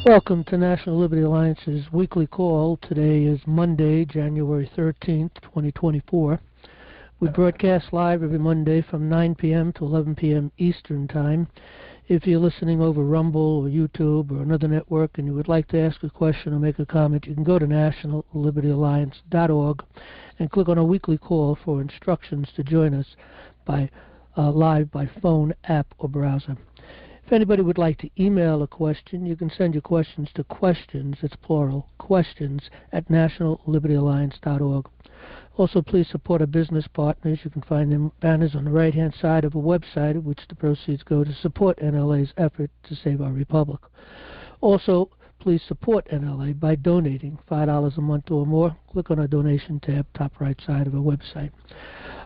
Welcome to National Liberty Alliance's weekly call. Today is Monday, January 13th, 2024. We broadcast live every Monday from 9 p.m. to 11 p.m. Eastern Time. If you're listening over Rumble or YouTube or another network and you would like to ask a question or make a comment, you can go to nationallibertyalliance.org and click on a weekly call for instructions to join us live by phone, app, or browser. If anybody would like to email a question, you can send your questions to questions, it's plural, questions at nationallibertyalliance.org. Also, please support our business partners. You can find them banners on the right-hand side of a website at which the proceeds go to support NLA's effort to save our republic. Also, please support NLA by donating $5 a month or more. Click on our donation tab, top right side of our website.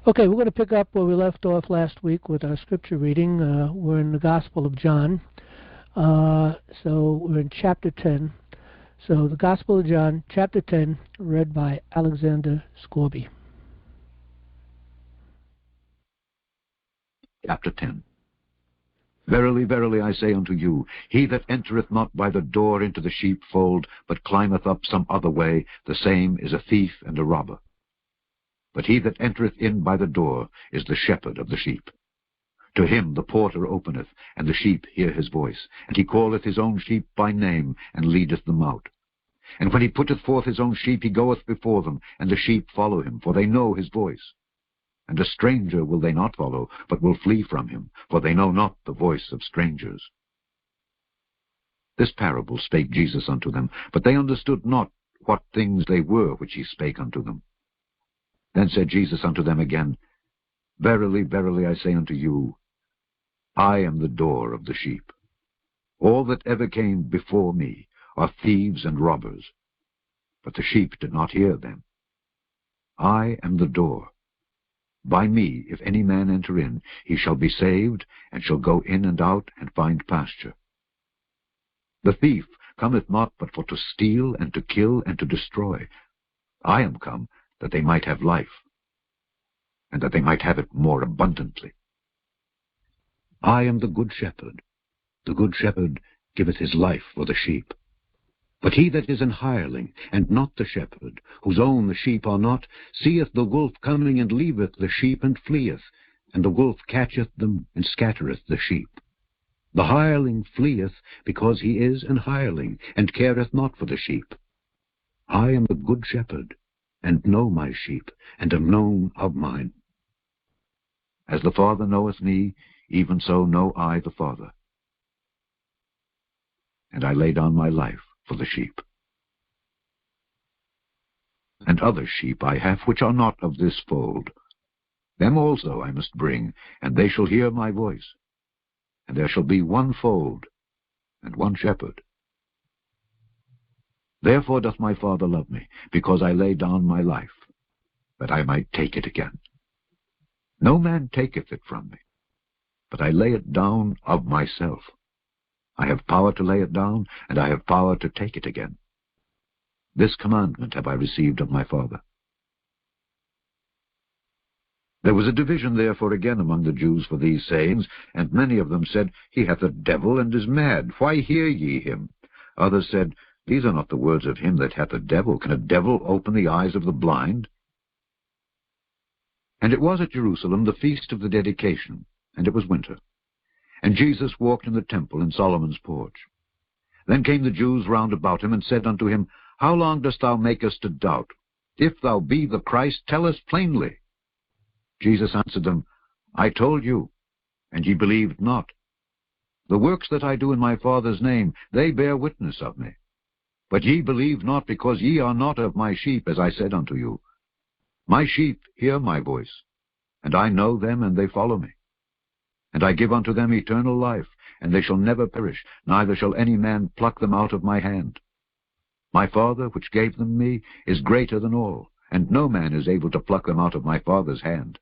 Okay, we're going to pick up where we left off last week with our scripture reading. We're in the Gospel of John. So we're in chapter 10. So the Gospel of John, chapter 10, read by Alexander Scorby. Chapter 10. Verily, verily, I say unto you, he that entereth not by the door into the sheepfold, but climbeth up some other way, the same is a thief and a robber. But he that entereth in by the door is the shepherd of the sheep. To him the porter openeth, and the sheep hear his voice. And he calleth his own sheep by name, and leadeth them out. And when he putteth forth his own sheep, he goeth before them, and the sheep follow him, for they know his voice. And a stranger will they not follow, but will flee from him, for they know not the voice of strangers. This parable spake Jesus unto them, but they understood not what things they were which he spake unto them. Then said Jesus unto them again, Verily, verily, I say unto you, I am the door of the sheep. All that ever came before me are thieves and robbers, but the sheep did not hear them. I am the door. By me, if any man enter in, he shall be saved, and shall go in and out, and find pasture. The thief cometh not but for to steal, and to kill, and to destroy. I am come that they might have life, and that they might have it more abundantly. I am the good shepherd. The good shepherd giveth his life for the sheep. But he that is an hireling, and not the shepherd, whose own the sheep are not, seeth the wolf coming, and leaveth the sheep, and fleeth, and the wolf catcheth them, and scattereth the sheep. The hireling fleeth, because he is an hireling, and careth not for the sheep. I am the good shepherd, and know my sheep, and am known of mine. As the Father knoweth me, even so know I the Father. And I lay down my life for the sheep. And other sheep I have which are not of this fold. Them also I must bring, and they shall hear my voice. And there shall be one fold, and one shepherd. Therefore doth my Father love me, because I lay down my life, that I might take it again. No man taketh it from me, but I lay it down of myself. I have power to lay it down, and I have power to take it again. This commandment have I received of my Father. There was a division therefore again among the Jews for these sayings, and many of them said, He hath a devil, and is mad. Why hear ye him? Others said, These are not the words of him that hath a devil. Can a devil open the eyes of the blind? And it was at Jerusalem the feast of the dedication, and it was winter. And Jesus walked in the temple in Solomon's porch. Then came the Jews round about him, and said unto him, How long dost thou make us to doubt? If thou be the Christ, tell us plainly. Jesus answered them, I told you, and ye believed not. The works that I do in my Father's name, they bear witness of me. But ye believe not, because ye are not of my sheep, as I said unto you. My sheep hear my voice, and I know them, and they follow me. And I give unto them eternal life, and they shall never perish, neither shall any man pluck them out of my hand. My Father, which gave them me, is greater than all, and no man is able to pluck them out of my Father's hand.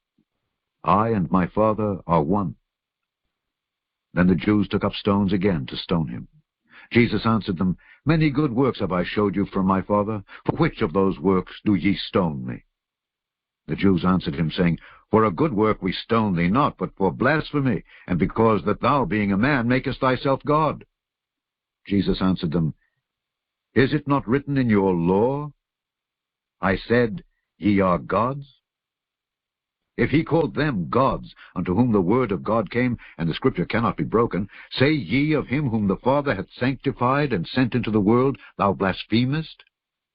I and my Father are one. Then the Jews took up stones again to stone him. Jesus answered them, Many good works have I showed you from my Father. For which of those works do ye stone me? The Jews answered him, saying, For a good work we stone thee not, but for blasphemy, and because that thou, being a man, makest thyself God. Jesus answered them, Is it not written in your law, I said, ye are gods? If he called them gods, unto whom the word of God came, and the scripture cannot be broken, say ye of him whom the Father hath sanctified and sent into the world, thou blasphemest,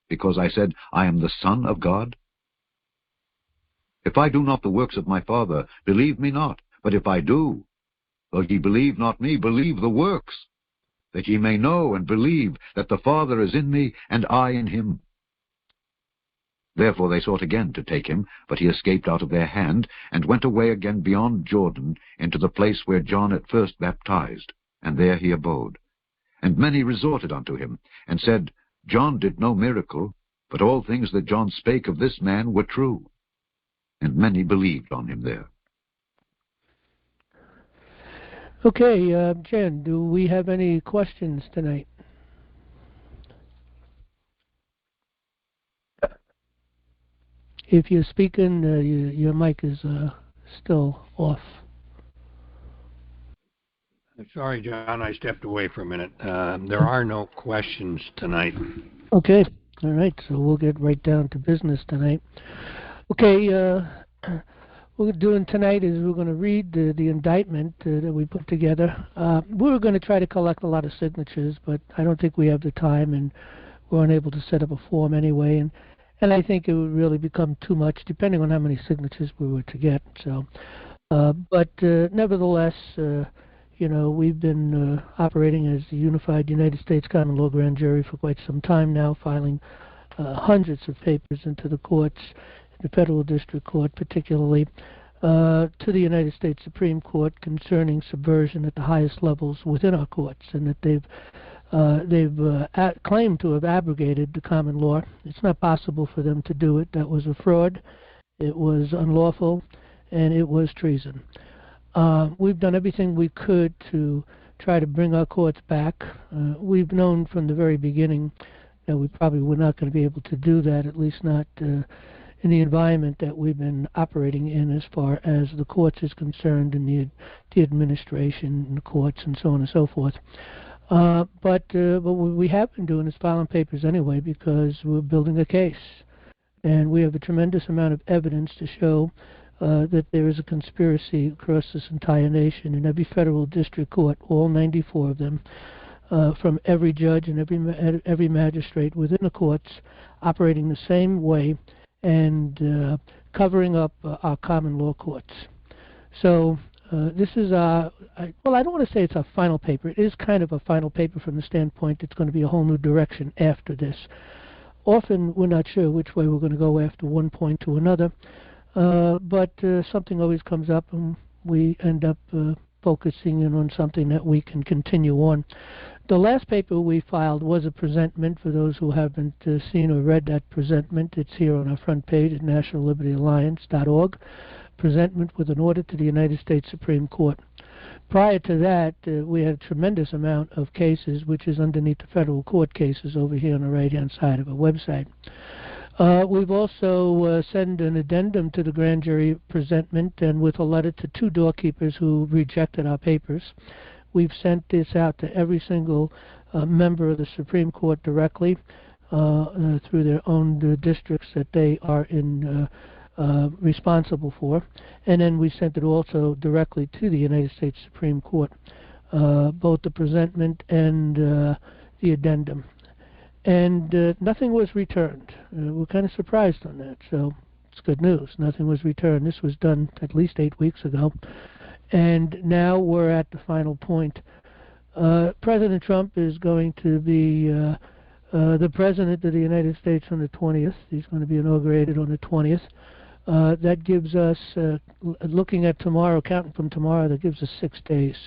because I said, I am the Son of God? If I do not the works of my Father, believe me not. But if I do, though ye believe not me, believe the works, that ye may know and believe that the Father is in me, and I in him. Therefore they sought again to take him, but he escaped out of their hand, and went away again beyond Jordan, into the place where John at first baptized, and there he abode. And many resorted unto him, and said, John did no miracle, but all things that John spake of this man were true. And many believed on him there. Okay, Jen, do we have any questions tonight? If you're speaking, your mic is still off. Sorry, John, I stepped away for a minute. There are no questions tonight. Okay, all right, so we'll get right down to business tonight. Okay, what we're doing tonight is we're going to read the indictment that we put together. We were going to try to collect a lot of signatures, but I don't think we have the time, and we're unable to set up a form anyway, and I think it would really become too much, depending on how many signatures we were to get. So, but nevertheless, you know, we've been operating as the Unified United States Common Law Grand Jury for quite some time now, filing hundreds of papers into the courts, the Federal District Court particularly, to the United States Supreme Court concerning subversion at the highest levels within our courts, and that they've claimed to have abrogated the common law. It's not possible for them to do it. That was a fraud. It was unlawful, and it was treason. We've done everything we could to try to bring our courts back. We've known from the very beginning that we probably were not going to be able to do that, at least not in the environment that we've been operating in as far as the courts is concerned, and the administration and the courts and so on and so forth. But what we have been doing is filing papers anyway, because we're building a case. And we have a tremendous amount of evidence to show that there is a conspiracy across this entire nation in every federal district court, all 94 of them, from every judge and every magistrate within the courts, operating the same way and covering up our common law courts. So this is well, I don't want to say it's a final paper. It is kind of a final paper from the standpoint it's going to be a whole new direction after this. Often we're not sure which way we're going to go after one point to another, but something always comes up and we end up focusing in on something that we can continue on. The last paper we filed was a presentment. For those who haven't seen or read that presentment, it's here on our front page at nationallibertyalliance.org. Presentment with an order to the United States Supreme Court. Prior to that, we had a tremendous amount of cases, which is underneath the federal court cases over here on the right-hand side of our website. We've also sent an addendum to the grand jury presentment, and with a letter to 2 doorkeepers who rejected our papers. We've sent this out to every single member of the Supreme Court directly through their own districts that they are in responsible for, and then we sent it also directly to the United States Supreme Court, both the presentment and the addendum. And nothing was returned. We're kind of surprised on that, so it's good news. Nothing was returned. This was done at least 8 weeks ago, and now we're at the final point. President Trump is going to be the President of the United States on the 20th. He's going to be inaugurated on the 20th. That gives us, looking at tomorrow, counting from tomorrow, that gives us 6 days.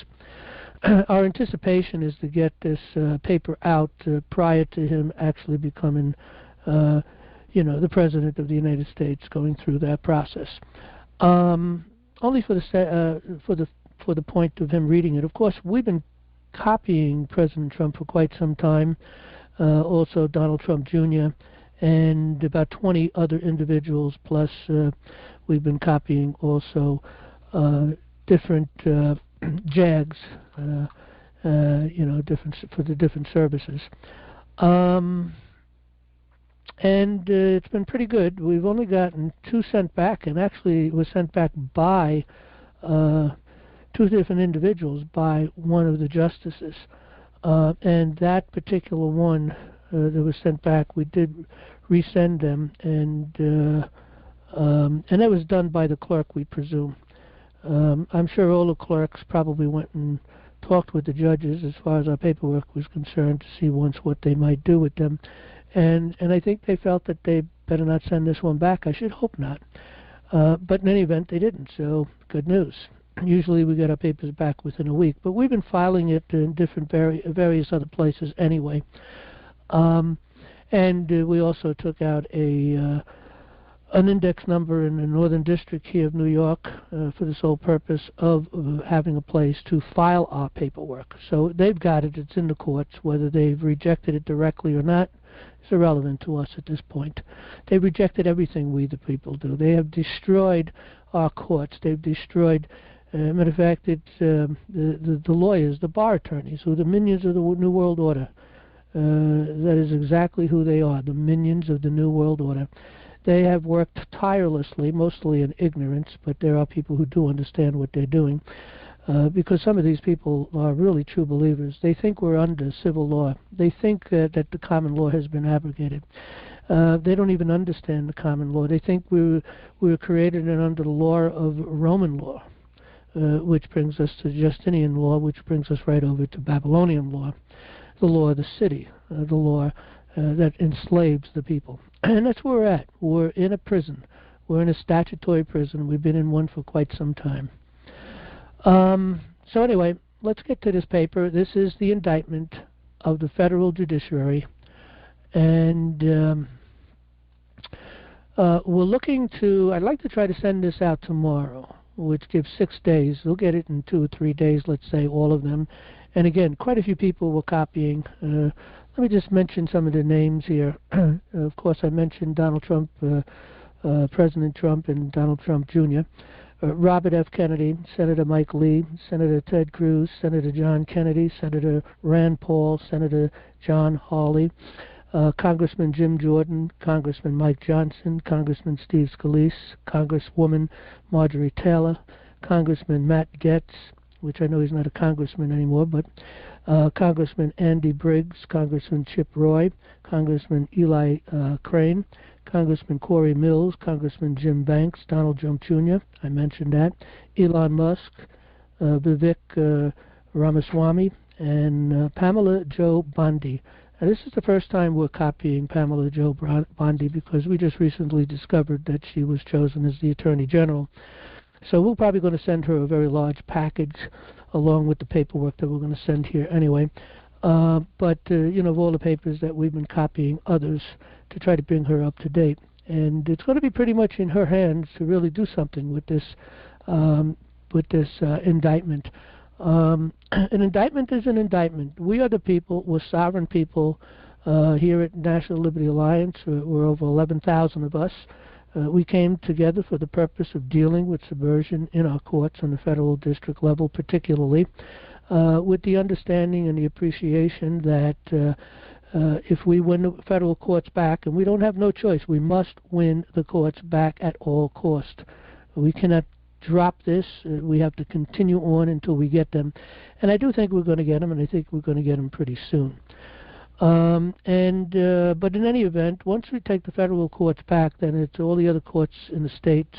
Our anticipation is to get this paper out prior to him actually becoming, the President of the United States, going through that process. Only for the point of him reading it. Of course, we've been copying President Trump for quite some time. Also, Donald Trump Jr. and about 20 other individuals, plus we've been copying also different JAGs, different for the different services. And it's been pretty good. We've only gotten 2 sent back, and actually it was sent back by 2 different individuals by one of the justices. And that particular one that was sent back, we did resend them, and that was done by the clerk, we presume. I'm sure all the clerks probably went and talked with the judges as far as our paperwork was concerned to see once what they might do with them. And I think they felt that they better not send this one back. I should hope not. But in any event, they didn't, so good news. Usually we get our papers back within a week, but we've been filing it in different various other places anyway. And we also took out an index number in the Northern District here of New York for the sole purpose of having a place to file our paperwork. So they've got it. It's in the courts. Whether they've rejected it directly or not is irrelevant to us at this point. They've rejected everything we the people do. They have destroyed our courts. They've destroyed, matter of fact, it's the lawyers, the bar attorneys, who are the minions of the New World Order. That is exactly who they are, the minions of the New World Order. They have worked tirelessly, mostly in ignorance, but there are people who do understand what they're doing, because some of these people are really true believers. They think we're under civil law. They think that the common law has been abrogated. They don't even understand the common law. They think we were created and under the law of Roman law, which brings us to Justinian law, which brings us right over to Babylonian law, the law of the city, the law that enslaves the people. And that's where we're at. We're in a prison. We're in a statutory prison. We've been in one for quite some time. So anyway, let's get to this paper. This is the indictment of the federal judiciary. And we're looking to, I'd like to try to send this out tomorrow, which gives 6 days. We'll get it in 2 or 3 days, let's say, all of them. And again, quite a few people were copying. Let me just mention some of the names here. Of course, I mentioned Donald Trump, President Trump, and Donald Trump Jr., Robert F. Kennedy, Senator Mike Lee, Senator Ted Cruz, Senator John Kennedy, Senator Rand Paul, Senator John Hawley, Congressman Jim Jordan, Congressman Mike Johnson, Congressman Steve Scalise, Congresswoman Marjorie Taylor, Congressman Matt Gaetz, which I know he's not a congressman anymore, but Congressman Andy Briggs, Congressman Chip Roy, Congressman Eli Crane, Congressman Corey Mills, Congressman Jim Banks, Donald Trump Jr., I mentioned that, Elon Musk, Vivek Ramaswamy, and Pamela Jo Bondi. Now, this is the first time we're copying Pamela Jo Bondi because we just recently discovered that she was chosen as the Attorney General. So we're probably going to send her a very large package along with the paperwork that we're going to send here anyway. But you know, of all the papers that we've been copying others to try to bring her up to date. And it's going to be pretty much in her hands to really do something with this indictment. An indictment is an indictment. We are the people. We're sovereign people here at National Liberty Alliance. We're over 11,000 of us. We came together for the purpose of dealing with subversion in our courts on the federal district level, particularly, with the understanding and the appreciation that if we win the federal courts back, and we don't have no choice, we must win the courts back at all cost. We cannot drop this. We have to continue on until we get them. And I do think we're going to get them, and I think we're going to get them pretty soon. But in any event, once we take the federal courts back, then it's all the other courts in the states,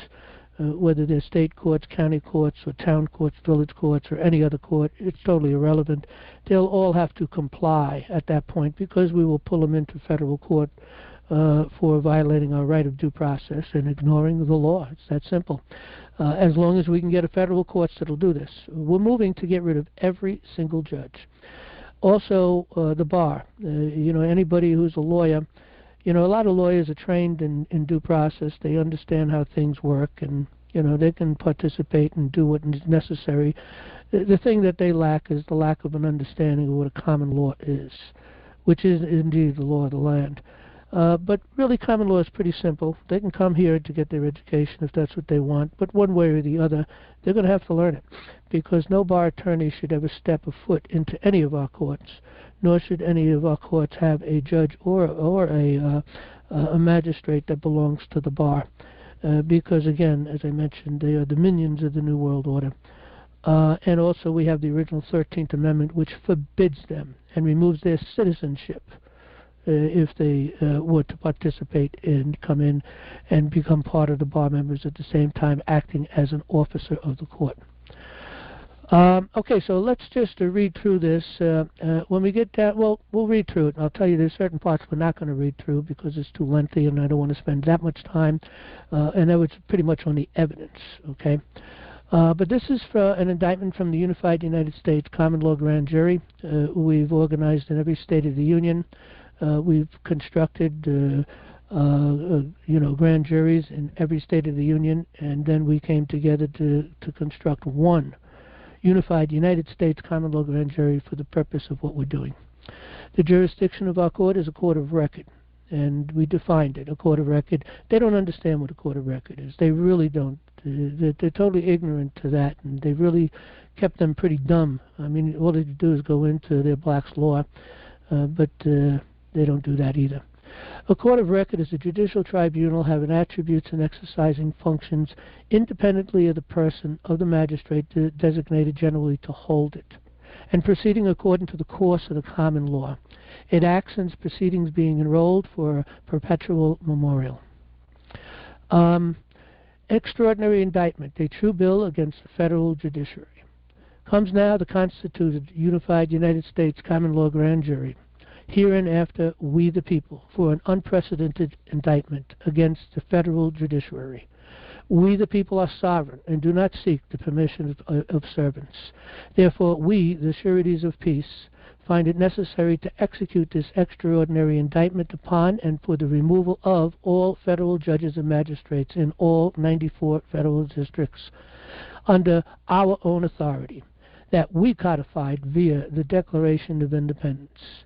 whether they're state courts, county courts, or town courts, village courts, or any other court, it's totally irrelevant. They'll all have to comply at that point because we will pull them into federal court for violating our right of due process and ignoring the law. It's that simple. As long as we can get a federal courts that'll do this. We're moving to get rid of every single judge. Also, the bar. You know, anybody who's a lawyer, you know, a lot of lawyers are trained in due process. They understand how things work, and, you know, they can participate and do what is necessary. The thing that they lack is the lack of an understanding of what a common law is, which is indeed the law of the land. But really, common law is pretty simple. They can come here to get their education if that's what they want, but one way or the other, they're going to have to learn it, because no bar attorney should ever step a foot into any of our courts, nor should any of our courts have a judge or a magistrate that belongs to the bar, because, again, as I mentioned, they are the minions of the New World Order. And also we have the original 13th Amendment, which forbids them and removes their citizenship if they were to participate and come in and become part of the bar members at the same time acting as an officer of the court. Okay, so let's just read through this. When we get down, well, we'll read through it. I'll tell you there's certain parts we're not going to read through because it's too lengthy and I don't want to spend that much time. And that was pretty much on the evidence, okay? But this is for an indictment from the Unified United States Common Law Grand Jury. We've organized in every state of the Union. We've constructed grand juries in every state of the Union, and then we came together to construct one Unified United States Common Law Grand Jury for the purpose of what we're doing. The jurisdiction of our court is a court of record, and we defined it, a court of record. They don't understand what a court of record is. They really don't. They're totally ignorant to that, and they really kept them pretty dumb. I mean, all they do is go into their Black's Law, but they don't do that either. A court of record is a judicial tribunal having attributes and exercising functions independently of the person of the magistrate designated generally to hold it, and proceeding according to the course of the common law. It acts in proceedings being enrolled for a perpetual memorial. Extraordinary indictment, a true bill against the federal judiciary. Comes now the constituted Unified United States Common Law Grand Jury, hereinafter we the people, for an unprecedented indictment against the federal judiciary. We the people are sovereign and do not seek the permission of servants. Therefore we, the sureties of peace, find it necessary to execute this extraordinary indictment upon and for the removal of all federal judges and magistrates in all 94 federal districts under our own authority that we codified via the Declaration of Independence.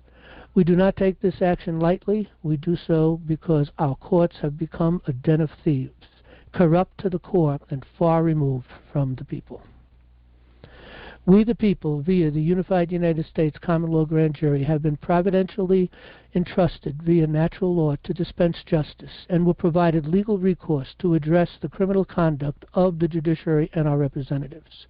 We do not take this action lightly. We do so because our courts have become a den of thieves, corrupt to the core and far removed from the people. We the people, via the Unified United States Common Law Grand Jury, have been providentially entrusted via natural law to dispense justice and were provided legal recourse to address the criminal conduct of the judiciary and our representatives.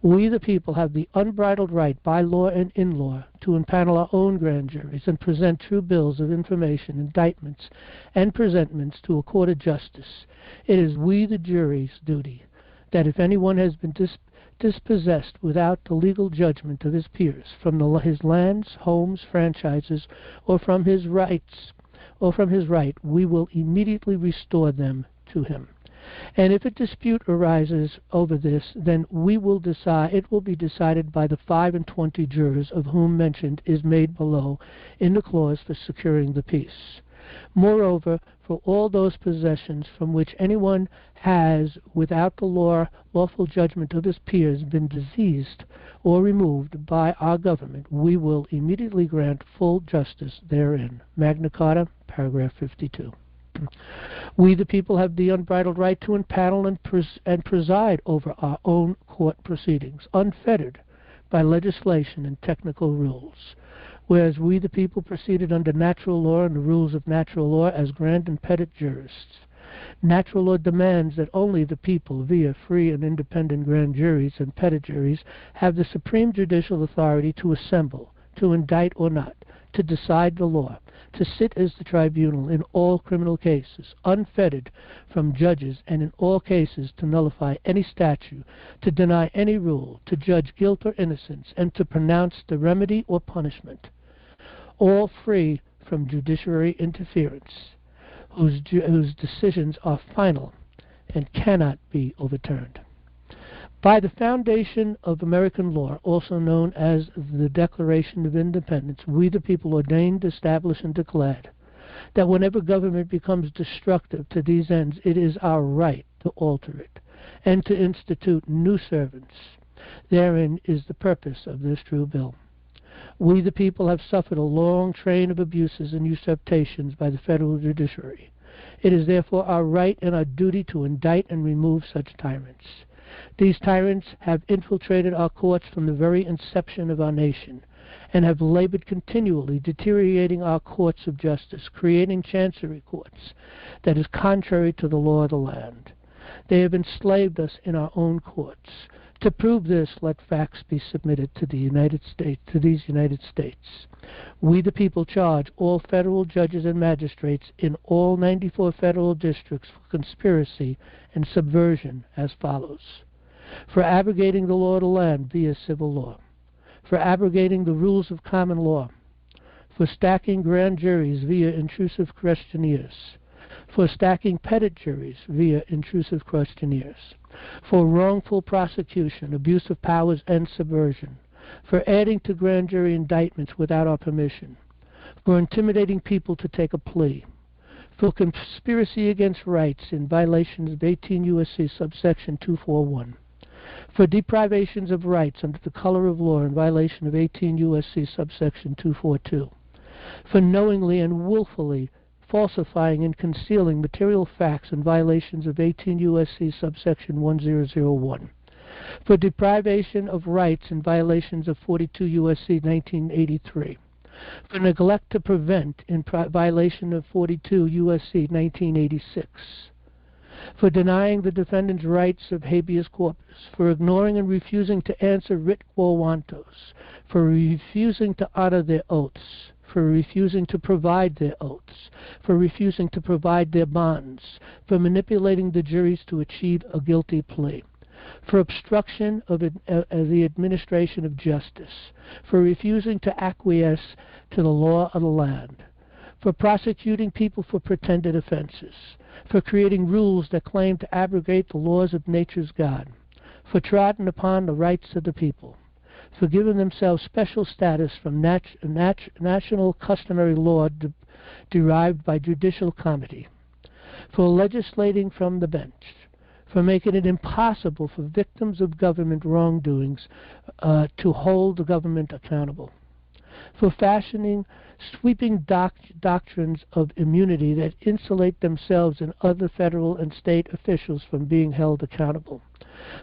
We the people have the unbridled right by law and in law to impanel our own grand juries and present true bills of information, indictments, and presentments to a court of justice. It is we the jury's duty that if anyone has been dispossessed without the legal judgment of his peers from his lands, homes, franchises, or from his right, we will immediately restore them to him. And if a dispute arises over this, then it will be decided by the 25 jurors of whom mention is made below in the clause for securing the peace. Moreover, for all those possessions from which anyone has, without the lawful judgment of his peers, been diseased or removed by our government, we will immediately grant full justice therein. Magna Carta, paragraph 52. We the people have the unbridled right to impanel and preside over our own court proceedings, unfettered by legislation and technical rules. Whereas we the people proceeded under natural law and the rules of natural law as grand and petit jurists. Natural law demands that only the people, via free and independent grand juries and petit juries, have the supreme judicial authority to assemble, to indict or not, to decide the law, to sit as the tribunal in all criminal cases, unfettered from judges, and in all cases to nullify any statute, to deny any rule, to judge guilt or innocence, and to pronounce the remedy or punishment, all free from judiciary interference, whose decisions are final and cannot be overturned. By the foundation of American law, also known as the Declaration of Independence, we the people ordained, established, and declared that whenever government becomes destructive to these ends, it is our right to alter it and to institute new servants. Therein is the purpose of this true bill. We the people have suffered a long train of abuses and usurpations by the federal judiciary. It is therefore our right and our duty to indict and remove such tyrants. These tyrants have infiltrated our courts from the very inception of our nation, and have labored continually, deteriorating our courts of justice, creating chancery courts that is contrary to the law of the land. They have enslaved us in our own courts. To prove this, let facts be submitted to these United States. We, the people, charge all federal judges and magistrates in all 94 federal districts for conspiracy and subversion as follows: for abrogating the law of the land via civil law, for abrogating the rules of common law, for stacking grand juries via intrusive questionnaires, for stacking petit juries via intrusive questionnaires, for wrongful prosecution, abuse of powers, and subversion, for adding to grand jury indictments without our permission, for intimidating people to take a plea, for conspiracy against rights in violations of 18 U.S.C. subsection 241, for deprivations of rights under the color of law in violation of 18 U.S.C. subsection 242, for knowingly and willfully falsifying and concealing material facts in violations of 18 U.S.C. subsection 1001, for deprivation of rights in violations of 42 U.S.C. 1983, for neglect to prevent in violation of 42 U.S.C. 1986, for denying the defendant's rights of habeas corpus, for ignoring and refusing to answer writ quo wantos, for refusing to honor their oaths, for refusing to provide their oaths, for refusing to provide their bonds, for manipulating the juries to achieve a guilty plea, for obstruction of the administration of justice, for refusing to acquiesce to the law of the land, for prosecuting people for pretended offenses, for creating rules that claim to abrogate the laws of nature's God, for trodden upon the rights of the people, for giving themselves special status from national customary law derived by judicial comity, for legislating from the bench, for making it impossible for victims of government wrongdoings to hold the government accountable, for fashioning sweeping doctrines of immunity that insulate themselves and other federal and state officials from being held accountable,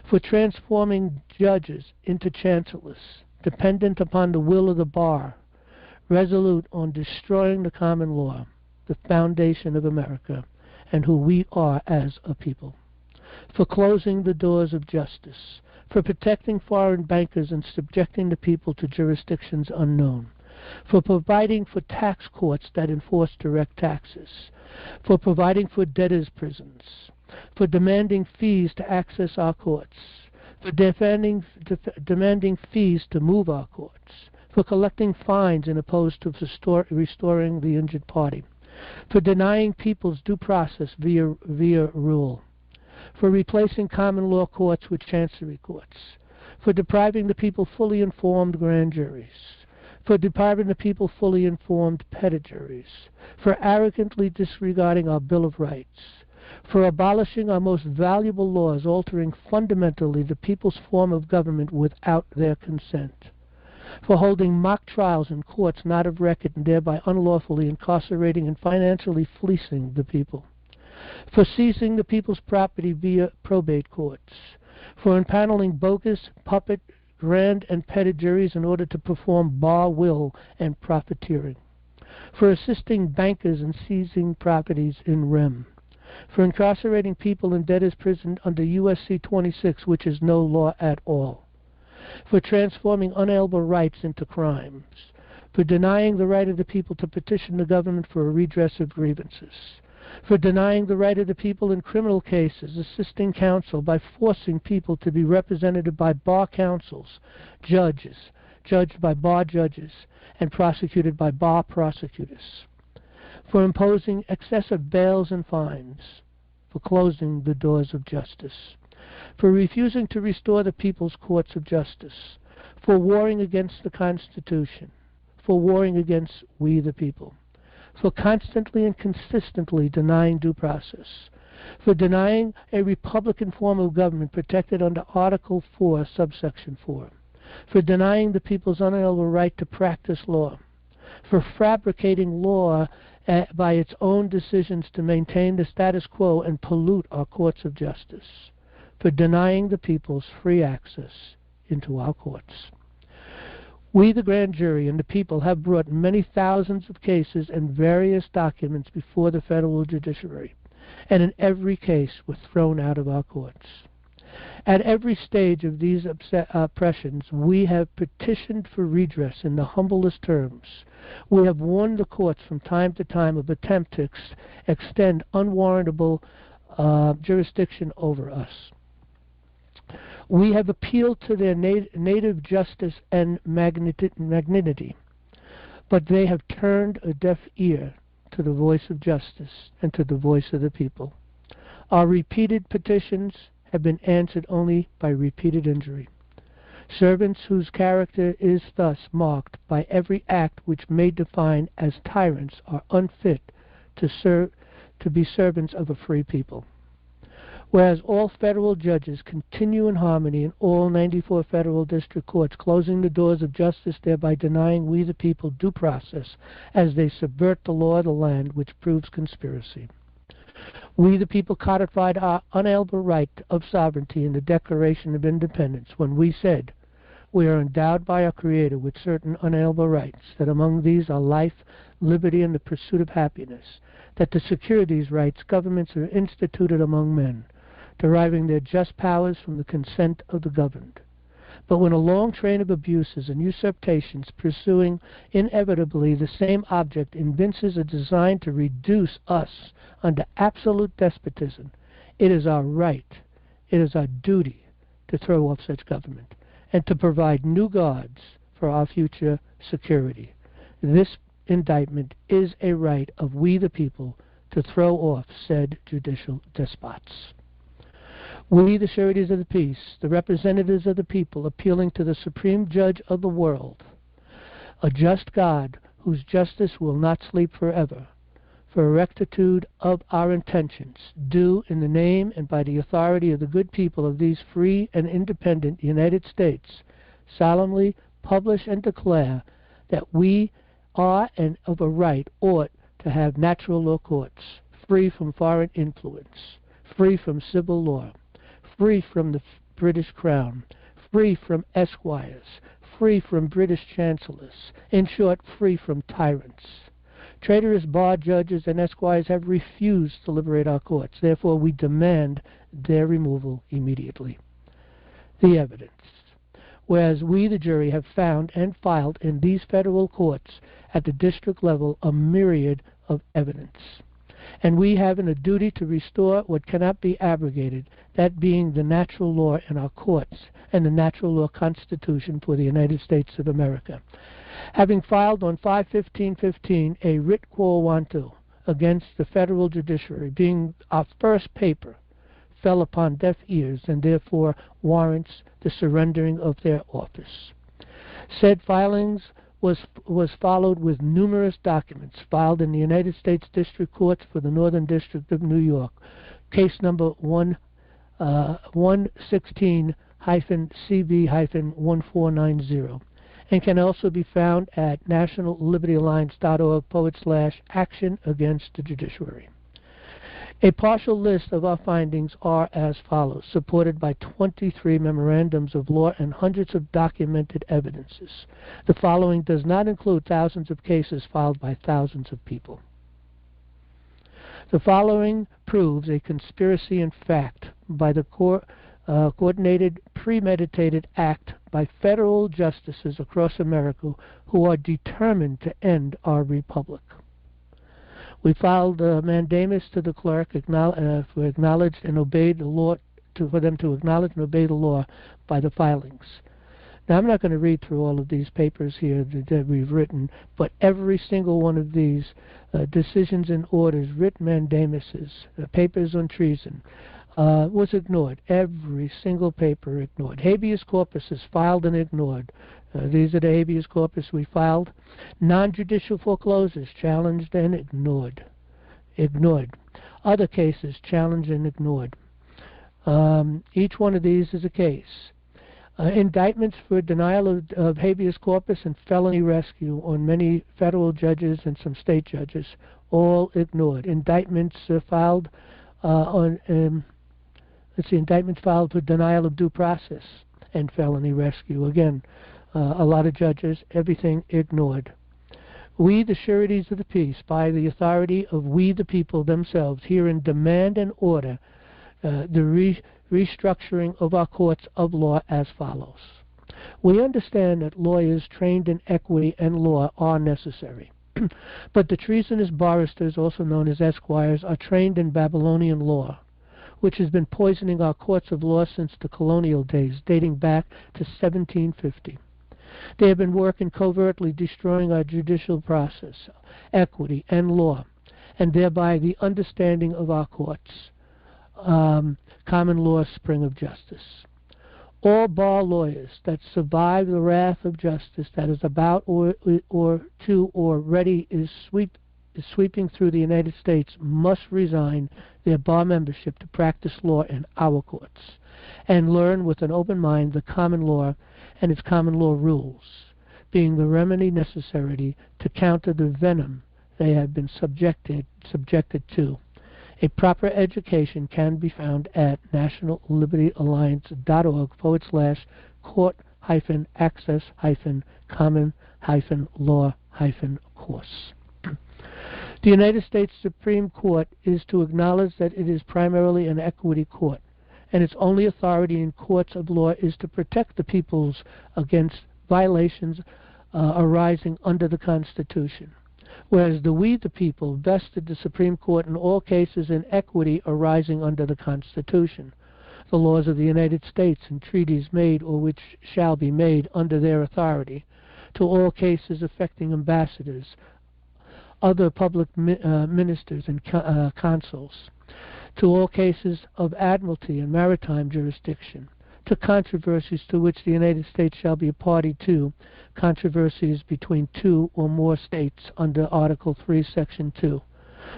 for transforming judges into chancellors, dependent upon the will of the bar, resolute on destroying the common law, the foundation of America, and who we are as a people, for closing the doors of justice, for protecting foreign bankers and subjecting the people to jurisdictions unknown, for providing for tax courts that enforce direct taxes, for providing for debtors' prisons, for demanding fees to access our courts, for demanding fees to move our courts, for collecting fines and opposed to restoring the injured party, for denying people's due process via rule, for replacing common law courts with chancery courts, for depriving the people fully informed grand juries, for depriving the people fully informed petit juries, for arrogantly disregarding our Bill of Rights, for abolishing our most valuable laws, altering fundamentally the people's form of government without their consent, for holding mock trials in courts not of record and thereby unlawfully incarcerating and financially fleecing the people, for seizing the people's property via probate courts, for impaneling bogus, puppet, grand, and petit juries in order to perform bar will and profiteering, for assisting bankers in seizing properties in rem, for incarcerating people in debtors' prison under U.S.C. 26, which is no law at all, for transforming unalienable rights into crimes, for denying the right of the people to petition the government for a redress of grievances, for denying the right of the people in criminal cases, assisting counsel by forcing people to be represented by bar counsels, judged by bar judges, and prosecuted by bar prosecutors, for imposing excessive bails and fines, for closing the doors of justice, for refusing to restore the people's courts of justice, for warring against the Constitution, for warring against we the people, for constantly and consistently denying due process, for denying a republican form of government protected under Article 4, subsection 4, for denying the people's unalienable right to practice law, for fabricating law by its own decisions to maintain the status quo and pollute our courts of justice, for denying the people's free access into our courts. We, the grand jury, and the people have brought many thousands of cases and various documents before the federal judiciary, and in every case were thrown out of our courts. At every stage of these oppressions, we have petitioned for redress in the humblest terms. We have warned the courts from time to time of attempt to extend unwarrantable jurisdiction over us. We have appealed to their native justice and magnanimity, but they have turned a deaf ear to the voice of justice and to the voice of the people. Our repeated petitions have been answered only by repeated injury. Servants whose character is thus marked by every act which may define as tyrants are unfit to be servants of a free people. Whereas all federal judges continue in harmony in all 94 federal district courts, closing the doors of justice, thereby denying we the people due process as they subvert the law of the land, which proves conspiracy. We the people codified our unalienable right of sovereignty in the Declaration of Independence when we said, we are endowed by our Creator with certain unalienable rights, that among these are life, liberty, and the pursuit of happiness, that to secure these rights governments are instituted among men, deriving their just powers from the consent of the governed. But when a long train of abuses and usurpations pursuing inevitably the same object evinces a design to reduce us under absolute despotism, it is our right, it is our duty to throw off such government and to provide new guards for our future security. This indictment is a right of we the people to throw off said judicial despots. We, the sureties of the peace, the representatives of the people, appealing to the supreme judge of the world, a just God whose justice will not sleep forever, for a rectitude of our intentions, do in the name and by the authority of the good people of these free and independent United States, solemnly publish and declare that we are and of a right ought to have natural law courts, free from foreign influence, free from civil law, free from the British Crown, free from esquires, free from British chancellors, in short, free from tyrants. Traitorous bar judges and esquires have refused to liberate our courts. Therefore, we demand their removal immediately. The evidence. Whereas we, the jury, have found and filed in these federal courts at the district level a myriad of evidence. And we have a duty to restore what cannot be abrogated, that being the natural law in our courts and the natural law Constitution for the United States of America. Having filed on 5/15/15 a writ quo warranto against the federal judiciary, being our first paper, fell upon deaf ears and therefore warrants the surrendering of their office. Said filings was followed with numerous documents filed in the United States District Courts for the Northern District of New York, case number 116-CB-1490, and can also be found at nationallibertyalliance.org/action against the judiciary. A partial list of our findings are as follows, supported by 23 memorandums of law and hundreds of documented evidences. The following does not include thousands of cases filed by thousands of people. The following proves a conspiracy in fact by the coordinated, premeditated act by federal justices across America who are determined to end our republic. We filed a mandamus to the clerk for acknowledged and obeyed the law, for them to acknowledge and obey the law by the filings. Now, I'm not going to read through all of these papers here that we've written, but every single one of these decisions and orders, writ mandamuses, papers on treason, was ignored. Every single paper ignored. Habeas corpus is filed and ignored. These are the habeas corpus we filed. Non-judicial foreclosures challenged and ignored. Other cases challenged and ignored. Each one of these is a case. Indictments for denial of habeas corpus and felony rescue on many federal judges and some state judges, all ignored. Indictments filed indictments filed for denial of due process and felony rescue, again, A lot of judges, everything ignored. We, the sureties of the peace, by the authority of we, the people themselves, herein demand and order the restructuring of our courts of law as follows. We understand that lawyers trained in equity and law are necessary. But the treasonous barristers, also known as esquires, are trained in Babylonian law, which has been poisoning our courts of law since the colonial days, dating back to 1750. They have been working covertly, destroying our judicial process, equity, and law, and thereby the understanding of our courts, common law spring of justice. All bar lawyers that survive the wrath of justice that is about or ready is sweeping through the United States must resign their bar membership to practice law in our courts and learn with an open mind the common law and its common law rules, being the remedy necessary to counter the venom they have been subjected to. A proper education can be found at nationallibertyalliance.org/court-access-common-law-course. The United States Supreme Court is to acknowledge that it is primarily an equity court, and its only authority in courts of law is to protect the peoples against violations arising under the Constitution. Whereas we, the people, vested the Supreme Court in all cases in equity arising under the Constitution, the laws of the United States, and treaties made or which shall be made under their authority, to all cases affecting ambassadors, other public ministers and consuls, to all cases of admiralty and maritime jurisdiction, to controversies to which the United States shall be a party to, controversies between two or more states under Article 3, Section 2.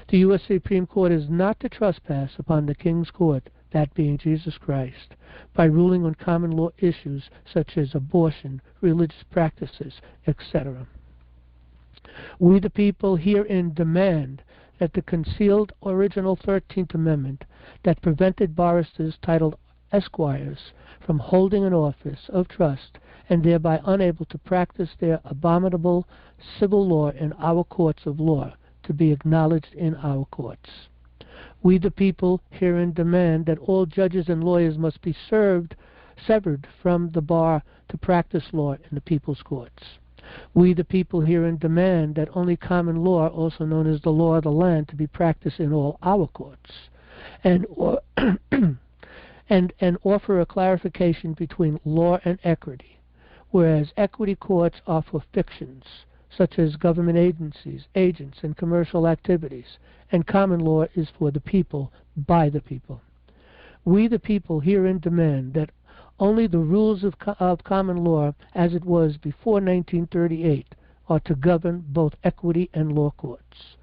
The U.S. Supreme Court is not to trespass upon the King's Court, that being Jesus Christ, by ruling on common law issues such as abortion, religious practices, etc. We, the people, herein demand that the concealed original 13th Amendment that prevented barristers titled esquires from holding an office of trust and thereby unable to practice their abominable civil law in our courts of law to be acknowledged in our courts. We, the people, herein demand that all judges and lawyers must be severed from the bar to practice law in the people's courts. We, the people, herein demand that only common law, also known as the law of the land, to be practiced in all our courts, and offer a clarification between law and equity, whereas equity courts are for fictions, such as government agencies, agents, and commercial activities, and common law is for the people, by the people. We, the people, herein demand that only the rules of common law, as it was before 1938, are to govern both equity and law courts.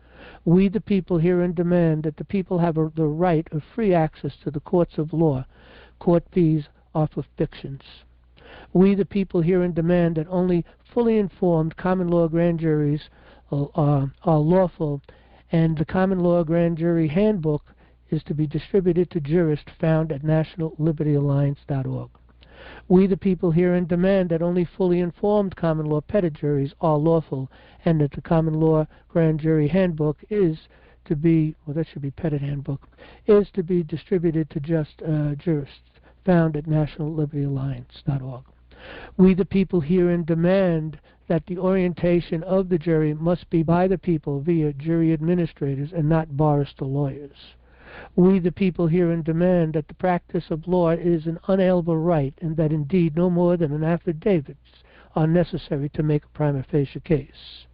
We, the people, herein demand that the people have the right of free access to the courts of law. Court fees are for fictions. We, the people, herein demand that only fully informed common law grand juries are lawful, and the common law grand jury handbook is to be distributed to jurists found at nationallibertyalliance.org. We, the people, herein demand that only fully informed common law petit juries are lawful, and that the common law grand jury handbook is to be, well, that should be petit handbook, is to be distributed to just jurists found at nationallibertyalliance.org. We, the people, herein demand that the orientation of the jury must be by the people via jury administrators and not barrister lawyers. We, the people, herein demand that the practice of law is an unalienable right, and that indeed no more than an affidavits are necessary to make a prima facie case.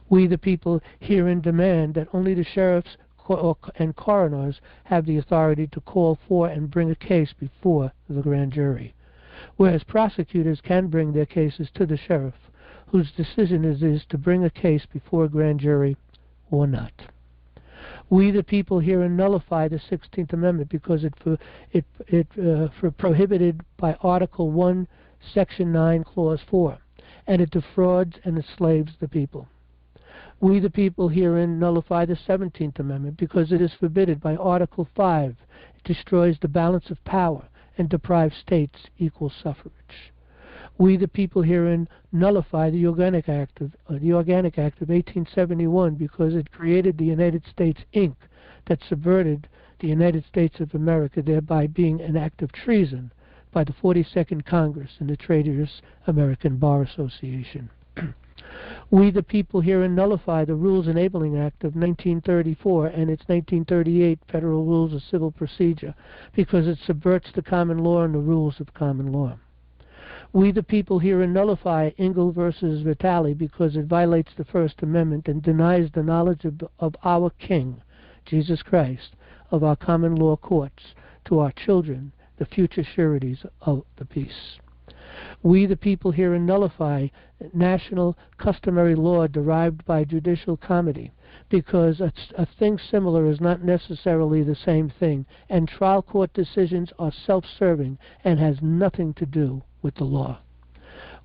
We, the people, herein demand that only the sheriffs and coroners have the authority to call for and bring a case before the grand jury, whereas prosecutors can bring their cases to the sheriff, whose decision is to bring a case before a grand jury or not. We, the people, herein nullify the 16th Amendment because it prohibited by Article 1, Section 9, Clause 4, and it defrauds and enslaves the people. We, the people, herein nullify the 17th Amendment because it is forbidden by Article 5. It destroys the balance of power and deprives states equal suffrage. We, the people herein, nullify the Organic Act of 1871 because it created the United States, Inc., that subverted the United States of America, thereby being an act of treason by the 42nd Congress and the Traitorous American Bar Association. We, the people herein, nullify the Rules Enabling Act of 1934 and its 1938 Federal Rules of Civil Procedure because it subverts the common law and the rules of common law. We, the people herein, nullify Engel versus Vitale because it violates the First Amendment and denies the knowledge of our King, Jesus Christ, of our common law courts to our children, the future sureties of the peace. We, the people herein, nullify national customary law derived by judicial comity because a thing similar is not necessarily the same thing, and trial court decisions are self-serving and has nothing to do with the law.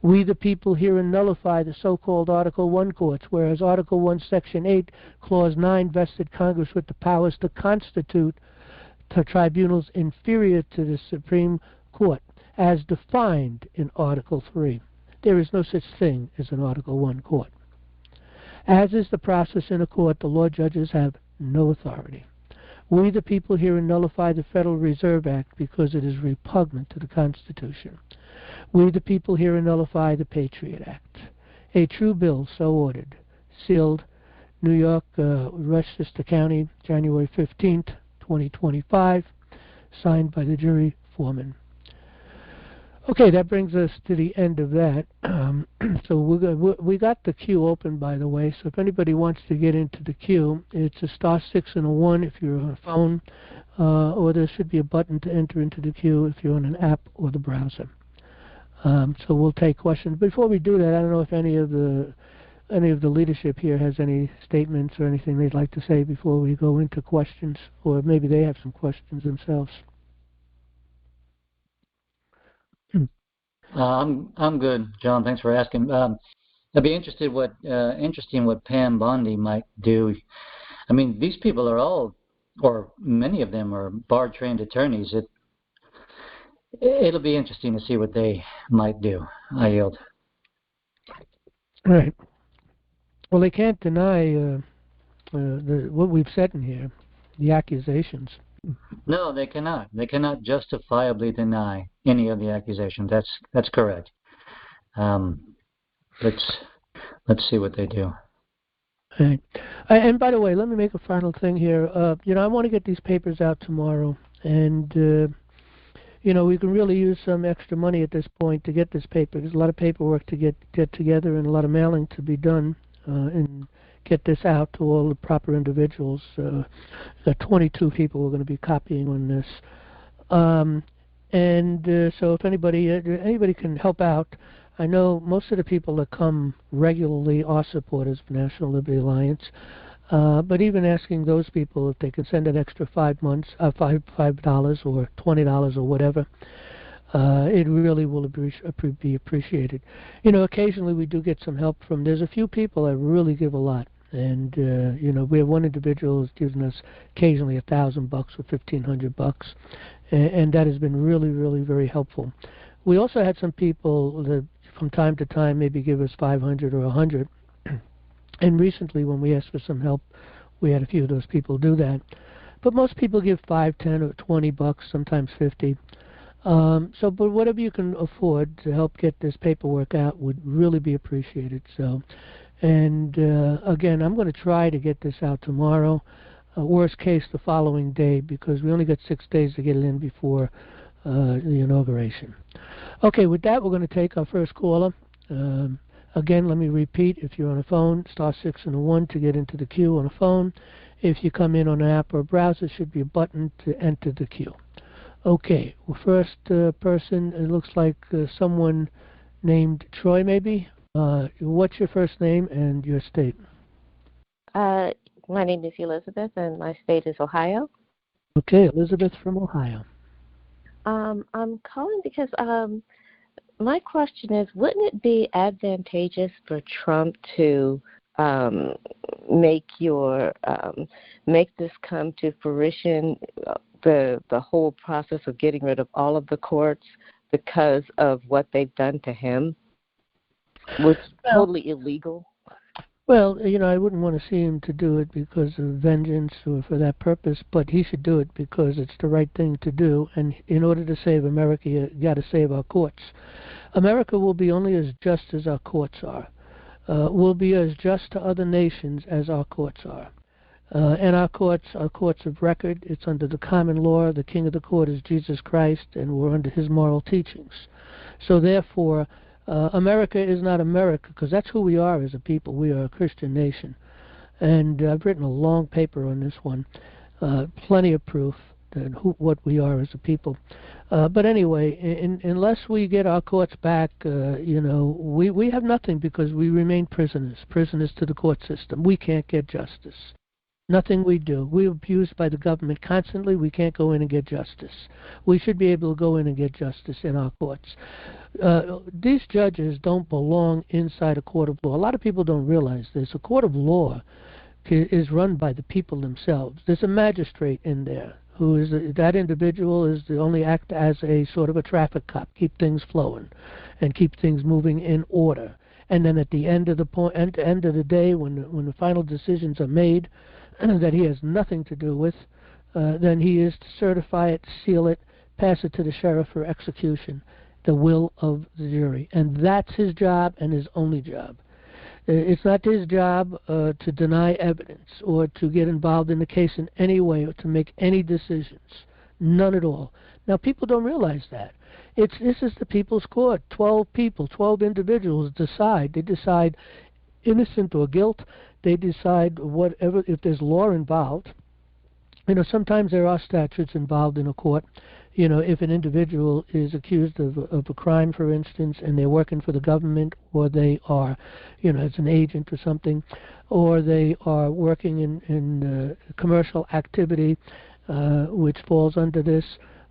We, the people herein, nullify the so-called Article 1 courts, whereas Article 1, Section 8, Clause 9 vested Congress with the powers to constitute tribunals inferior to the Supreme Court, as defined in Article 3. There is no such thing as an Article 1 court. As is the process in a court, the law judges have no authority. We, the people herein, nullify the Federal Reserve Act because it is repugnant to the Constitution. We, the people herein, nullify the Patriot Act. A true bill so ordered. Sealed, New York, Westchester County, January 15th, 2025. Signed by the jury foreman. Okay, that brings us to the end of that. So we got the queue open, by the way, so if anybody wants to get into the queue, it's a *6 and a 1 if you're on a phone, or there should be a button to enter into the queue if you're on an app or the browser. So we'll take questions. Before we do that, I don't know if any of the leadership here has any statements or anything they'd like to say before we go into questions, or maybe they have some questions themselves. I'm good, John. Thanks for asking. I'd be interesting what Pam Bondi might do. I mean, these people are all, or many of them, are bar-trained attorneys. It'll be interesting to see what they might do. I yield. Right. Well, they can't deny what we've said in here, the accusations. No, they cannot. They cannot justifiably deny any of the accusations. That's correct. Let's see what they do. Right. And by the way, let me make a final thing here. I want to get these papers out tomorrow, and we can really use some extra money at this point to get this paper. There's a lot of paperwork to get together and a lot of mailing to be done, and get this out to all the proper individuals. Got 22 people who are going to be copying on this. So if anybody can help out, I know most of the people that come regularly are supporters of National Liberty Alliance. But even asking those people if they can send an extra $5 or $20 or whatever, it really will be appreciated. Occasionally we do get some help from. There's a few people that really give a lot, and we have one individual who's given us occasionally $1,000 or $1,500, and that has been really, really very helpful. We also had some people that from time to time maybe give us $500 or $100. And recently, when we asked for some help, we had a few of those people do that. But most people give $5, $10, or $20, sometimes $50. But whatever you can afford to help get this paperwork out would really be appreciated. So, and again, I'm going to try to get this out tomorrow. Worst case, the following day, because we only got 6 days to get it in before the inauguration. Okay, with that, we're going to take our first caller. Again, let me repeat, if you're on a phone, *6 and a 1 to get into the queue on a phone. If you come in on an app or a browser, there should be a button to enter the queue. Okay, well, first person, it looks like someone named Troy, maybe. What's your first name and your state? My name is Elizabeth, and my state is Ohio. Okay, Elizabeth from Ohio. I'm calling because my question is, wouldn't it be advantageous for Trump to make this come to fruition, the whole process of getting rid of all of the courts, because of what they've done to him was totally illegal? Well, I wouldn't want to see him to do it because of vengeance or for that purpose, but he should do it because it's the right thing to do. And in order to save America, you got to save our courts. America will be only as just as our courts are. Will be as just to other nations as our courts are. And our courts are courts of record. It's under the common law. The king of the court is Jesus Christ, and we're under his moral teachings. So therefore, America is not America, because that's who we are as a people. We are a Christian nation. And I've written a long paper on this one, plenty of proof that what we are as a people. But anyway, unless we get our courts back, we have nothing, because we remain prisoners to the court system. We can't get justice. Nothing we do. We're abused by the government constantly. We can't go in and get justice. We should be able to go in and get justice in our courts. These judges don't belong inside a court of law. A lot of people don't realize this. A court of law is run by the people themselves. There's a magistrate in there who is that individual is the only act as a sort of a traffic cop, keep things flowing and keep things moving in order. And then at the end of the day, when the final decisions are made, that he has nothing to do with, then he is to certify it, seal it, pass it to the sheriff for execution, the will of the jury. And that's his job and his only job. It's not his job to deny evidence or to get involved in the case in any way or to make any decisions. None at all. Now, people don't realize that. This is the people's court. 12 people, 12 individuals decide. They decide innocent or guilt. They decide whatever, if there's law involved. Sometimes there are statutes involved in a court. If an individual is accused of a crime, for instance, and they're working for the government, or they are, as an agent or something, or they are working in commercial activity, which falls under this,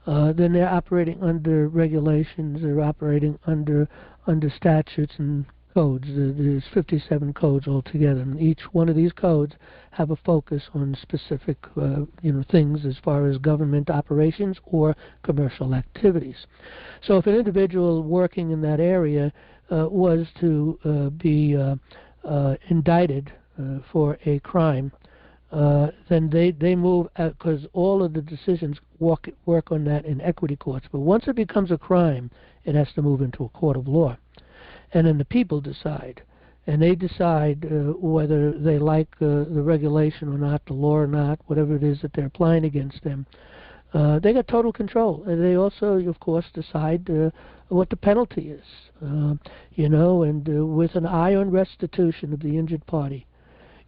then they're operating under regulations. They're operating under statutes and codes. There's 57 codes altogether, and each one of these codes have a focus on specific, things as far as government operations or commercial activities. So if an individual working in that area was to be indicted for a crime, then they move, because all of the decisions work on that in equity courts. But once it becomes a crime, it has to move into a court of law. And then the people decide. And they decide whether they like the regulation or not, the law or not, whatever it is that they're applying against them. They got total control. And they also, of course, decide what the penalty is, and with an eye on restitution of the injured party.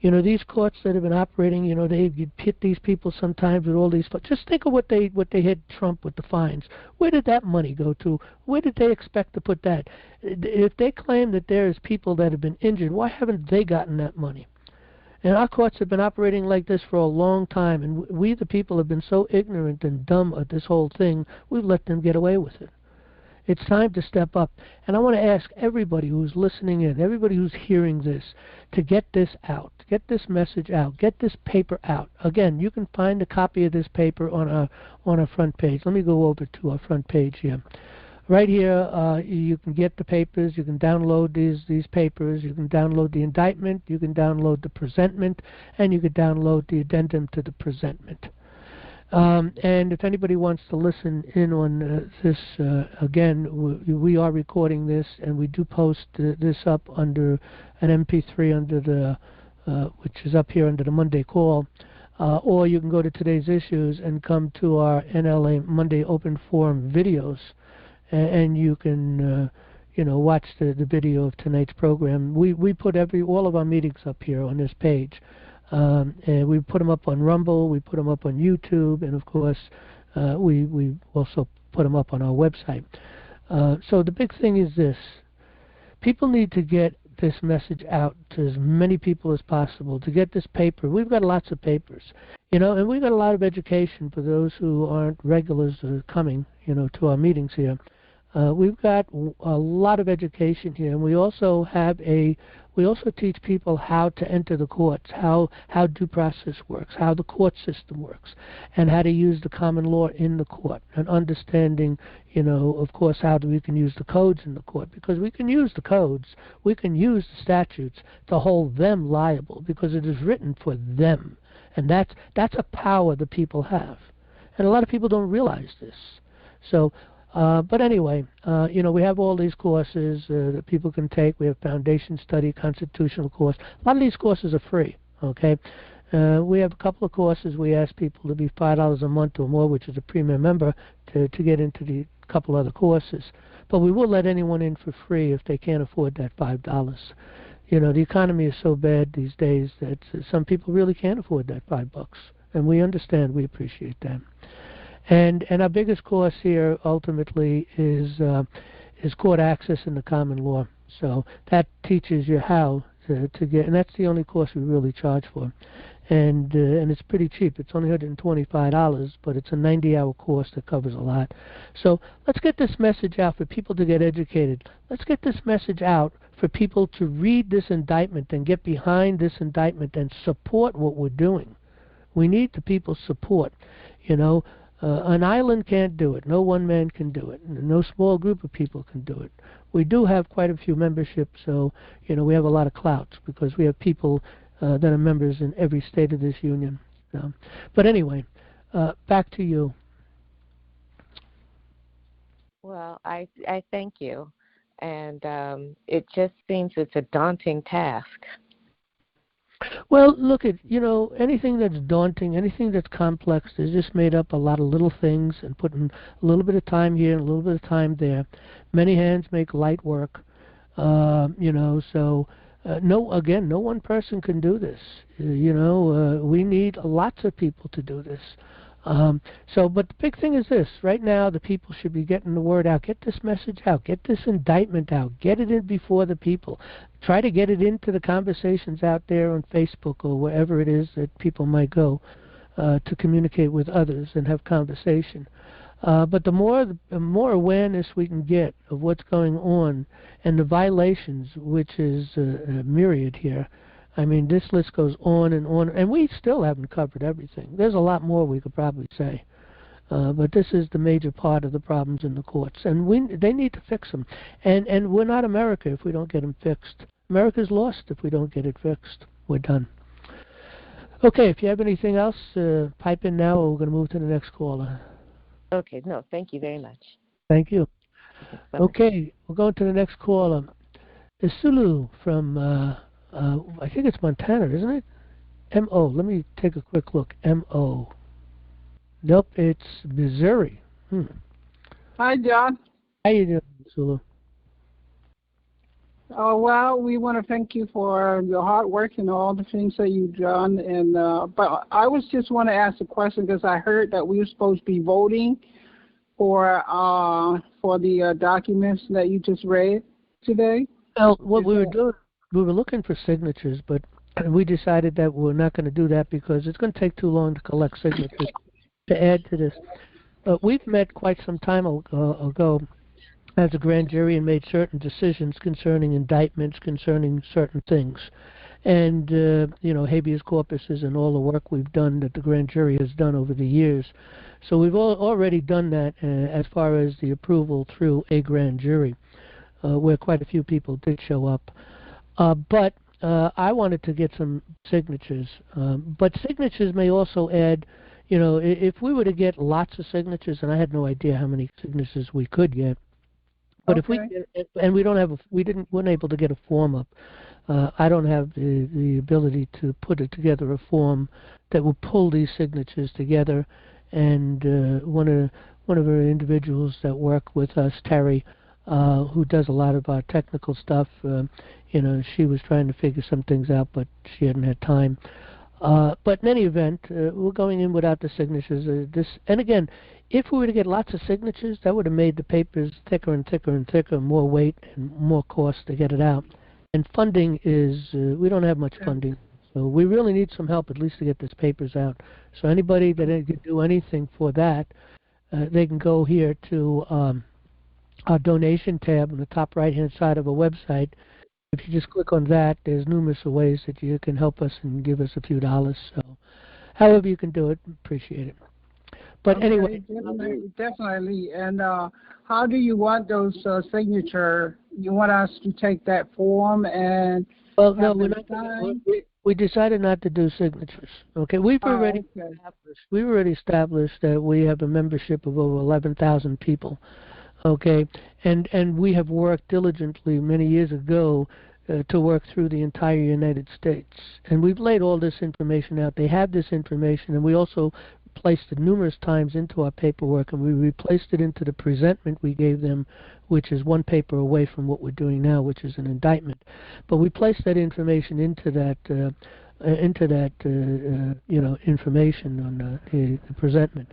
These courts that have been operating, they hit these people sometimes with all these. Just think of what they hit Trump with the fines. Where did that money go to? Where did they expect to put that? If they claim that there is people that have been injured, why haven't they gotten that money? And our courts have been operating like this for a long time, and we, the people, have been so ignorant and dumb at this whole thing, we've let them get away with it. It's time to step up. And I want to ask everybody who's listening in, everybody who's hearing this, to get this out, get this message out, get this paper out. Again, you can find a copy of this paper on our front page. Let me go over to our front page here. Right here, you can get the papers. You can download these papers. You can download the indictment. You can download the presentment, and you can download the addendum to the presentment. And if anybody wants to listen in on this, again, we are recording this, and we do post this up under an MP3 under the, which is up here under the Monday call, or you can go to today's issues and come to our NLA Monday Open Forum videos, and you can, watch the video of tonight's program. We put all of our meetings up here on this page. And we put them up on Rumble, we put them up on YouTube, and of course, we also put them up on our website. So the big thing is this. People need to get this message out to as many people as possible, to get this paper. We've got lots of papers, and we've got a lot of education for those who aren't regulars coming, to our meetings here. We've got a lot of education here, and we also teach people how to enter the courts, how due process works, how the court system works, and how to use the common law in the court, and understanding, of course, how we can use the codes in the court, because we can use the codes, we can use the statutes to hold them liable, because it is written for them, and that's a power the people have, and a lot of people don't realize this. So. But anyway, we have all these courses that people can take. We have foundation study, constitutional course. A lot of these courses are free, okay? We have a couple of courses we ask people to be $5 a month or more, which is a premium member, to get into the couple other courses. But we will let anyone in for free if they can't afford that $5. The economy is so bad these days that some people really can't afford that $5. And we understand, we appreciate that. And our biggest course here ultimately is court access in the common law. So that teaches you how to get, and that's the only course we really charge for. And it's pretty cheap. It's only $125, but it's a 90-hour course that covers a lot. So let's get this message out for people to get educated. Let's get this message out for people to read this indictment and get behind this indictment and support what we're doing. We need the people's support, an island can't do it. No one man can do it. No small group of people can do it. We do have quite a few memberships, so we have a lot of clout because we have people that are members in every state of this union. But anyway, back to you. Well, I thank you, and it just seems it's a daunting task. Well, look at, anything that's daunting, anything that's complex is just made up a lot of little things and putting a little bit of time here and a little bit of time there. Many hands make light work, so no one person can do this. We need lots of people to do this. But the big thing is this. Right now, the people should be getting the word out. Get this message out. Get this indictment out. Get it in before the people. Try to get it into the conversations out there on Facebook or wherever it is that people might go to communicate with others and have conversation. But the more awareness we can get of what's going on and the violations, which is a myriad here. I mean, this list goes on, and we still haven't covered everything. There's a lot more we could probably say. But this is the major part of the problems in the courts, and they need to fix them. And we're not America if we don't get them fixed. America's lost if we don't get it fixed. We're done. Okay, if you have anything else, pipe in now, or we're going to move to the next caller. Okay, no, thank you very much. Thank you. Bye-bye. Okay, we're going to the next caller. Isulu from, I think it's Montana, isn't it? M.O. Let me take a quick look. M.O. Nope, it's Missouri. Hi, John. How you doing, Isulu? Oh, well, we want to thank you for your hard work and all the things that you've done. And but I just want to ask a question because I heard that we were supposed to be voting for the documents that you just read today. Well, what we were doing, we were looking for signatures, but we decided that we're not going to do that because it's going to take too long to collect signatures to add to this. We've met quite some time ago as a grand jury and made certain decisions concerning indictments, concerning certain things. And, habeas corpuses and all the work we've done that the grand jury has done over the years. So we've already done that as far as the approval through a grand jury, where quite a few people did show up. But I wanted to get some signatures. But signatures may also add, if we were to get lots of signatures, and I had no idea how many signatures we could get, but okay. if we get, and we weren't able to get a form up. I don't have the ability to put it together a form that will pull these signatures together. And one of our individuals that work with us, Terry, who does a lot of our technical stuff, she was trying to figure some things out, but she hadn't had time. But in any event, we're going in without the signatures. And again, if we were to get lots of signatures, that would have made the papers thicker and thicker and thicker, more weight and more cost to get it out. And funding is, we don't have much funding. So we really need some help at least to get these papers out. So anybody that can do anything for that, they can go here to our donation tab on the top right-hand side of our website. If you just click on that, there's numerous ways that you can help us and give us a few dollars. So, however you can do it, appreciate it. But okay, anyway, definitely. And how do you want those signature? You want us to take that form and well, no, have we're them not. sign? We decided not to do signatures. Okay, we've already Okay. established that we have a membership of over 11,000 people. Okay, and we have worked diligently many years ago to work through the entire United States, and we've laid all this information out. They have this information, and we also placed it numerous times into our paperwork, and we replaced it into the presentment we gave them, which is one paper away from what we're doing now, which is an indictment. But we placed that information into that information on the presentment.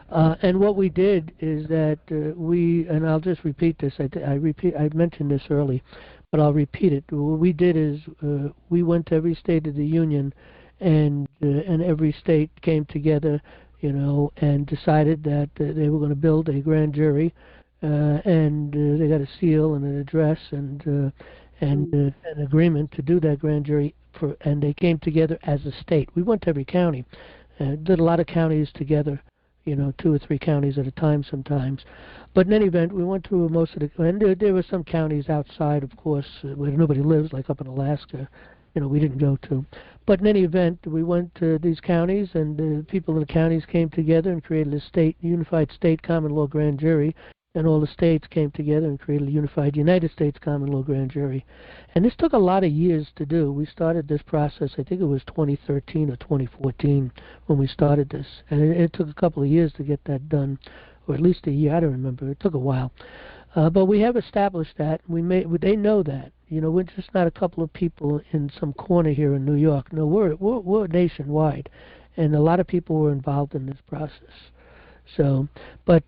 And what we did is that and I'll just repeat this. I mentioned this early, but I'll repeat it. What we did is we went to every state of the union, and every state came together, and decided that they were going to build a grand jury, and they got a seal and an address and an agreement to do that grand jury and they came together as a state. We went to every county, did a lot of counties together. 2 or 3 counties at a time sometimes. But in any event, we went through most of and there were some counties outside, of course, where nobody lives, like up in Alaska, we didn't go to. But in any event, we went to these counties, and the people in the counties came together and created a unified state common law grand jury, and all the states came together and created a unified United States common law grand jury. And this took a lot of years to do. We started this process, I think it was 2013 or 2014 when we started this. And it took a couple of years to get that done, or at least a year, I don't remember. It took a while. But we have established that. They know that. We're just not a couple of people in some corner here in New York. No, we're nationwide. And a lot of people were involved in this process. So, but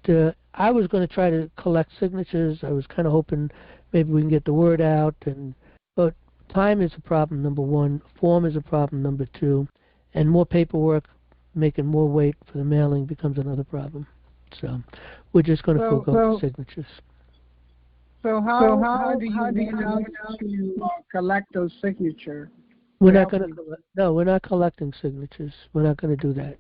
I was going to try to collect signatures. I was kind of hoping maybe we can get the word out. But time is a problem, number one. Form is a problem, number two. And more paperwork, making more weight for the mailing becomes another problem. So, we're just going to forego the signatures. So how do you want us to collect those signatures? We're not going to. No, we're not collecting signatures. We're not going to do that.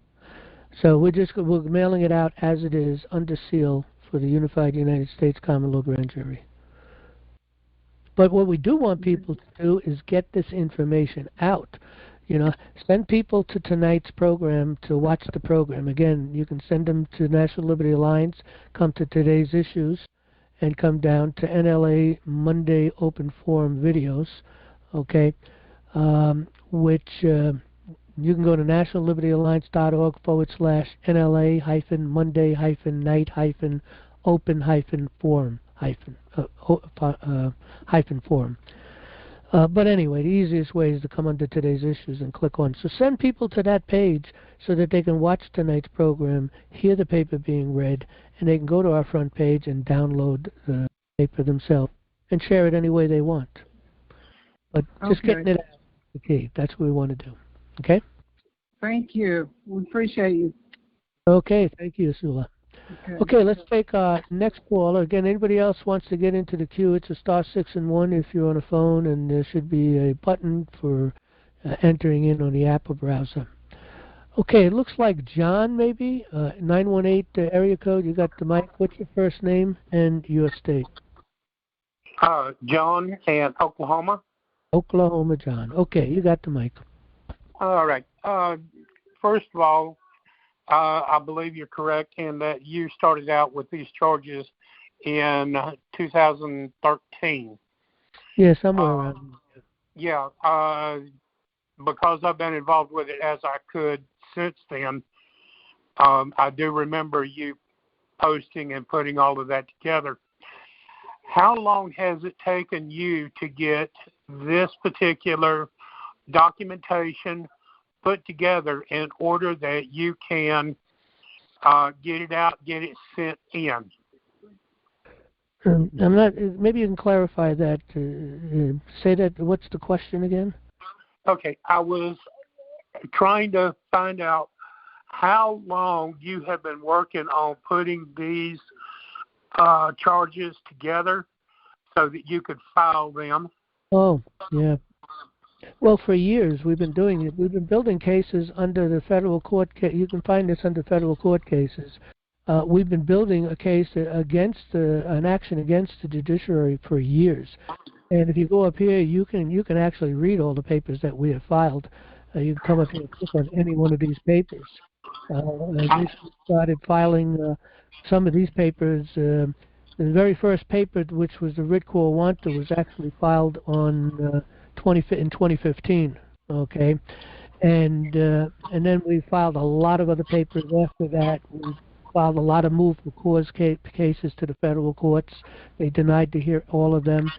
So we're mailing it out as it is under seal for the Unified United States Common Law Grand Jury. But what we do want people to do is get this information out. Send people to tonight's program to watch the program. Again, you can send them to National Liberty Alliance, come to today's issues, and come down to NLA Monday Open Forum videos, okay, which you can go to nationallibertyalliance.org/NLA-Monday-Night-Open-Forum. But anyway, the easiest way is to come under today's issues and click on. So send people to that page so that they can watch tonight's program, hear the paper being read, and they can go to our front page and download the paper themselves and share it any way they want. But just getting it out is the key. That's what we want to do. Okay? Thank you. We appreciate you. Okay, thank you, Sula. Okay, let's take our next caller. Again, anybody else wants to get into the queue, it's a *6 and 1 if you're on a phone, and there should be a button for entering in on the app or browser. Okay, it looks like John, maybe, 918 area code. You got the mic. What's your first name and your state? John in Oklahoma. Oklahoma, John. Okay, you got the mic. All right. First of all, I believe you're correct in that you started out with these charges in 2013. Yeah, somewhere around. Yeah, because I've been involved with it as I could since then. I do remember you posting and putting all of that together. How long has it taken you to get this particular documentation put together in order that you can get it out, get it sent in? I'm not. Maybe you can clarify that. Say that. What's the question again? Okay, I was trying to find out how long you have been working on putting these charges together so that you could file them? Oh, yeah. Well, for years we've been doing it. We've been building cases under the federal court. You can find this under federal court cases. We've been building a case against an action against the judiciary for years. And if you go up here, you can actually read all the papers that we have filed. You can come up here and click on any one of these papers. We started filing some of these papers. The very first paper, which was the writ quo warranto, was actually filed on in 2015. Okay, and then we filed a lot of other papers after that. We filed a lot of move for cause cases to the federal courts. They denied to hear all of them.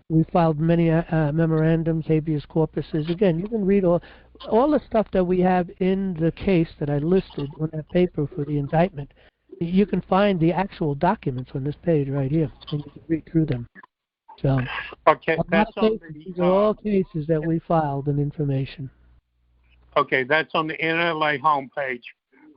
We filed many memorandums, habeas corpuses. Again, you can read all the stuff that we have in the case that I listed on that paper for the indictment. You can find the actual documents on this page right here, and you can read through them. So, okay, that's these are all cases that we filed and information. Okay, that's on the NLA homepage,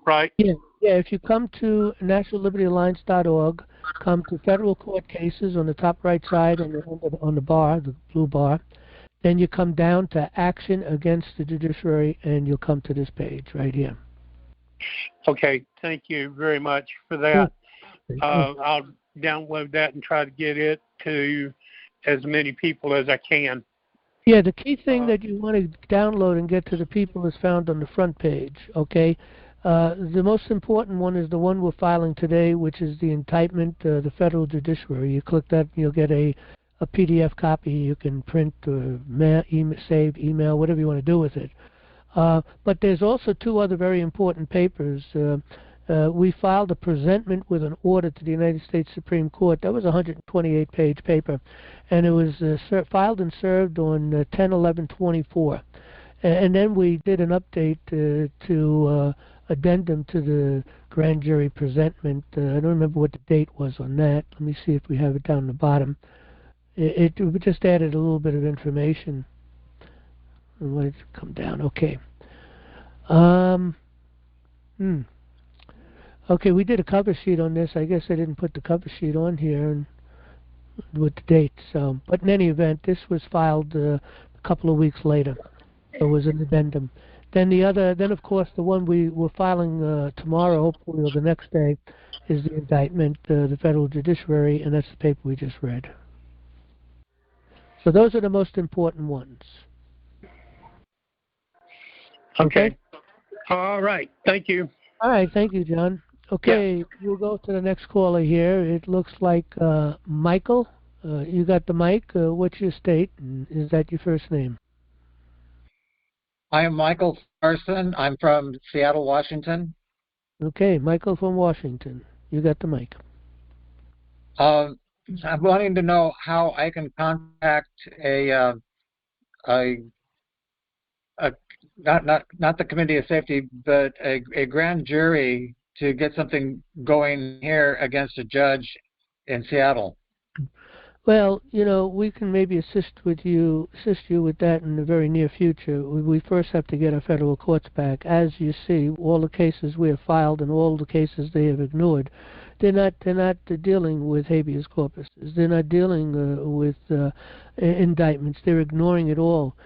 right? Yeah. If you come to nationallibertyalliance.org, come to federal court cases on the top right side on the bar, the blue bar, then you come down to action against the judiciary, and you'll come to this page right here. Okay, thank you very much for that. I'll download that and try to get it to as many people as I can. Yeah, the key thing that you want to download and get to the people is found on the front page, okay? The most important one is the one we're filing today, which is the indictment, the federal judiciary. You click that, you'll get a PDF copy you can print or save, email, whatever you want to do with it. But there's also two other very important papers. We filed a presentment with an order to the United States Supreme Court. That was a 128-page paper, and it was filed and served on 10/11/24. And then we did an update to addendum to the grand jury presentment. I don't remember what the date was on that. Let me see if we have it down the bottom. It just added a little bit of information. Let it come down. Okay. Okay, we did a cover sheet on this. I guess I didn't put the cover sheet on here with the date. So, but in any event, this was filed a couple of weeks later. So it was an addendum. Then of course, the one we were filing tomorrow, hopefully, or the next day, is the indictment, the federal judiciary, and that's the paper we just read. So those are the most important ones. Okay. All right. Thank you. All right. Thank you, John. Okay, we'll go to the next caller here. It looks like Michael. You got the mic. What's your state? And is that your first name? I am Michael Carson. I'm from Seattle, Washington. Okay, Michael from Washington. You got the mic. I'm wanting to know how I can contact not the Committee of Safety, but a grand jury to get something going here against a judge in Seattle. Well, we can maybe assist you with that in the very near future. We first have to get our federal courts back. As you see, all the cases we have filed and all the cases they have ignored, they're not dealing with habeas corpus. They're not dealing with indictments. They're ignoring it all.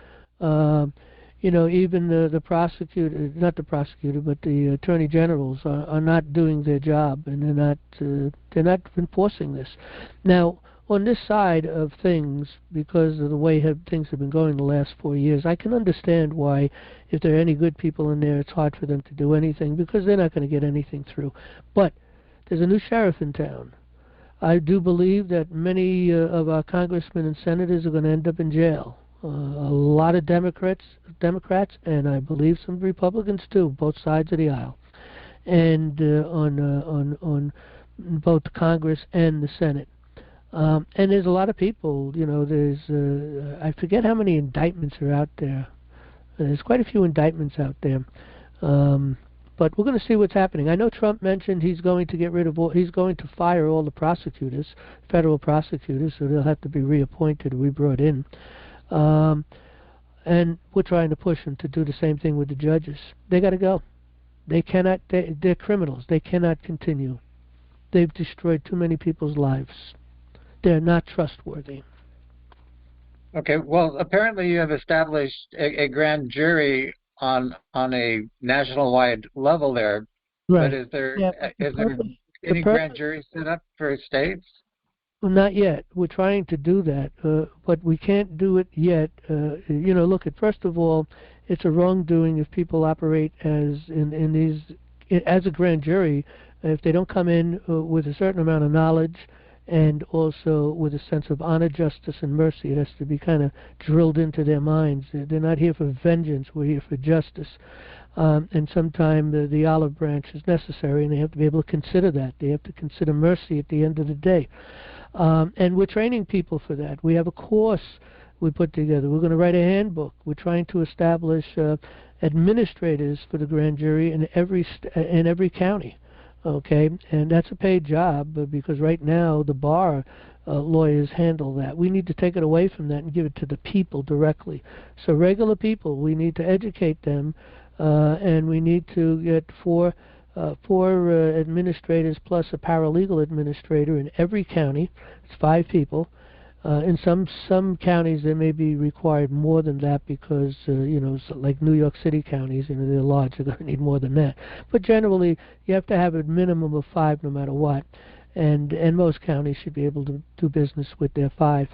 Even the prosecutor, not the prosecutor, but the attorney generals are not doing their job, and they're not enforcing this. Now, on this side of things, because of the way things have been going the last 4 years, I can understand why, if there are any good people in there, it's hard for them to do anything, because they're not going to get anything through. But there's a new sheriff in town. I do believe that many of our congressmen and senators are going to end up in jail. A lot of Democrats, and I believe some Republicans too, both sides of the aisle, and on both Congress and the Senate. And there's a lot of people. There's I forget how many indictments are out there. There's quite a few indictments out there. But we're going to see what's happening. I know Trump mentioned he's going to fire all the prosecutors, federal prosecutors, so they'll have to be reappointed or re-brought in. And we're trying to push them to do the same thing with the judges. They got to go. They cannot. They're criminals. They cannot continue. they've destroyed too many people's lives. They're not trustworthy. Okay, well, apparently you have established a grand jury on a national-wide level there. Right. But is there Yeah, any grand jury set up for states? Well, not yet. We're trying to do that, but we can't do it yet. Look, first of all, it's a wrongdoing if people operate as as a grand jury, if they don't come in with a certain amount of knowledge and also with a sense of honor, justice, and mercy. It has to be kind of drilled into their minds. They're not here for vengeance. We're here for justice. And sometimes the olive branch is necessary, and they have to be able to consider that. They have to consider mercy at the end of the day. And we're training people for that. We have a course we put together. We're going to write a handbook. We're trying to establish administrators for the grand jury in every county. Okay, and that's a paid job because right now the bar lawyers handle that. We need to take it away from that and give it to the people directly. So regular people, we need to educate them, and we need to get four administrators plus a paralegal administrator in every county. It's 5 people. In some counties, there may be required more than that because, like New York City counties, they're large, they're going to need more than that. But generally, you have to have a minimum of 5 no matter what. And most counties should be able to do business with their 5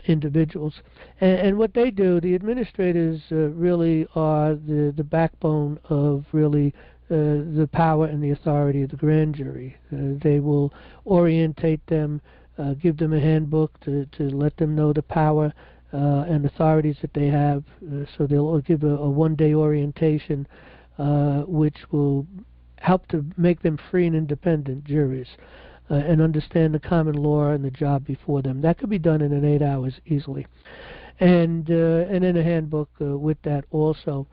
individuals. And what they do, the administrators really are the backbone of really the power and the authority of the grand jury. They will orientate them, give them a handbook to let them know the power and authorities that they have. So they'll give a one-day orientation which will help to make them free and independent juries and understand the common law and the job before them. That could be done in 8 hours easily. And in a handbook with that also.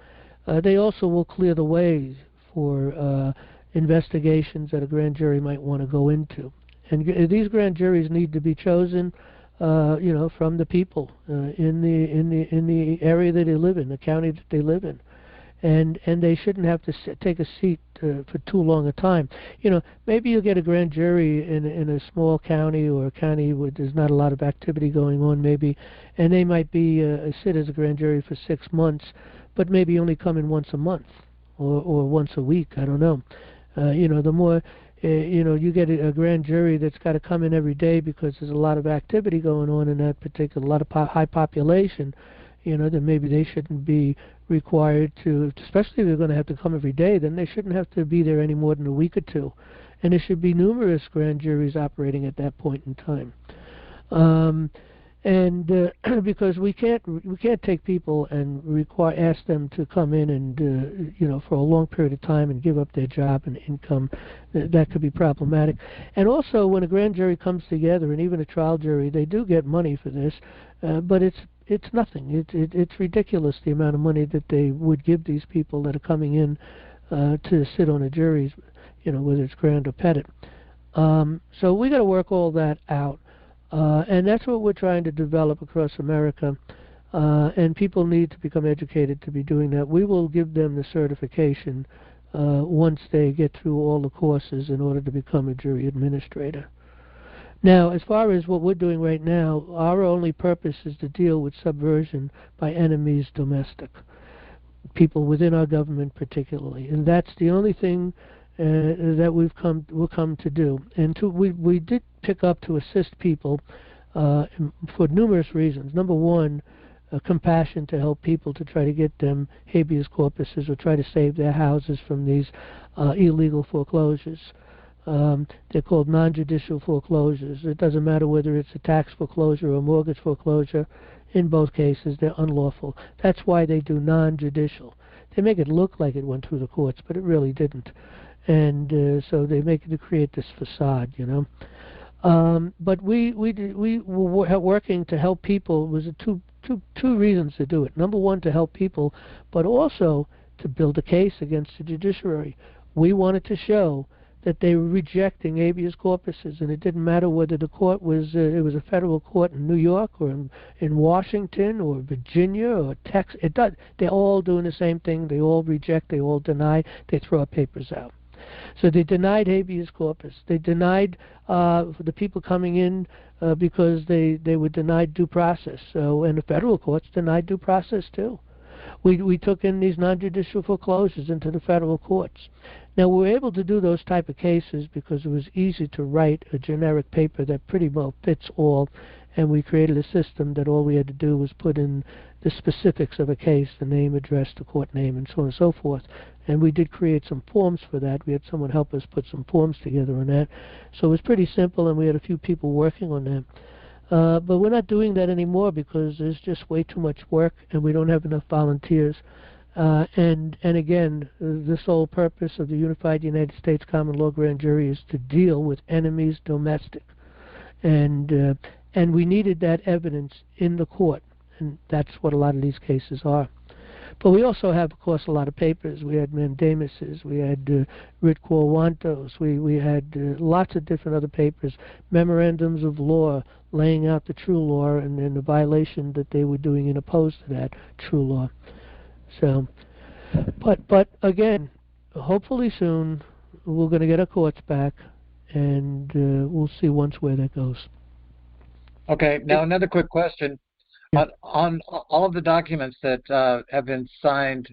They also will clear the way for investigations that a grand jury might want to go into. And these grand juries need to be chosen, from the people in the area that they live in, the county that they live in, and they shouldn't have to take a seat for too long a time. Maybe you'll get a grand jury in a small county or a county where there's not a lot of activity going on, maybe, and they might be sit as a grand jury for 6 months, but maybe only come in once a month or once a week. I don't know. The more you get a grand jury that's got to come in every day because there's a lot of activity going on in that particular, a lot of high population, then maybe they shouldn't be required to, especially if they're going to have to come every day, then they shouldn't have to be there any more than a week or 2. And there should be numerous grand juries operating at that point in time. Because we can't take people and ask them to come in and for a long period of time and give up their job and income. That could be problematic. And also, when a grand jury comes together, and even a trial jury, they do get money for this, but it's nothing. It's ridiculous the amount of money that they would give these people that are coming in to sit on a jury, whether it's grand or petit. So we got to work all that out. And that's what we're trying to develop across America, and people need to become educated to be doing that. We will give them the certification once they get through all the courses in order to become a jury administrator. Now, as far as what we're doing right now, our only purpose is to deal with subversion by enemies domestic, people within our government particularly, and that's the only thing that we'll come to do. And we did pick up to assist people for numerous reasons. Number one, compassion to help people to try to get them habeas corpuses or try to save their houses from these illegal foreclosures. They're called non-judicial foreclosures. It doesn't matter whether it's a tax foreclosure or mortgage foreclosure. In both cases, they're unlawful. That's why they do non-judicial. They make it look like it went through the courts, but it really didn't. And so they make it to create this facade, But we were working to help people. It was two reasons to do it. Number one, to help people, but also to build a case against the judiciary. We wanted to show that they were rejecting habeas corpuses, and it didn't matter whether the court was it was a federal court in New York or in Washington or Virginia or Texas. They're all doing the same thing. They all reject. They all deny. They throw our papers out. So they denied habeas corpus. They denied the people coming in because they were denied due process. So, and the federal courts denied due process too. We took in these non-judicial foreclosures into the federal courts. Now, we were able to do those type of cases because it was easy to write a generic paper that pretty well fits all, and we created a system that all we had to do was put in the specifics of a case, the name, address, the court name, and so on and so forth. And we did create some forms for that. We had someone help us put some forms together on that. So it was pretty simple, and we had a few people working on that. But we're not doing that anymore because there's just way too much work and we don't have enough volunteers. And again, the sole purpose of the Unified United States Common Law Grand Jury is to deal with enemies domestic. And we needed that evidence in the court, and that's what a lot of these cases are. But we also have, of course, a lot of papers. We had mandamuses, we had writ quo wantos, we had lots of different other papers, memorandums of law laying out the true law and the violation that they were doing in opposed to that true law. So, but again, hopefully soon we're going to get our courts back, and we'll see once where that goes. Okay, now another quick question. Yeah. On all of the documents that have been signed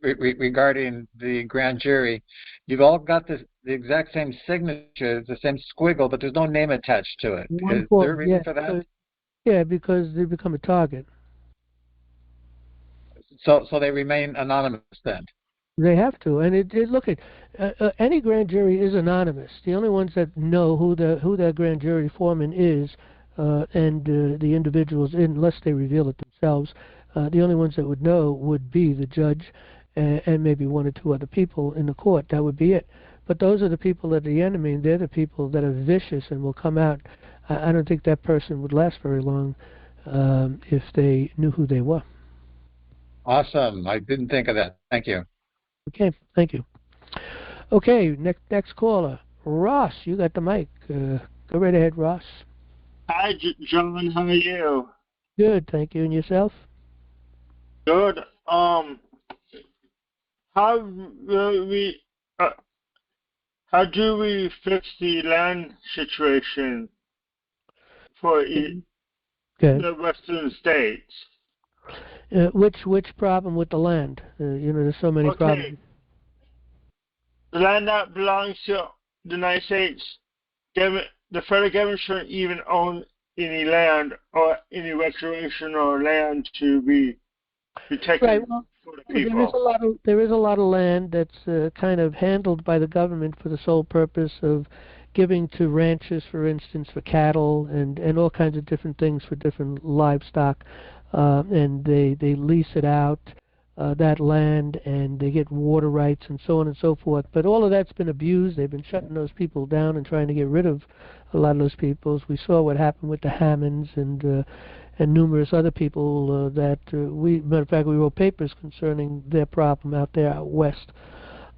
regarding the grand jury, you've all got the exact same signature, the same squiggle, but there's no name attached to it. Is there a reason for that? Yeah, because they become a target. So they remain anonymous then? They have to, and look at any grand jury is anonymous. The only ones that know who that grand jury foreman is, and the individuals, unless they reveal it themselves, the only ones that would know would be the judge and maybe one or two other people in the court. That would be it. But those are the people that are the enemy, and they're the people that are vicious and will come out. I don't think that person would last very long if they knew who they were. Awesome. I didn't think of that. Thank you. Okay, thank you. Okay, next caller. Ross, you got the mic. Go right ahead, Ross. Hi, John. How are you? Good, thank you. And yourself? Good. How do we fix the land situation for the western states? Which problem with the land? There's so many problems. The land that belongs to the United States, the federal government shouldn't even own any land or any recreational land to be protected for the people. There is a lot of land that's kind of handled by the government for the sole purpose of giving to ranchers, for instance, for cattle and all kinds of different things for different livestock. And they lease it out, that land, and they get water rights and so on and so forth. But all of that's been abused. They've been shutting those people down and trying to get rid of a lot of those people. We saw what happened with the Hammonds and numerous other people matter of fact, we wrote papers concerning their problem out there out west.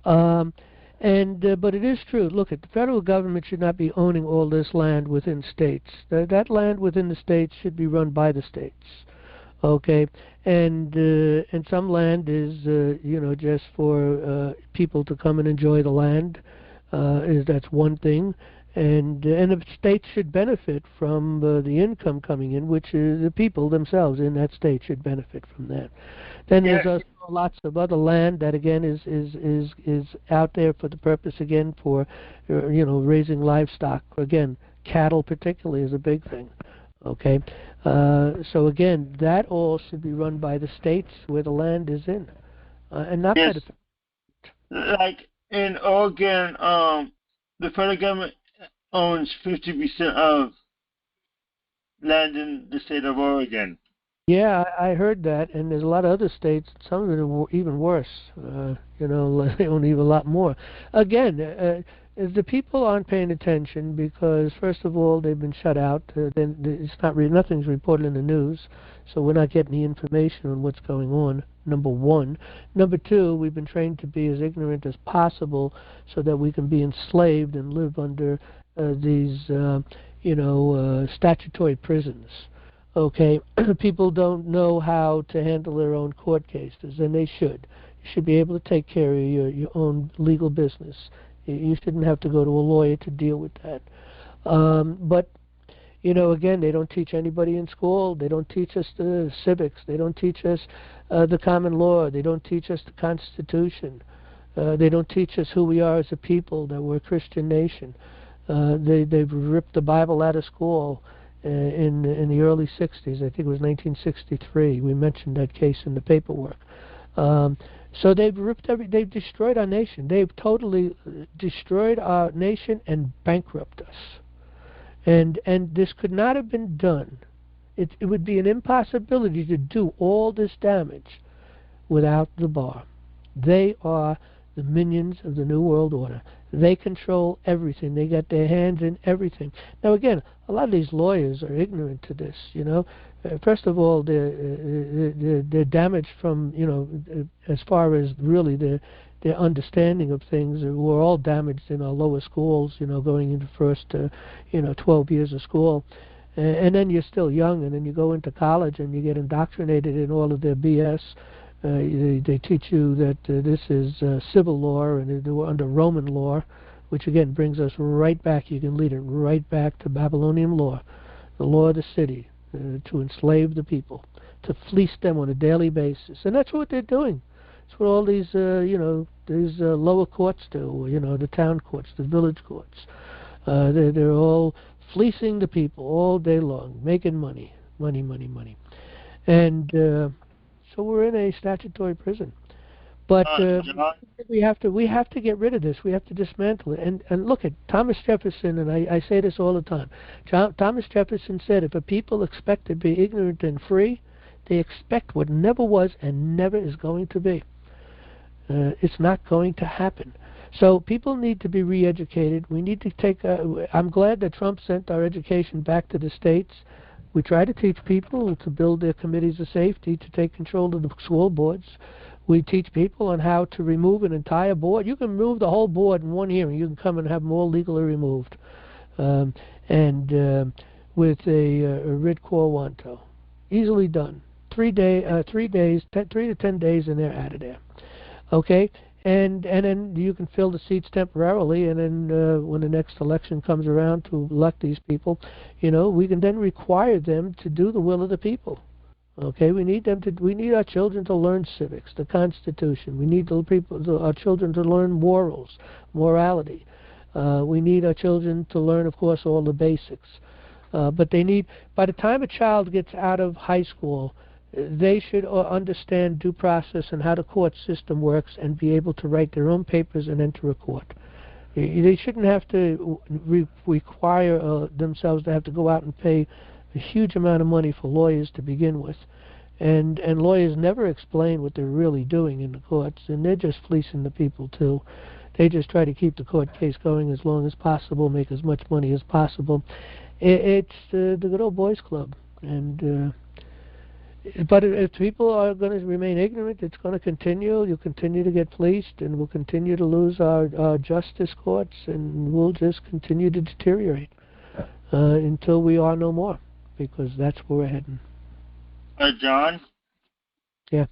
But it is true. Look, the federal government should not be owning all this land within states. That land within the states should be run by the states. Okay, and some land is just for people to come and enjoy the land. That's one thing, and the states should benefit from the income coming in, which the people themselves in that state should benefit from that. Then there's also lots of other land that again is out there for the purpose again for raising livestock. Again, cattle particularly is a big thing. Okay, so again, that all should be run by the states where the land is in, and not by the. Like in Oregon, the federal government owns 50% of land in the state of Oregon. Yeah, I heard that, and there's a lot of other states. Some of them are even worse. They own even a lot more. Again. The people aren't paying attention because, first of all, they've been shut out. Then nothing's reported in the news, so we're not getting the information on what's going on. Number one. Number two, we've been trained to be as ignorant as possible so that we can be enslaved and live under these, statutory prisons. Okay, people don't know how to handle their own court cases, and they should. You should be able to take care of your own legal business. You shouldn't have to go to a lawyer to deal with that. But again, they don't teach anybody in school. They don't teach us the civics. They don't teach us the common law. They don't teach us the Constitution. They don't teach us who we are as a people, that we're a Christian nation. They've ripped the Bible out of school in the early 60s. I think it was 1963. We mentioned that case in the paperwork. So they've they've destroyed our nation. They've totally destroyed our nation and bankrupted us. And this could not have been done. It would be an impossibility to do all this damage without the bar. They are the minions of the New World Order. They control everything. They got their hands in everything. Now, again, a lot of these lawyers are ignorant to this. First of all, they're damaged from as far as really their understanding of things. We're all damaged in our lower schools, going into first 12 years of school. And then you're still young, and then you go into college and you get indoctrinated in all of their BS. They teach you that this is civil law and they're under Roman law, which again brings us right back. You can lead it right back to Babylonian law, the law of the city, to enslave the people, to fleece them on a daily basis. And that's what they're doing. That's what all these, these lower courts do, the town courts, the village courts. They're all fleecing the people all day long, making money. And so we're in a statutory prison. But we have to get rid of this. We have to dismantle it. And look at Thomas Jefferson, and I say this all the time. Thomas Jefferson said, if a people expect to be ignorant and free, they expect what never was and never is going to be. It's not going to happen. So people need to be re-educated. We need to take. I'm glad that Trump sent our education back to the states. We try to teach people to build their committees of safety, to take control of the school boards. We teach people on how to remove an entire board. You can remove the whole board in one hearing. You can come and have them all legally removed, with a writ quo wanto, easily done. 3 days, 3 to 10 days, and they're out of there. Okay. And then you can fill the seats temporarily, and then when the next election comes around to elect these people, we can then require them to do the will of the people. Okay, we need our children to learn civics, the Constitution. We need our children to learn morality. We need our children to learn, of course, all the basics. But by the time a child gets out of high school, they should understand due process and how the court system works and be able to write their own papers and enter a court. They shouldn't have to require themselves to have to go out and pay a huge amount of money for lawyers to begin with. And lawyers never explain what they're really doing in the courts, and they're just fleecing the people too. They just try to keep the court case going as long as possible, make as much money as possible. It's the good old boys club. But if people are going to remain ignorant, it's going to continue. You'll continue to get fleeced, and we'll continue to lose our justice courts, and we'll just continue to deteriorate until we are no more, because that's where we're heading. John? Yeah.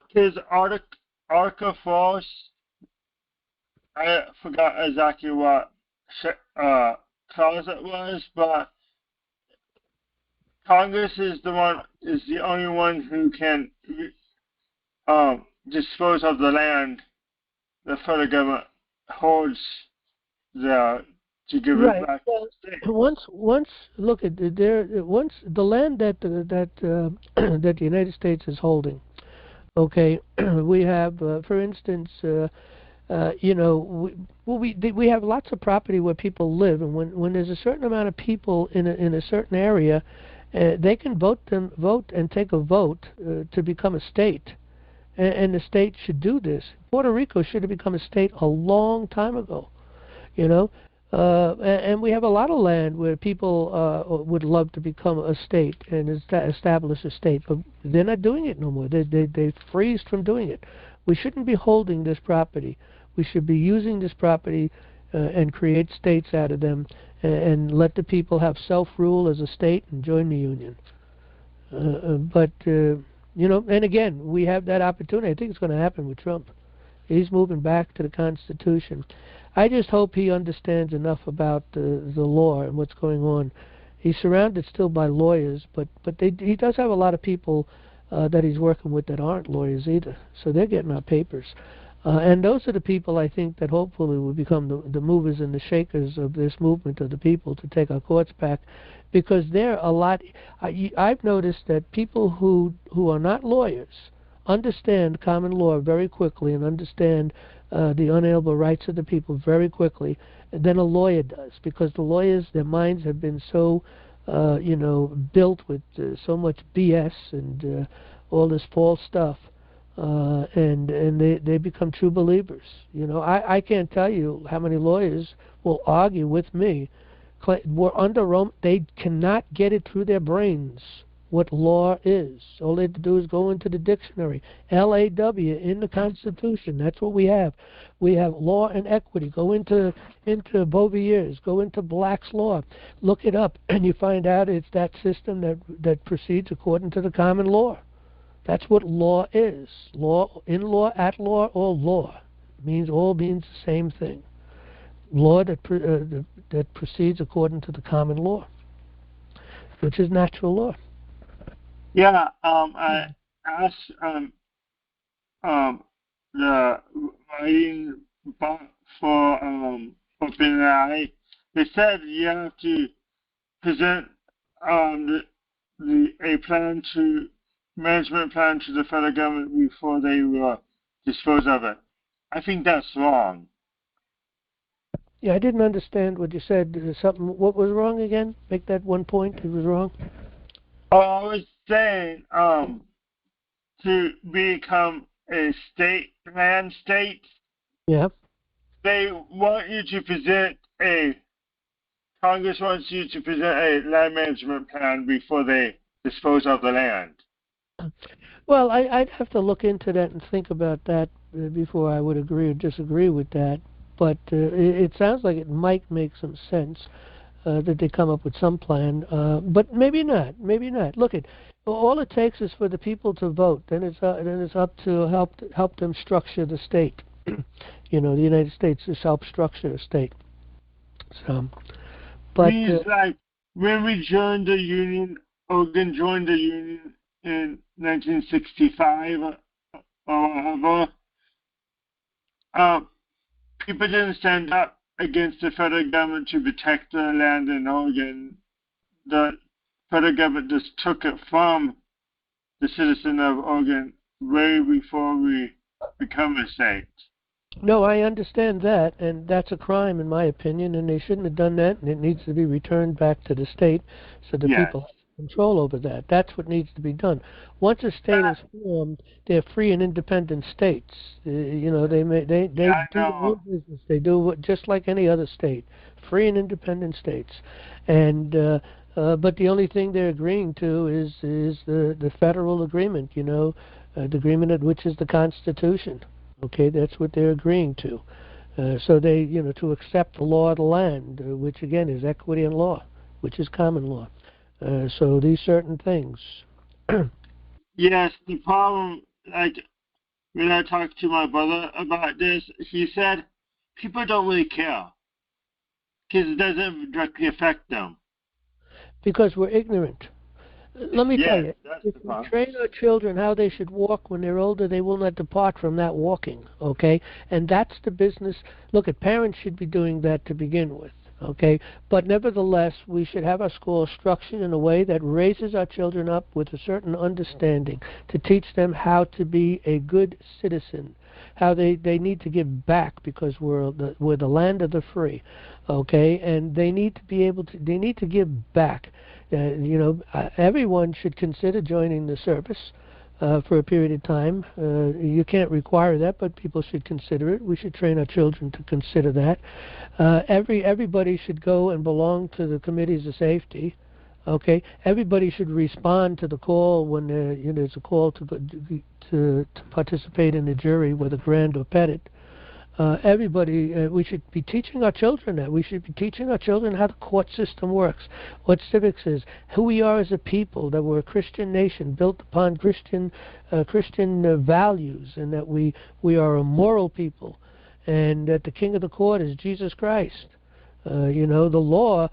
His article false, I forgot exactly what clause it was, but Congress is the only one who can dispose of the land the federal government holds to give it back to the state. Once look at once the land that the United States is holding. Okay, we have, for instance, we have lots of property where people live, and when there's a certain amount of people in a certain area, they can vote and take a vote to become a state, and the state should do this. Puerto Rico should have become a state a long time ago, and we have a lot of land where people would love to become a state and establish a state, but they're not doing it no more. They freeze from doing it. We shouldn't be holding this property. We should be using this property and create states out of them, and let the people have self-rule as a state and join the union. But You know, and again, we have that opportunity. I think it's going to happen with Trump. He's moving back to the Constitution. I just hope he understands enough about the law and what's going on. He's surrounded still by lawyers, but he does have a lot of people that he's working with that aren't lawyers either. So they're getting our papers. And those are the people, I think, that hopefully will become the movers and the shakers of this movement of the people to take our courts back, because they're a lot. I've noticed that people who are not lawyers understand common law very quickly and understand the unalienable rights of the people very quickly than a lawyer does, because the lawyers, their minds have been so built with so much BS and all this false stuff. And they become true believers. You know, I can't tell you how many lawyers will argue with me. We're under Rome. They cannot get it through their brains what law is. All they have to do is go into the dictionary. LAW in the Constitution. That's what we have. We have law and equity. Go into Bouvier's. Go into Black's Law. Look it up, and you find out it's that system that proceeds according to the common law. That's what law is. Law, in law, at law, or law. All means the same thing. Law that proceeds according to the common law, which is natural law. Yeah, I asked the writing bot for OpenAI. They said you have to present a plan to management plan to the federal government before they will dispose of it. I think that's wrong. Yeah, I didn't understand what you said. What was wrong again? Make that one point. It was wrong. Oh, I was saying, to become a land state. Yeah. They want you to present Congress wants you to present a land management plan before they dispose of the land. Well, I'd have to look into that and think about that before I would agree or disagree with that. But it sounds like it might make some sense that they come up with some plan. But maybe not. Maybe not. Look, all it takes is for the people to vote. Then it's up to help them structure the state. The United States is help structure a state. So, but means like when we joined the Union, Oregon joined the Union in 1965 or whatever, people didn't stand up against the federal government to protect the land in Oregon. The federal government just took it from the citizen of Oregon way before we become a state. No, I understand that, and that's a crime in my opinion, and they shouldn't have done that, and it needs to be returned back to the state so the people have control over that. That's what needs to be done. Once a state is formed, they're free and independent states. They do their own business. They do just like any other state, free and independent states. And but the only thing they're agreeing to is the federal agreement. The agreement at which is the Constitution. Okay, that's what they're agreeing to. So they, to accept the law of the land, which again is equity and law, which is common law. So these certain things. Yes, the problem, like when I talked to my brother about this, he said people don't really care because it doesn't directly affect them. Because we're ignorant. Let me tell you, if we train our children how they should walk when they're older, they will not depart from that walking, okay? And that's the business. Look, parents should be doing that to begin with, okay? But nevertheless, we should have our schools structured in a way that raises our children up with a certain understanding to teach them how to be a good citizen, how they need to give back because we're the land of the free, okay? And they need to give back. Everyone should consider joining the service for a period of time. You can't require that, but people should consider it. We should train our children to consider that. Everybody should go and belong to the committees of safety. Okay, everybody should respond to the call when there's a call to participate in the jury, whether grand or petit. everybody, we should be teaching our children that. We should be teaching our children how the court system works, what civics is, who we are as a people, that we're a Christian nation built upon Christian values, and that we are a moral people, and that the king of the court is Jesus Christ. The law,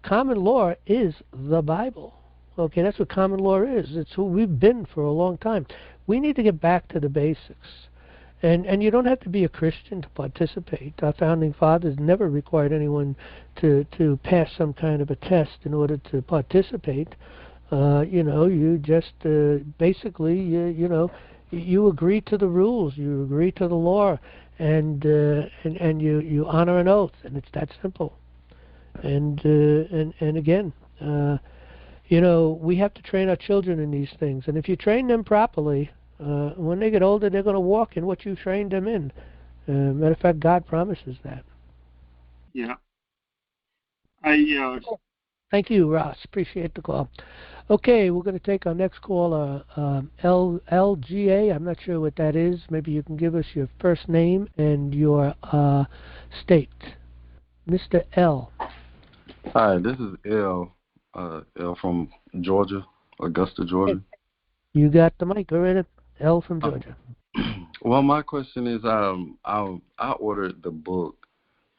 common law is the Bible. Okay, that's what common law is. It's who we've been for a long time. We need to get back to the basics. And you don't have to be a Christian to participate. Our founding fathers never required anyone to pass some kind of a test in order to participate. You just basically, you agree to the rules, you agree to the law, and you honor an oath, and it's that simple. And again, we have to train our children in these things, and if you train them properly, when they get older, they're going to walk in what you trained them in. Matter of fact, God promises that. Yeah. Thank you, Ross. Appreciate the call. Okay, we're going to take our next caller, LGA. I'm not sure what that is. Maybe you can give us your first name and your state. Mr. L. Hi, this is L. L from Georgia, Augusta, Georgia. You got the mic. Go right. L from Georgia. Well, my question is, I ordered the book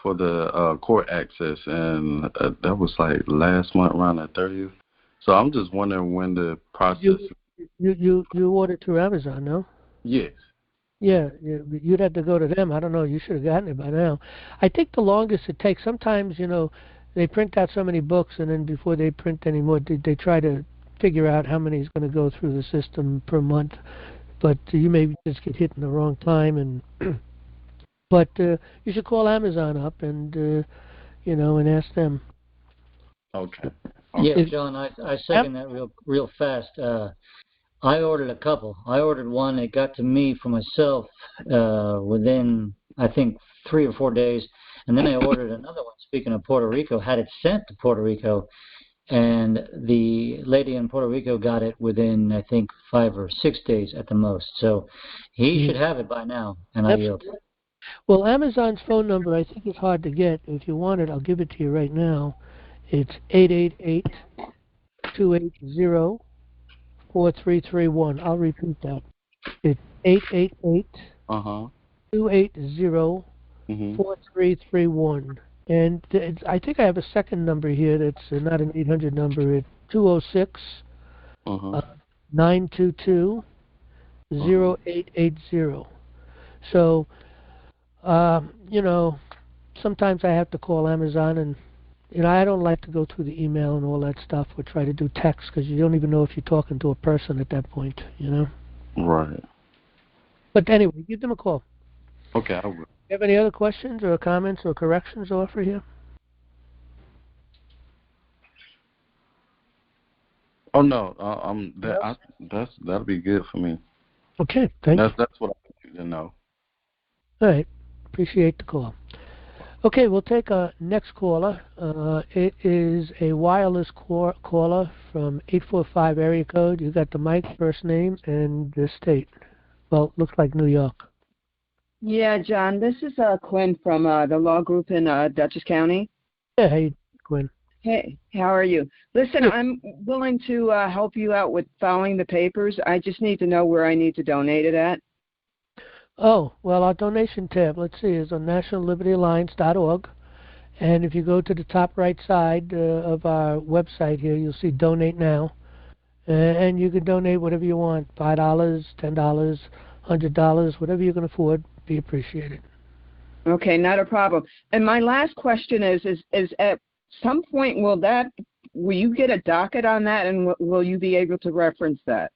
for the court access, and that was like last month around the 30th. So I'm just wondering when the process. You ordered through Amazon, no? Yes. Yeah, you'd have to go to them. I don't know. You should have gotten it by now. I think the longest it takes. Sometimes they print out so many books, and then before they print any more, they try to figure out how many is going to go through the system per month. But you may just get hit in the wrong time, and but you should call Amazon up and and ask them. Okay. Yeah, John, I second that real fast. I ordered a couple. I ordered one. It got to me for myself within, I think, 3 or 4 days, and then I ordered another one. Speaking of Puerto Rico, had it sent to Puerto Rico. And the lady in Puerto Rico got it within, I think, 5 or 6 days at the most. So he should have it by now, and I yield. Well, Amazon's phone number, I think, is hard to get. If you want it, I'll give it to you right now. It's 888-280-4331. I'll repeat that. It's 888-280-4331. And I think I have a second number here that's not an 800 number. It's 206-922-0880. So, sometimes I have to call Amazon, and, I don't like to go through the email and all that stuff or try to do text because you don't even know if you're talking to a person at that point, Right. But anyway, give them a call. Okay, I will. You have any other questions or comments or corrections to offer here? Oh no, that'll be good for me. Okay, thank you. That's what I need to know. All right, appreciate the call. Okay, we'll take a next caller. It is a wireless caller from 845 area code. You got the mic, first name, and the state. Well, looks like New York. Yeah, John, this is Quinn from the law group in Dutchess County. Yeah, hey, Quinn. Hey, how are you? Listen, I'm willing to help you out with filing the papers. I just need to know where I need to donate it at. Oh, well, our donation tab, let's see, is on nationallibertyalliance.org. And if you go to the top right side of our website here, you'll see Donate Now. And you can donate whatever you want, $5, $10, $100, whatever you can afford. Be appreciated. Okay, not a problem. And my last question is at some point will you get a docket on that, and will you be able to reference that?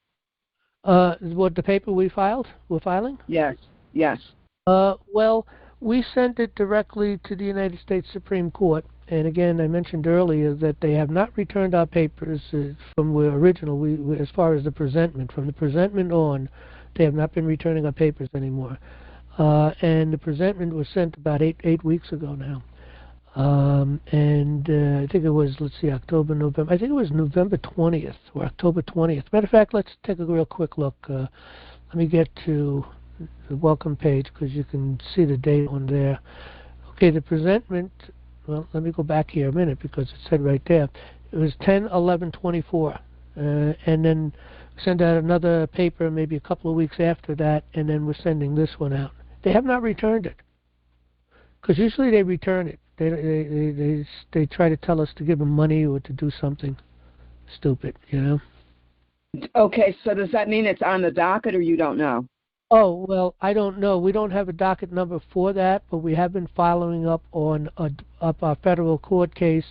What, the paper we're filing? Yes. Well, we sent it directly to the United States Supreme Court, and again, I mentioned earlier that they have not returned our papers from the original. As far as the presentment, from the presentment on, they have not been returning our papers anymore. And the presentment was sent about eight weeks ago now. And I think it was, October, November. I think it was November 20th or October 20th. Matter of fact, let's take a real quick look. Let me get to the welcome page because you can see the date on there. Okay, the presentment, well, let me go back here a minute because it said right there. It was 10/11/24, and then send out another paper maybe a couple of weeks after that, and then we're sending this one out. They have not returned it because usually they return it. They try to tell us to give them money or to do something stupid, you know. Okay, so does that mean it's on the docket, or you don't know? Oh, well, I don't know. We don't have a docket number for that, but we have been following up on our federal court case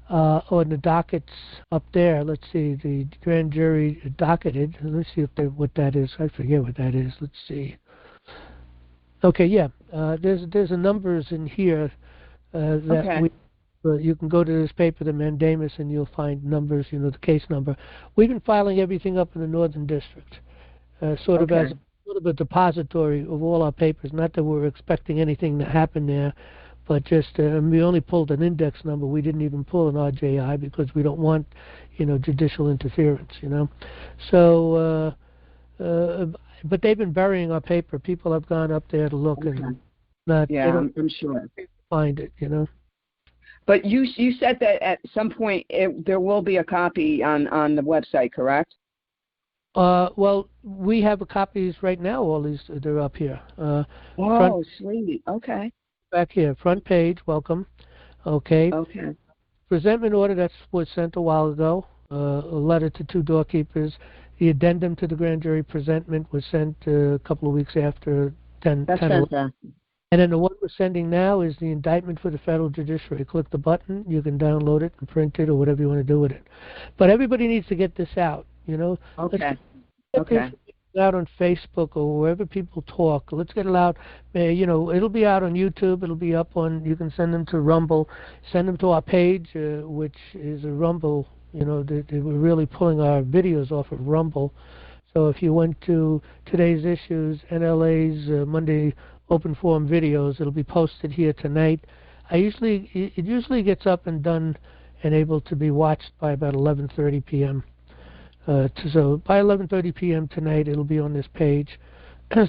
on the dockets up there. Let's see, the grand jury docketed. Let's see what that is. I forget what that is. Let's see. Okay, yeah. There's a numbers in here that Okay. you can go to this paper, the mandamus, and you'll find numbers, you know, the case number. We've been filing everything up in the Northern District, sort of as sort of a depository of all our papers. Not that we're expecting anything to happen there, but just we only pulled an index number. We didn't even pull an RJI because we don't want, you know, judicial interference, you know. So, but they've been burying our paper. People have gone up there to look and not. Yeah, I'm sure. Find it, you know. But you said that at some point there will be a copy on the website, correct? Well, we have copies right now. All these, they're up here. Sweet. Okay. Back here, front page. Welcome. Okay. Okay. Presentment order that was sent a while ago. A letter to 2 doorkeepers. The addendum to the grand jury presentment was sent a couple of weeks after 10. That's 10 fantastic. And then the one we're sending now is the indictment for the federal judiciary. Click the button, you can download it and print it or whatever you want to do with it. But everybody needs to get this out, you know. Okay. Let's get this out on Facebook or wherever people talk. Let's get it out. You know, it'll be out on YouTube. It'll be up on. You can send them to Rumble. Send them to our page, which is a Rumble. You know, we're really pulling our videos off of Rumble. So if you went to today's issues, NLA's Monday open forum videos, it'll be posted here tonight. It usually gets up and done and able to be watched by about 11:30 p.m. So by 11:30 p.m. tonight, it'll be on this page,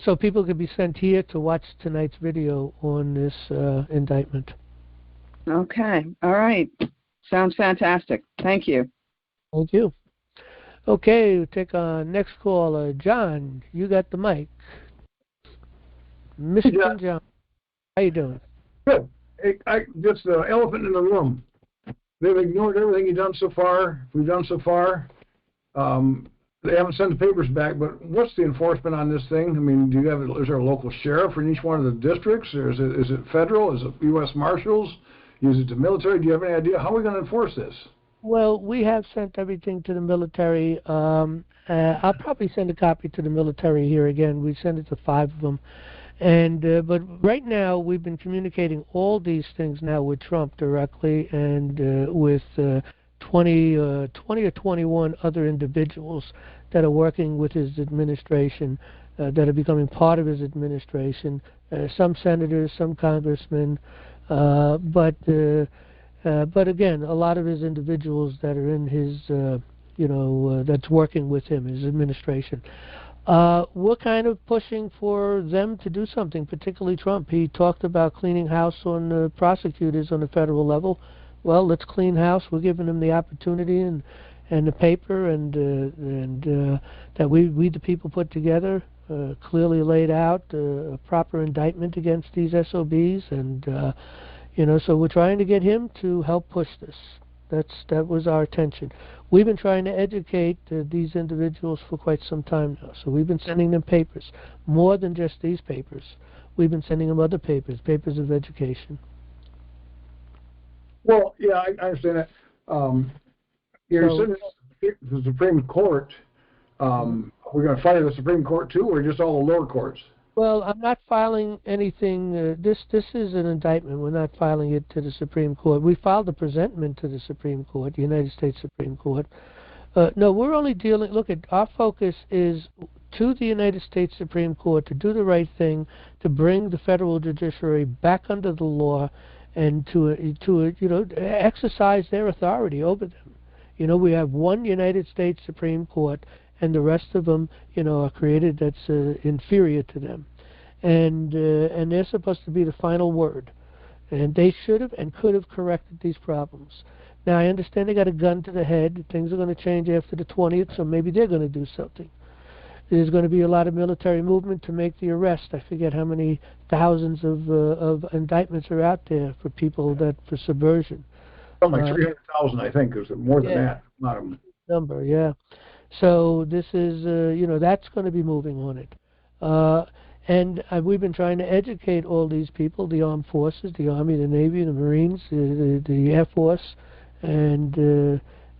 so people can be sent here to watch tonight's video on this indictment. Okay. All right. Sounds fantastic. Thank you. Thank you. Okay, we'll take our next caller. John, you got the mic. Mr. John, how you doing? Good. Just the elephant in the room. They've ignored everything we've done so far. They haven't sent the papers back, but what's the enforcement on this thing? I mean, is there a local sheriff in each one of the districts, or is it federal? Is it U.S. Marshals? Is it the military? Do you have any idea how are we going to enforce this? Well, we have sent everything to the military. I'll probably send a copy to the military here again. We send it to 5 of them. And but right now we've been communicating all these things now with Trump directly and with 20 or 21 other individuals that are working with his administration, that are becoming part of his administration. Some senators, some congressmen, but again, a lot of his individuals that are in his, that's working with him, his administration. We're kind of pushing for them to do something, particularly Trump. He talked about cleaning house on prosecutors on the federal level. Well, let's clean house. We're giving them the opportunity and the paper and that we the people put together, clearly laid out a proper indictment against these SOBs, and so we're trying to get him to help push this. That was our intention. We've been trying to educate these individuals for quite some time now. So we've been sending them papers, more than just these papers. We've been sending them other papers of education. Well, yeah, I understand that. You're sending the Supreme Court. We're going to fire the Supreme Court too, or just all the lower courts? Well, I'm not filing anything. This is an indictment. We're not filing it to the Supreme Court. We filed a presentment to the Supreme Court, the United States Supreme Court. No, we're only dealing. Look, our focus is to the United States Supreme Court to do the right thing, to bring the federal judiciary back under the law, and to exercise their authority over them. We have one United States Supreme Court, and the rest of them, are created that's inferior to them. and they're supposed to be the final word. And they should have and could have corrected these problems. Now, I understand they got a gun to the head. Things are going to change after the 20th, so maybe they're going to do something. There's going to be a lot of military movement to make the arrest. I forget how many thousands of indictments are out there for people for subversion. Something like 300,000, I think, is more than that. Number, yeah. So this is, that's going to be moving on it. And we've been trying to educate all these people, the armed forces, the Army, the Navy, the Marines, the Air Force, and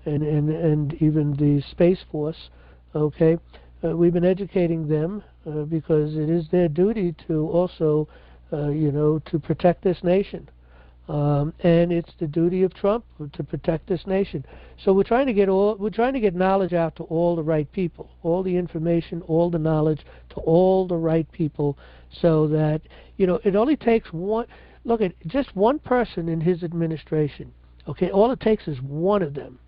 even the Space Force. Okay, we've been educating them because it is their duty to also, to protect this nation. And it's the duty of Trump to protect this nation. So we're trying to get knowledge out to all the right people, all the information, all the knowledge to all the right people, so that it only takes one. Look at just one person in his administration. Okay, all it takes is one of them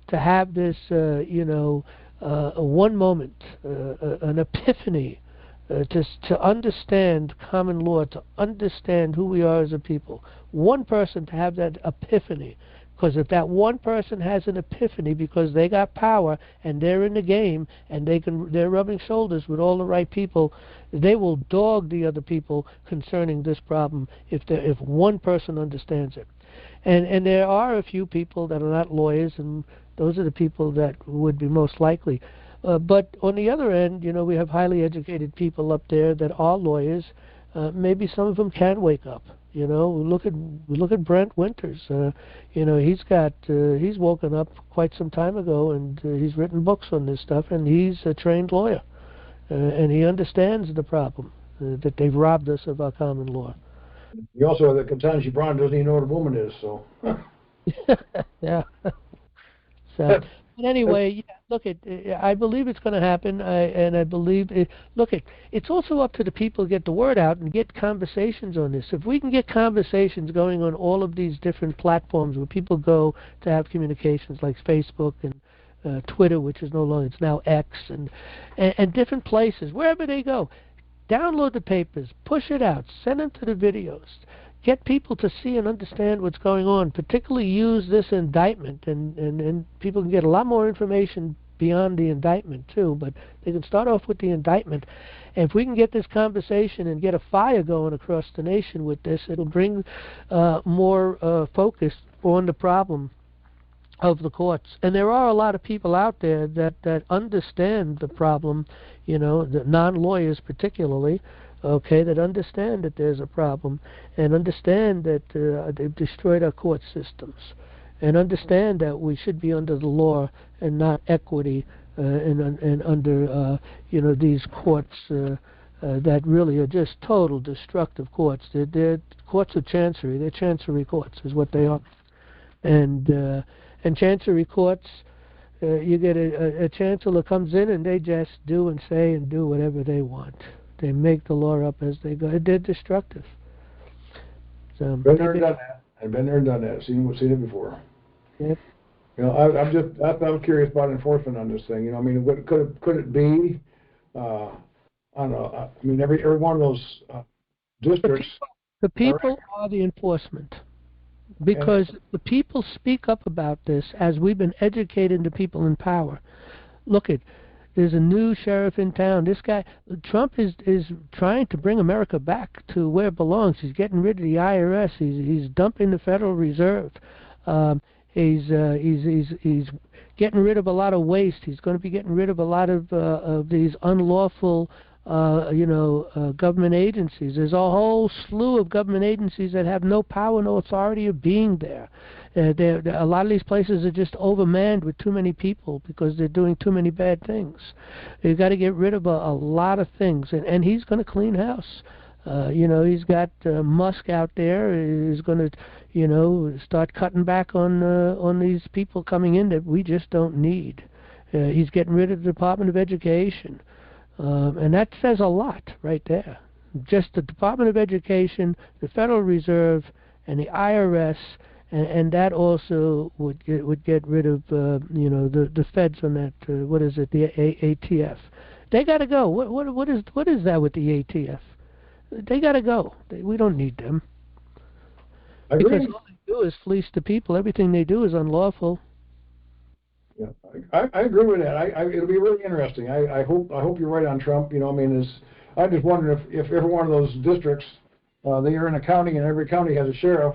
to have this, one moment, an epiphany. To understand common law, to understand who we are as a people. One person to have that epiphany. Because if that one person has an epiphany because they got power and they're in the game and they're rubbing shoulders with all the right people, they will dog the other people concerning this problem if one person understands it. And there are a few people that are not lawyers, and those are the people that would be most likely. But on the other end, we have highly educated people up there that are lawyers. Maybe some of them can wake up. Look at Brent Winters. He's woken up quite some time ago, and he's written books on this stuff, and he's a trained lawyer, and he understands the problem that they've robbed us of our common law. You also, that Ketanji Brown doesn't even know what a woman is, so. Yeah. So. But anyway, look, I believe it's going to happen, and I believe it's also up to the people to get the word out and get conversations on this. If we can get conversations going on all of these different platforms where people go to have communications, like Facebook and Twitter, which is no longer, it's now X, and different places, wherever they go, download the papers, push it out, send them to the videos. Get people to see and understand what's going on, particularly use this indictment, and people can get a lot more information beyond the indictment too, but they can start off with the indictment. And if we can get this conversation and get a fire going across the nation with this, it'll bring more focus on the problem of the courts. And there are a lot of people out there that understand the problem, the non-lawyers particularly, okay, that understand that there's a problem, and understand that they've destroyed our court systems, and understand that we should be under the law and not equity, and under these courts that really are just total destructive courts. They're courts of chancery. They're chancery courts is what they are. And chancery courts, you get a chancellor comes in and they just do and say and do whatever they want. They make the law up as they go. They're destructive. So been there and done that. I've been there and done that. Seen it before. Yep. I'm curious about enforcement on this thing. Could it be? I don't know. Every one of those districts. The people are the enforcement. Because the people speak up about this as we've been educating the people in power. Look at. There's a new sheriff in town. This guy, Trump, is trying to bring America back to where it belongs. He's getting rid of the IRS. He's dumping the Federal Reserve. He's getting rid of a lot of waste. He's going to be getting rid of a lot of these unlawful, government agencies. There's a whole slew of government agencies that have no power, no authority of being there. A lot of these places are just overmanned with too many people because they're doing too many bad things. You've got to get rid of a lot of things, and he's going to clean house. He's got Musk out there. He's going to, start cutting back on these people coming in that we just don't need. He's getting rid of the Department of Education, and that says a lot right there. Just the Department of Education, the Federal Reserve, and the IRS. And that also would get rid of the feds on that what is it, the ATF. They got to go. What is that with the ATF? They got to go. We don't need them. I Because agree. all they do is fleece the people. Everything they do is unlawful. Yeah, I agree with that. It'll be really interesting. I hope you're right on Trump. You know, I mean, I just wonder if every one of those districts, they are in a county and every county has a sheriff.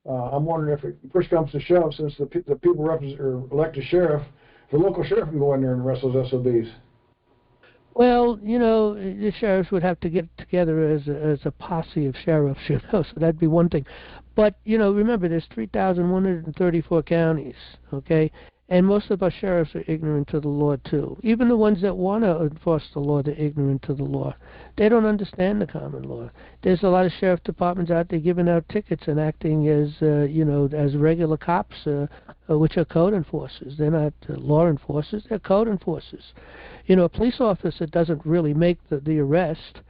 I'm wondering if push comes to shove, since the people represent or elect a sheriff, the local sheriff can go in there and arrest those SOBs. Well, you know, the sheriffs would have to get together as a posse of sheriffs, you know, so that'd be one thing. But, you know, remember, there's 3,134 counties, okay? And most of our sheriffs are ignorant to the law, too. Even the ones that want to enforce the law, they're ignorant to the law. They don't understand the common law. There's a lot of sheriff departments out there giving out tickets and acting as, you know, as regular cops, which are code enforcers. They're not law enforcers, they're code enforcers. You know, a police officer doesn't really make the arrest.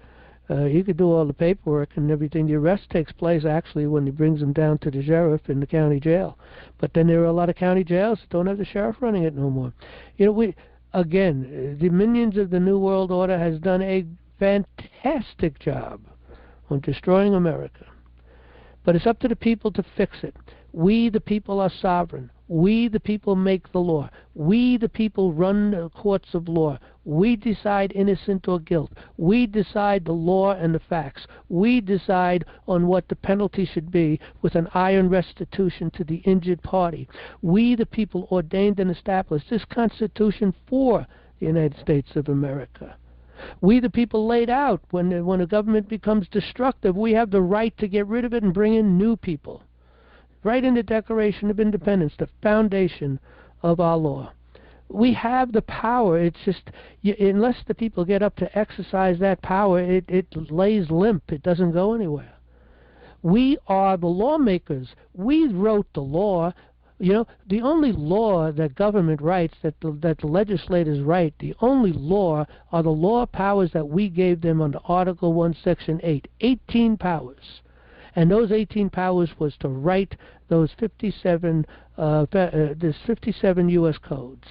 He could do all the paperwork and everything. The arrest takes place actually when he brings them down to the sheriff in the county jail. But then there are a lot of county jails that don't have the sheriff running it no more. You know, the minions of the New World Order has done a fantastic job on destroying America. But it's up to the people to fix it. We, the people, are sovereign. We, the people, make the law. We, the people, run the courts of law. We decide innocent or guilt. We decide the law and the facts. We decide on what the penalty should be, with an iron restitution to the injured party. We, the people, ordained and established this Constitution for the United States of America. We, the people, laid out when a government becomes destructive, we have the right to get rid of it and bring in new people. Right in the Declaration of Independence, the foundation of our law. We have the power. It's just, unless the people get up to exercise that power, it lays limp. It doesn't go anywhere. We are the lawmakers. We wrote the law. You know, the only law that government writes, that the legislators write, the only law are the law powers that we gave them under Article 1, Section 8. 18 powers. And those 18 powers was to write those 57 U.S. codes.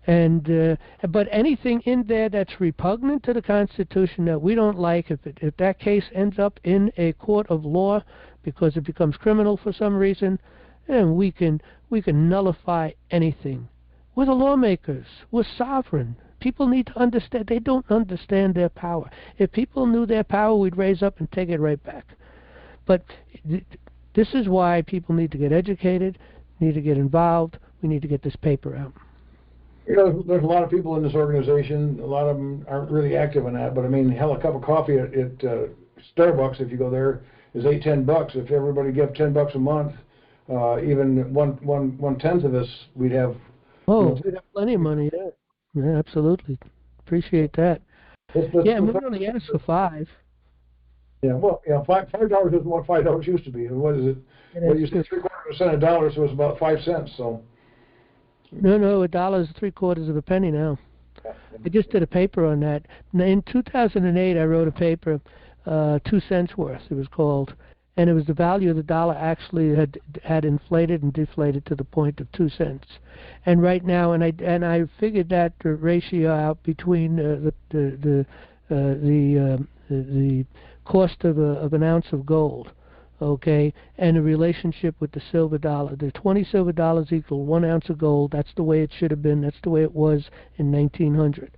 And but anything in there that's repugnant to the Constitution that we don't like, if that case ends up in a court of law because it becomes criminal for some reason, then we can nullify anything. We're the lawmakers. We're sovereign. People need to understand. They don't understand their power. If people knew their power, we'd raise up and take it right back. But this is why people need to get educated, need to get involved. We need to get this paper out. You know, there's a lot of people in this organization. A lot of them aren't really active in that. But I mean, hell, a cup of coffee at Starbucks, if you go there, is $8-10. If everybody gave $10 a month, even one tenth of us, we'd have. Oh, we'd have plenty of money. Yeah, absolutely. Appreciate that. Yeah, and we only asked for $5. Yeah, well, yeah, $5 isn't what $5 used to be. What is it? Well, you say 3/4% of a dollar, so it's about 5 cents. So. No, $1 is 3/4 of a penny now. I just did a paper on that. In 2008, I wrote a paper, 2 cents worth. It was called, and it was the value of the dollar actually had inflated and deflated to the point of 2 cents. And right now, and I figured that ratio out between the cost of an ounce of gold, okay, and the relationship with the silver dollar. The 20 silver dollars equal 1 ounce of gold. That's the way it should have been. That's the way it was in 1900.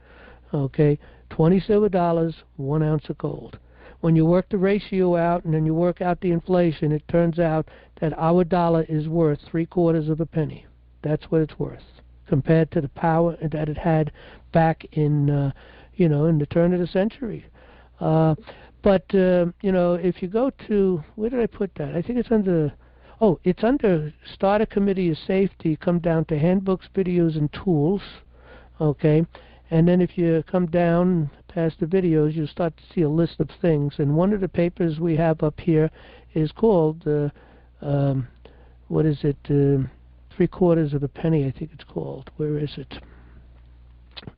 Okay, 20 silver dollars, 1 ounce of gold. When you work the ratio out and then you work out the inflation, it turns out that our dollar is worth 3/4 of a penny. That's what it's worth compared to the power that it had back in, in the turn of the century. But if you go to, where did I put that? I think it's under, it's under Start a Committee of Safety. Come down to Handbooks, Videos, and Tools, okay? And then if you come down past the videos, you'll start to see a list of things. And one of the papers we have up here is called, 3/4 of a penny, I think it's called. Where is it?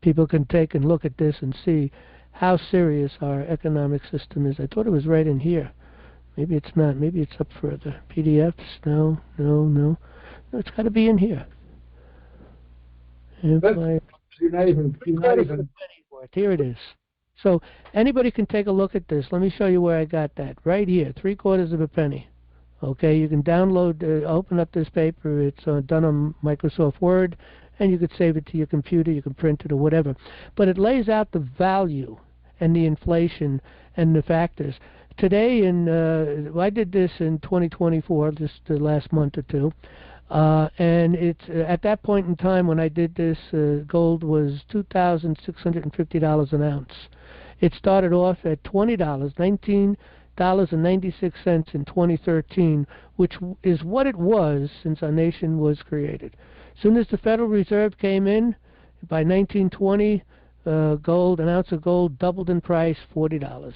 People can take and look at this and see how serious our economic system is. I thought it was right in here. Maybe it's not. Maybe it's up further. PDFs? No. It's got to be in here. You're not even. Here it is. So anybody can take a look at this. Let me show you where I got that. Right here, 3/4 of a penny. Okay, you can download, open up this paper. It's done on Microsoft Word, and you could save it to your computer. You can print it or whatever. But it lays out the value and the inflation and the factors. Today, I did this in 2024, just the last month or two. And it's at that point in time when I did this, gold was $2,650 an ounce. It started off at $20, $19.96 in 2013, which is what it was since our nation was created. As soon as the Federal Reserve came in, by 1920, gold, an ounce of gold doubled in price, $40.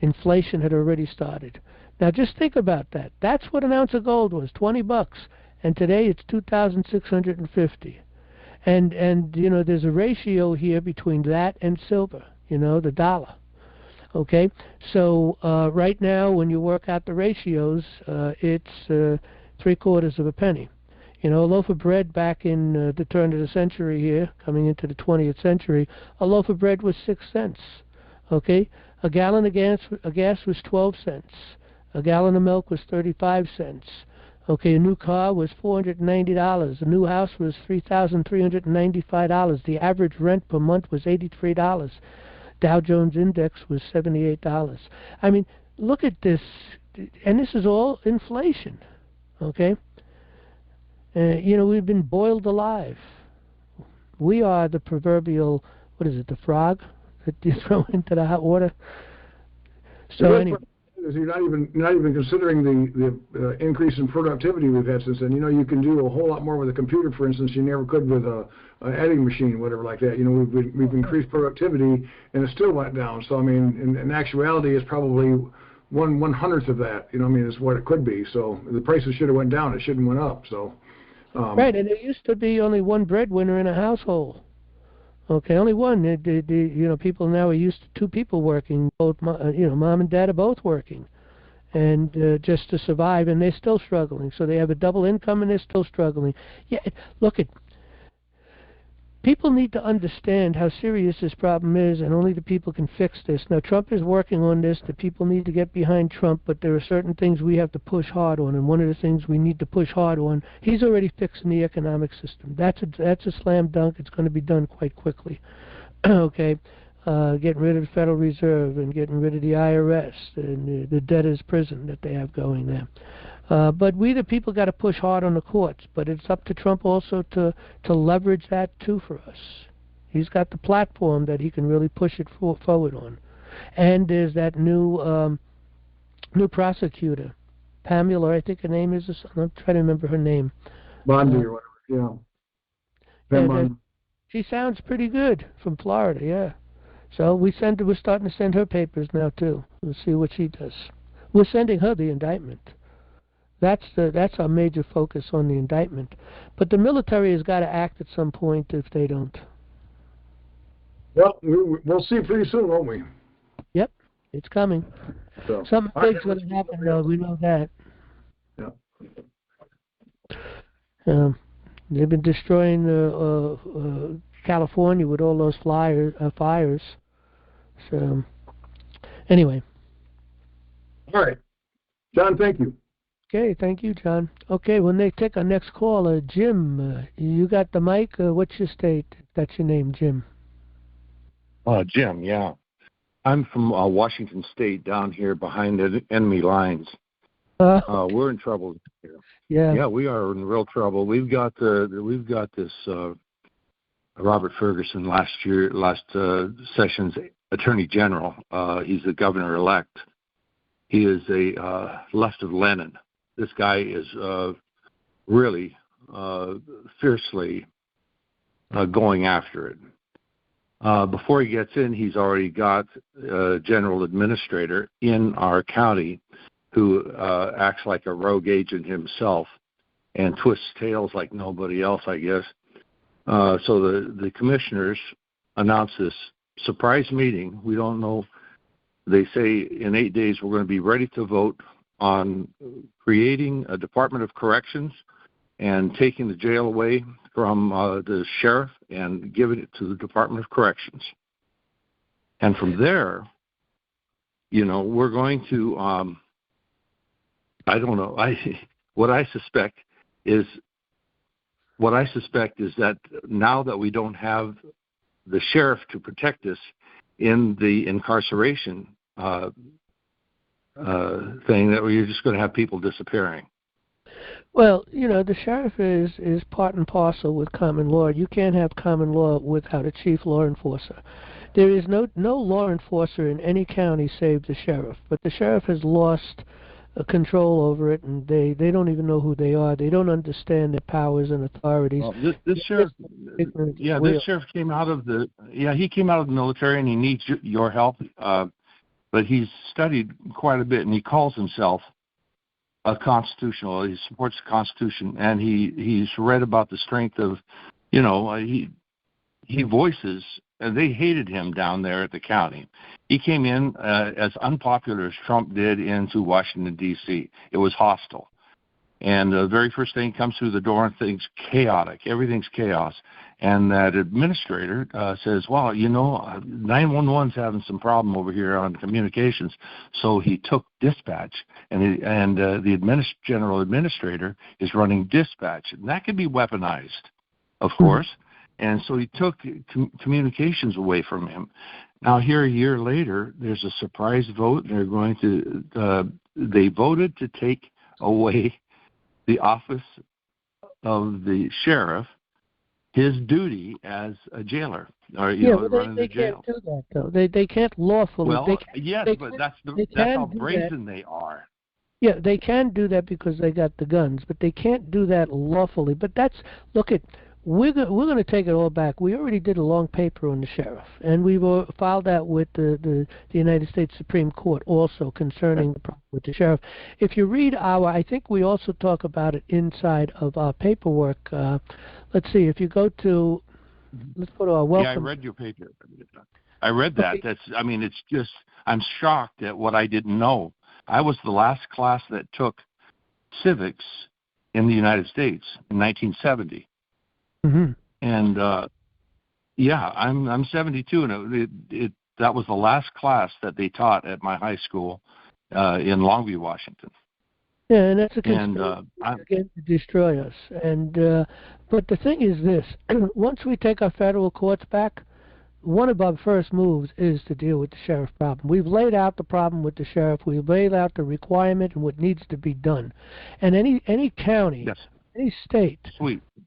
Inflation had already started. Now just think about that. That's what an ounce of gold was, $20. And today it's 2,650. And you know, there's a ratio here between that and silver, you know, the dollar. Okay? So right now when you work out the ratios, it's 3/4 of a penny. You know, a loaf of bread back in the turn of the century here, coming into the 20th century, a loaf of bread was 6 cents. Okay? A gallon of gas was 12 cents. A gallon of milk was 35 cents. Okay, a new car was $490. A new house was $3,395. The average rent per month was $83. Dow Jones Index was $78. I mean, look at this, and this is all inflation. Okay, you know, we've been boiled alive. We are the proverbial, what is it, the frog that you throw into the hot water. So anyway. You're not even considering the increase in productivity we've had since then. You know, you can do a whole lot more with a computer, for instance, you never could with an adding machine, whatever like that. You know, we've increased productivity, and it still went down. So I mean, in actuality, it's probably 1/100th of that. You know, I mean, is what it could be. So the prices should have went down. It shouldn't went up. So right, and there used to be only one breadwinner in a household. Okay, only one. You know, people now are used to two people working. Both, you know, mom and dad are both working, and just to survive, and they're still struggling. So they have a double income, and they're still struggling. Yeah, look at. People need to understand how serious this problem is, and only the people can fix this. Now, Trump is working on this. The people need to get behind Trump, but there are certain things we have to push hard on, and one of the things we need to push hard on, he's already fixing the economic system. That's a slam dunk. It's going to be done quite quickly. Okay, getting rid of the Federal Reserve and getting rid of the IRS and the debtor's prison that they have going there. But we the people got to push hard on the courts, but it's up to Trump also to leverage that too for us. He's got the platform that he can really push it forward on. And there's that new prosecutor, Pamela, I think her name is. I'm trying to remember her name. Bondi or whatever, yeah. She sounds pretty good from Florida, yeah. So we're starting to send her papers now too. We'll see what she does. We're sending her the indictment. That's our major focus on the indictment. But the military has got to act at some point if they don't. Well, we'll see pretty soon, won't we? Yep, it's coming. So, something big's going to happen, though. We know that. Yeah. They've been destroying California with all those fires. So, anyway. All right. John, thank you. Okay, thank you, John. Okay, when they take our next call, Jim, you got the mic? What's your state? That's your name, Jim. Jim, yeah. I'm from Washington State, down here behind the enemy lines. We're in trouble here. Yeah, we are in real trouble. We've got this Robert Ferguson last session's Attorney General. He's the governor-elect. He is a left of Lenin. This guy is really fiercely going after it. Before he gets in, he's already got a general administrator in our county who acts like a rogue agent himself and twists tails like nobody else, I guess. So the commissioners announced this surprise meeting. We don't know. They say in 8 days we're going to be ready to vote on creating a Department of Corrections and taking the jail away from the sheriff and giving it to the Department of Corrections. And from there, we're going to, I don't know, what I suspect is that now that we don't have the sheriff to protect us in the incarceration thing, that we're just going to have people disappearing. Well, the sheriff is part and parcel with common law. You can't have common law without a chief law enforcer. There is no law enforcer in any county save the sheriff, but the sheriff has lost control over it, and they don't even know who they are. They don't understand their powers and authorities. Well, this sheriff came out of the military, and he needs your help. But he's studied quite a bit, and he calls himself a constitutional. He supports the Constitution, and he's read about the strength of, he voices. And they hated him down there at the county. He came in as unpopular as Trump did into Washington, D.C. It was hostile. And the very first thing comes through the door and things chaotic. Everything's chaos. And that administrator says, well, 911's having some problem over here on communications. So he took dispatch, and the general administrator is running dispatch. And that can be weaponized, of course. And so he took communications away from him. Now, here a year later, there's a surprise vote, and they're going to they voted to take away the office of the sheriff, his duty as a jailer, or running the jail. They can't do that, though. They can't lawfully. Well, but that's how brazen they are. Yeah, they can do that because they got the guns, but they can't do that lawfully. But we're going to take it all back. We already did a long paper on the sheriff, and we've filed that with the United States Supreme Court also concerning the problem with the sheriff. If you read I think we also talk about it inside of our paperwork. Let's see, if you go to, let's go to our welcome. Yeah, I read your paper. I read that. It's just, I'm shocked at what I didn't know. I was the last class that took civics in the United States in 1970. Mm-hmm. And I'm 72, and that was the last class that they taught at my high school in Longview, Washington. Yeah, and that's a conspiracy again to destroy us. And but the thing is this: once we take our federal courts back, one of our first moves is to deal with the sheriff problem. We've laid out the problem with the sheriff. We've laid out the requirement and what needs to be done. And any county. Yes. Any state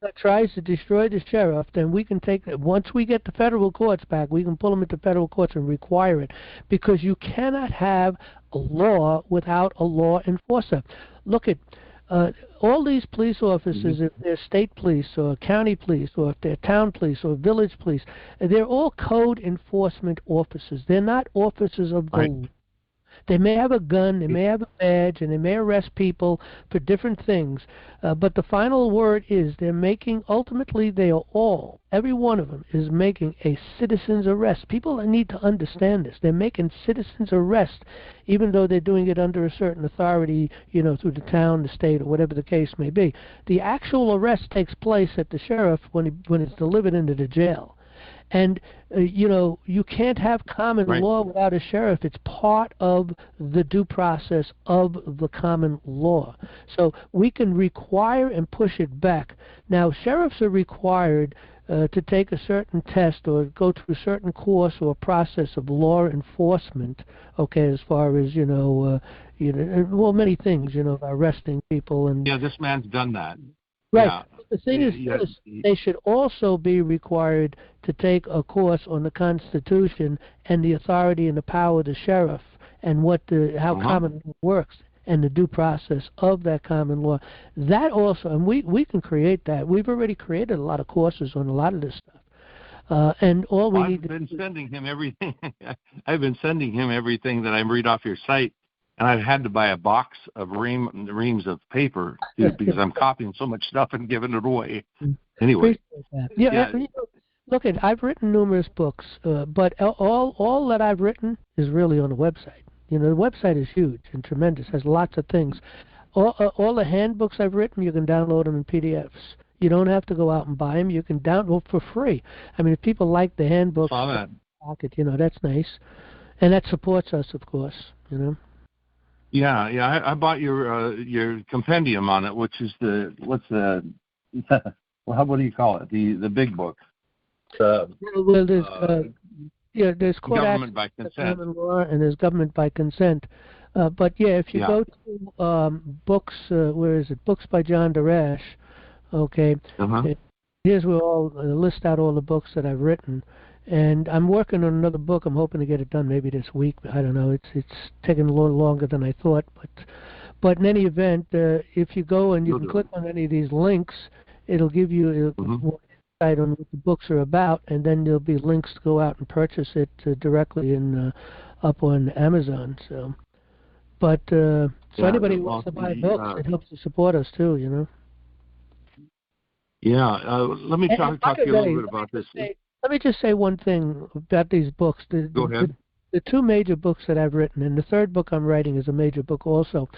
that tries to destroy the sheriff, then we can take it. Once we get the federal courts back, we can pull them into federal courts and require it, because you cannot have a law without a law enforcer. Look at all these police officers, if they're state police or county police or if they're town police or village police, they're all code enforcement officers. They're not officers of the law. They may have a gun, they may have a badge, and they may arrest people for different things. But the final word is ultimately every one of them is making a citizen's arrest. People need to understand this. They're making citizen's arrest, even though they're doing it under a certain authority, through the town, the state, or whatever the case may be. The actual arrest takes place at the sheriff when it's delivered into the jail. And, you can't have common law without a sheriff. It's part of the due process of the common law. So we can require and push it back. Now, sheriffs are required to take a certain test or go through a certain course or process of law enforcement, as far as, many things, arresting people. And yeah, this man's done that. Right. Yeah. The thing is, they should also be required to take a course on the Constitution and the authority and the power of the sheriff and how common law works and the due process of that common law. That also, and we can create that. We've already created a lot of courses on a lot of this stuff. And all we need to do. I've been sending him everything. I've been sending him everything that I read off your site. And I've had to buy a box of reams of paper because I'm copying so much stuff and giving it away. Anyway. Yeah. Look, I've written numerous books, but all that I've written is really on the website. The website is huge and tremendous. Has lots of things. All the handbooks I've written, you can download them in PDFs. You don't have to go out and buy them. You can download for free. I mean, if people like the handbooks, pocket. That's nice, and that supports us, of course. Yeah. I bought your compendium on it, which is what do you call it? The big book. Well, there's court government access by to consent. common law, and there's government by consent. But if you go to books, where is it? Books by John Darash. Okay. Here's where list out all the books that I've written, and I'm working on another book. I'm hoping to get it done maybe this week. I don't know. It's taking a little longer than I thought, but in any event, if you go and you can click on any of these links, it'll give you more insight on what the books are about, and then there'll be links to go out and purchase it directly up on Amazon. So, but anybody who wants to buy books, it helps to support us too. Yeah, let me talk to you a little bit about this. Let me just say one thing about these books. Go ahead. The two major books that I've written, and the third book I'm writing is a major book also.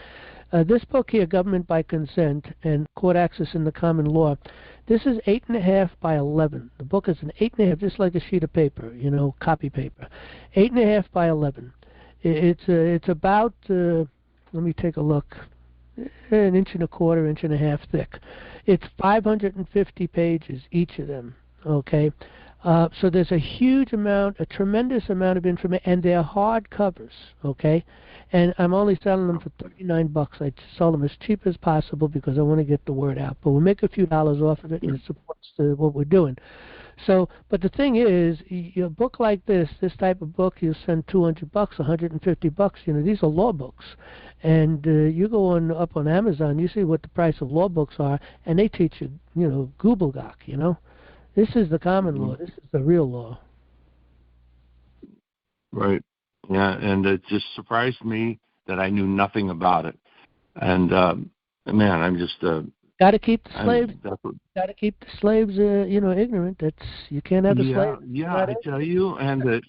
This book here, Government by Consent and Court Access in the Common Law, this is 8.5 by 11. The book is an 8.5, just like a sheet of paper, copy paper. 8.5 by 11. It's about, let me take a look, an inch and a quarter, inch and a half thick. It's 550 pages, each of them, okay? So there's a tremendous amount of information, and they're hard covers, okay? And I'm only selling them for $39. I sell them as cheap as possible because I want to get the word out. But we'll make a few dollars off of it, and it supports what we're doing. So, but the thing is, a book like this type of book, you spend $200, $150. These are law books, and you go up on Amazon, you see what the price of law books are, and they teach you, gobbledygook. This is the common law. This is the real law. Right. Yeah, and it just surprised me that I knew nothing about it. And man, I'm just got to keep the slaves. Got to keep the slaves, ignorant. You can't have the slaves. Yeah, I tell you, and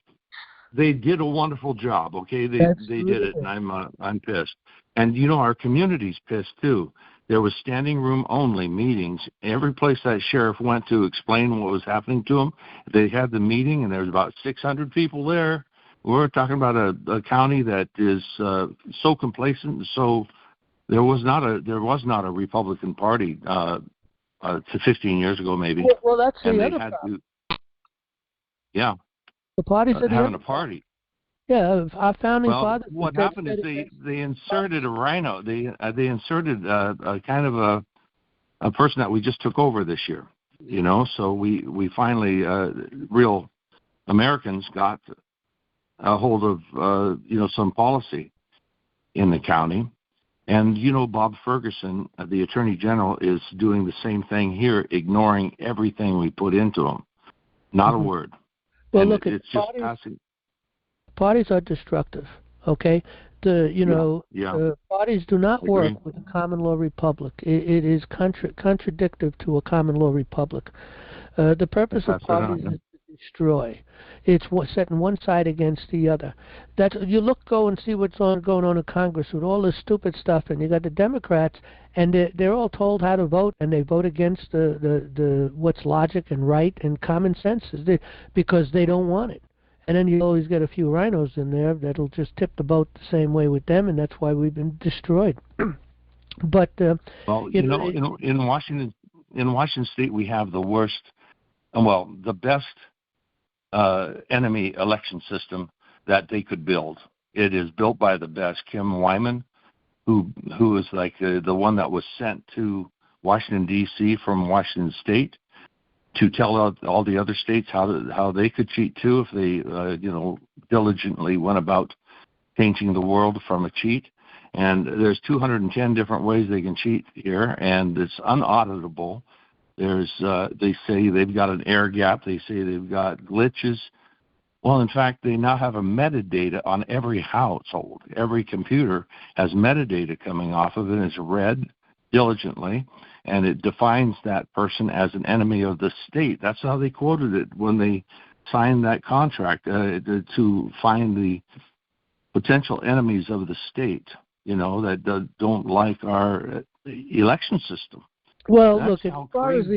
they did a wonderful job. Okay, they did it, and I'm pissed. And our community's pissed too. There was standing room only meetings. Every place that sheriff went to explain what was happening to them, they had the meeting, and there was about 600 people there. We're talking about a county that is so complacent. So there was not a Republican Party 15 years ago, maybe. Well, that's the other problem. Yeah. The parties are having a party. Yeah, our founding fathers. What happened is they inserted a rhino. They inserted a kind of a person that we just took over this year. So we finally real Americans got a hold of some policy in the county, and Bob Ferguson, the Attorney General, is doing the same thing here, ignoring everything we put into him. Not a word. Well, and look, it's just passing. Parties are destructive, okay? Parties do not work with a common law republic. It is contradictive to a common law republic. The purpose of parties is to destroy. It's setting one side against the other. Go and see what's going on in Congress with all this stupid stuff, and you got the Democrats, and they're all told how to vote, and they vote against the what's logic and right and common sense because they don't want it. And then you always get a few rhinos in there that'll just tip the boat the same way with them, and that's why we've been destroyed. But in Washington State, we have the worst, the best enemy election system that they could build. It is built by the best. Kim Wyman, who is like the one that was sent to Washington D.C. from Washington State to tell all the other states how they could cheat too if they diligently went about changing the world from a cheat. And there's 210 different ways they can cheat here, and it's unauditable. They say they've got an air gap. They say they've got glitches. Well, in fact, they now have a metadata on every household. Every computer has metadata coming off of it, and it's read diligently, and it defines that person as an enemy of the state. That's how they quoted it when they signed that contract, to find the potential enemies of the state, that don't like our election system. Well, look, as far as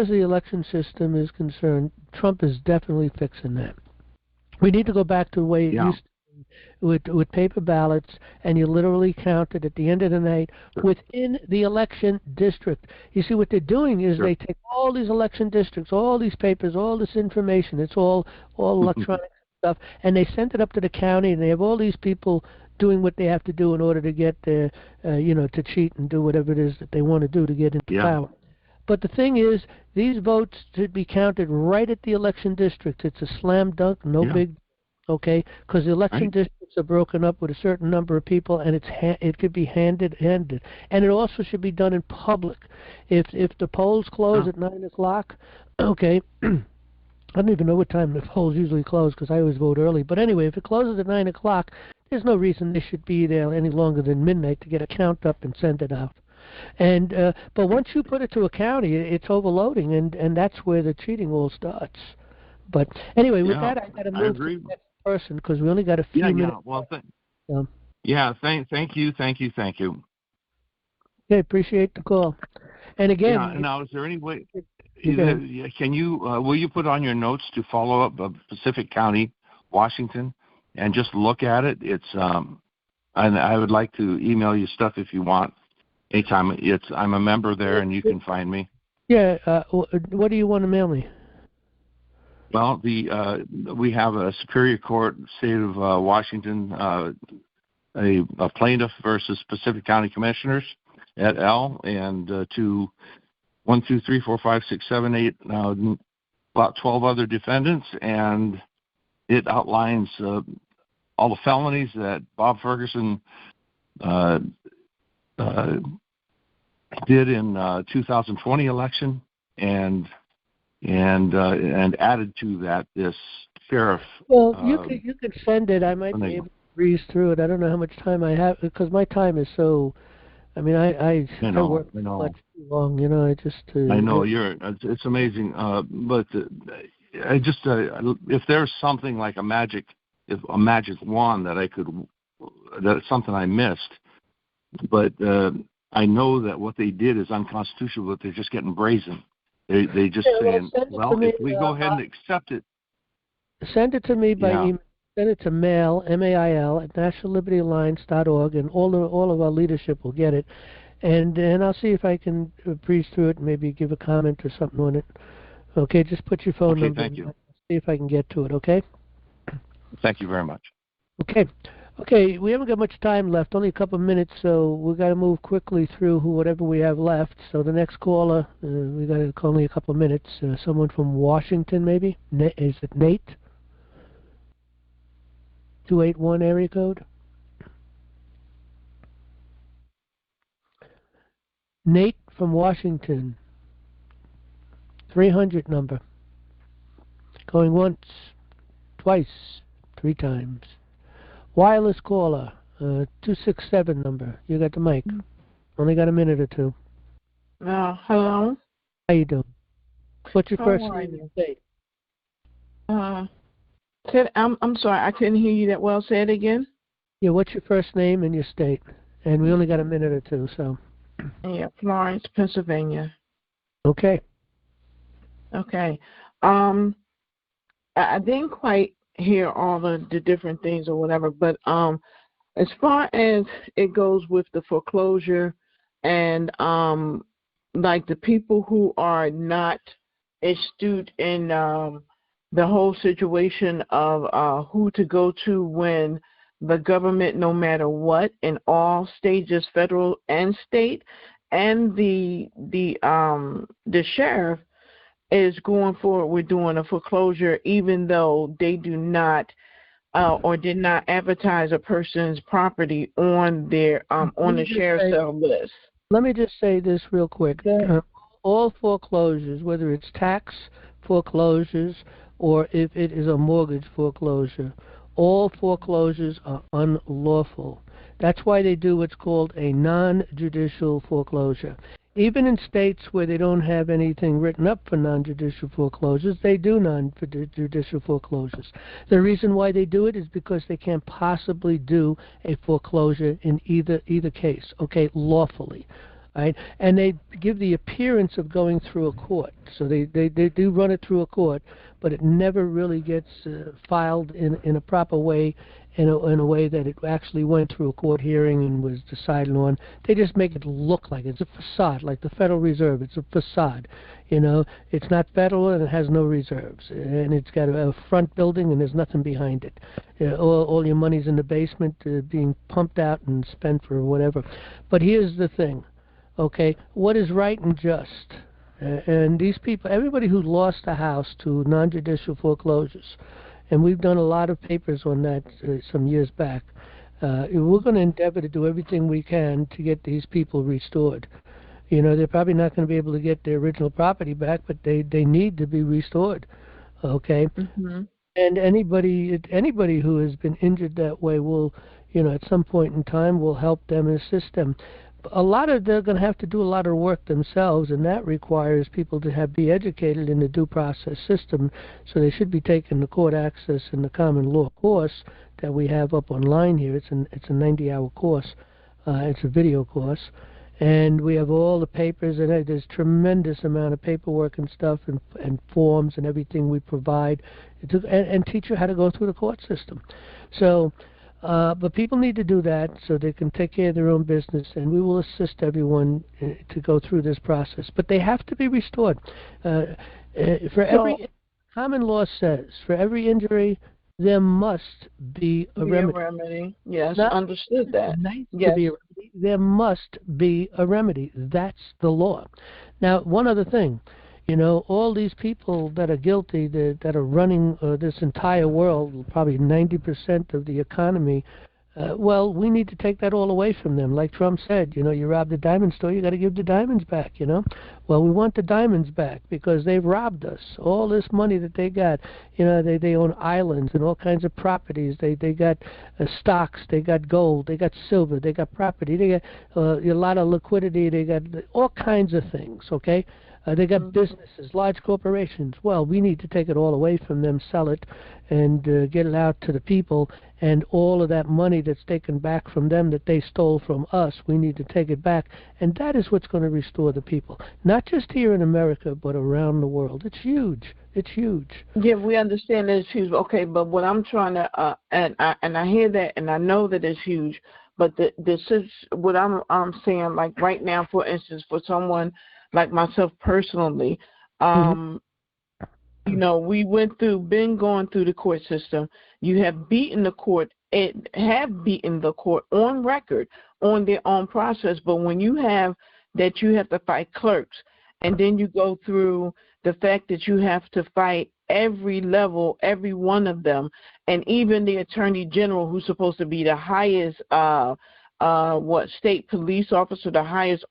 the election system is concerned, Trump is definitely fixing that. We need to go back to the way it Yeah. used to be with paper ballots, and you literally counted at the end of the night within the election district. You see, what they're doing is they take all these election districts, all these papers, all this information, it's all electronic stuff, and they send it up to the county, and they have all these people doing what they have to do in order to get to cheat and do whatever it is that they want to do to get into power. But the thing is, these votes should be counted right at the election districts. It's a slam dunk, no big, okay? Because the election districts are broken up with a certain number of people, and it could be handed, and it also should be done in public. If the polls close at 9 o'clock, okay. I don't even know what time the polls usually close because I always vote early. But anyway, if it closes at 9 o'clock, there's no reason they should be there any longer than midnight to get a count up and send it out. And but once you put it to a county, it's overloading, and that's where the cheating all starts. But anyway, with that, I got to move to the next person because we only got a few minutes. Well, thank you. Okay, appreciate the call. And again, now is there any way? Can you will you put on your notes to follow up Pacific County, Washington, and just look at it? It's and I would like to email you stuff if you want. Anytime I'm a member there, and you can find me. Yeah. What do you want to mail me? Well, we have a Superior Court, State of Washington, a plaintiff versus Pacific County Commissioners et al. And to 1, 2, 3, 4, 5, 6, 7, 8, about 12 other defendants, and it outlines all the felonies that Bob Ferguson did in 2020 election, and added to that this sheriff. Well, you could send it. I might be able to breeze through it. I don't know how much time I have because my time is so. I mean, I work much too long. I just. I know it's amazing, but I just if there's something like a magic wand that's something I missed, but I know that what they did is unconstitutional, but they're just getting brazen. They just saying, if we go ahead and accept it. Send it to me by email. Send it to mail, MAIL, at nationallibertyalliance.org, and all of our leadership will get it. And I'll see if I can breeze through it and maybe give a comment or something on it. Okay, just put your phone number. Thank you. See if I can get to it, okay? Thank you very much. Okay, we haven't got much time left, only a couple of minutes, so we've got to move quickly through whatever we have left. So the next caller, we got only a couple of minutes. Someone from Washington, maybe? Is it Nate? 281 area code? Nate from Washington. 300 number. Going once, twice, 3 times. Wireless caller, 267 number. You got the mic. Only got a minute or two. Hello. How you doing? What's your first name and state? I'm sorry, I couldn't hear you that well. Say it again. Yeah, what's your first name and your state? And we only got a minute or two, so. Yeah, Florence, Pennsylvania. Okay. I didn't quite hear all the different things or whatever, but as far as it goes with the foreclosure and like the people who are not astute in the whole situation of who to go to when the government, no matter what, in all stages, federal and state, and the sheriff is going forward with doing a foreclosure, even though they do not or did not advertise a person's property on their on the sheriff's sale list. Let me just say this real quick. All foreclosures, whether it's tax foreclosures or if it is a mortgage foreclosure, all foreclosures are unlawful. That's why they do what's called a non-judicial foreclosure. Even in states where they don't have anything written up for non-judicial foreclosures, they do non-judicial foreclosures. The reason why they do it is because they can't possibly do a foreclosure in either case, okay, lawfully. Right? And they give the appearance of going through a court. So they do run it through a court, but it never really gets filed in a proper way, in a way that it actually went through a court hearing and was decided on. They just make it look like it's a facade, like the Federal Reserve. It's a facade. It's not federal and it has no reserves, and it's got a front building and there's nothing behind it. All your money's in the basement, being pumped out and spent for whatever. But here's the thing, okay? What is right and just? And these people, everybody who lost a house to non-judicial foreclosures, and we've done a lot of papers on that some years back, we're going to endeavor to do everything we can to get these people restored. They're probably not going to be able to get their original property back, but they need to be restored, okay? Mm-hmm. And anybody who has been injured that way will, at some point in time, will help them and assist them. They're going to have to do a lot of work themselves, and that requires people to be educated in the due process system. So they should be taking the court access and the common law course that we have up online here. It's a 90-hour course. It's a video course. And we have all the papers, and there's tremendous amount of paperwork and stuff and forms and everything we provide and teach you how to go through the court system. So, but people need to do that so they can take care of their own business, and we will assist everyone to go through this process. But they have to be restored. Common law says, for every injury, there must be a remedy. Yes, understood that. Yes. To be a remedy. There must be a remedy. That's the law. Now, one other thing. All these people that are guilty, that are running this entire world, probably 90% of the economy, well, we need to take that all away from them. Like Trump said, you robbed a diamond store, you got to give the diamonds back, Well, we want the diamonds back because they've robbed us. All this money that they got, they own islands and all kinds of properties. They got stocks, they got gold, they got silver, they got property, they got a lot of liquidity, they got all kinds of things, okay? They got businesses, large corporations. Well, we need to take it all away from them, sell it, and get it out to the people. And all of that money that's taken back from them that they stole from us, we need to take it back. And that is what's going to restore the people. Not just here in America, but around the world. It's huge. It's huge. Yeah, we understand that it's huge. Okay, but what I'm trying to, and I hear that, and I know that it's huge, but this is what I'm saying, like right now, for instance, for someone like myself personally, been going through the court system. You have beaten the court and have beaten the court on record on their own process. But when you have to fight clerks, and then you go through the fact that you have to fight every level, every one of them, and even the attorney general, who's supposed to be the highest state police officer, the highest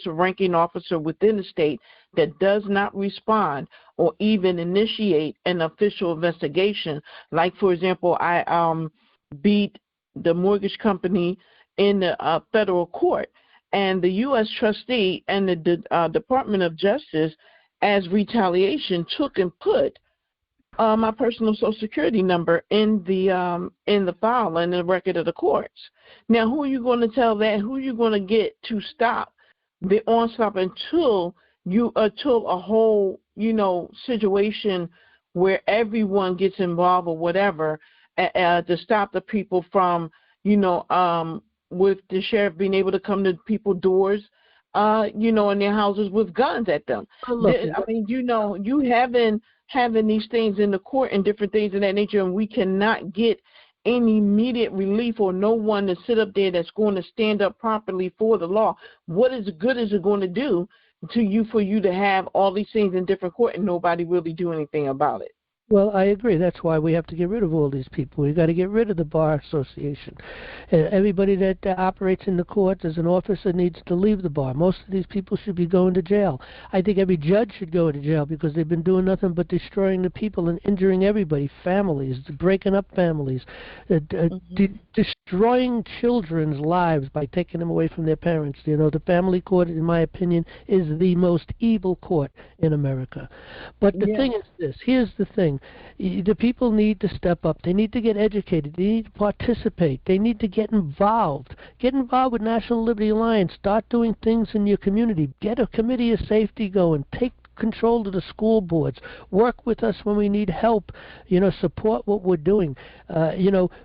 ranking officer within the state, that does not respond or even initiate an official investigation. Like, for example, I beat the mortgage company in the federal court, and the U.S. trustee and the Department of Justice, as retaliation, took and put my personal Social Security number in the file and the record of the courts. Now, who are you going to tell that? Who are you going to get to stop the onslaught until a whole situation where everyone gets involved or whatever, to stop the people from with the sheriff being able to come to people's doors, in their houses with guns at them. You having these things in the court and different things of that nature, and we cannot get any immediate relief or no one to sit up there that's going to stand up properly for the law. What good is it going to do to you for you to have all these things in different court and nobody really do anything about it? Well, I agree. That's why we have to get rid of all these people. We've got to get rid of the Bar Association. Everybody that operates in the courts as an officer needs to leave the bar. Most of these people should be going to jail. I think every judge should go to jail because they've been doing nothing but destroying the people and injuring everybody, families, breaking up families, destroying children's lives by taking them away from their parents. The family court, in my opinion, is the most evil court in America. But the thing is this. Here's the thing. The people need to step up. They need to get educated. They need to participate. They need to get involved. Get involved with National Liberty Alliance. Start doing things in your community. Get a committee of safety going. Take control of the school boards. Work with us when we need help. Support what we're doing.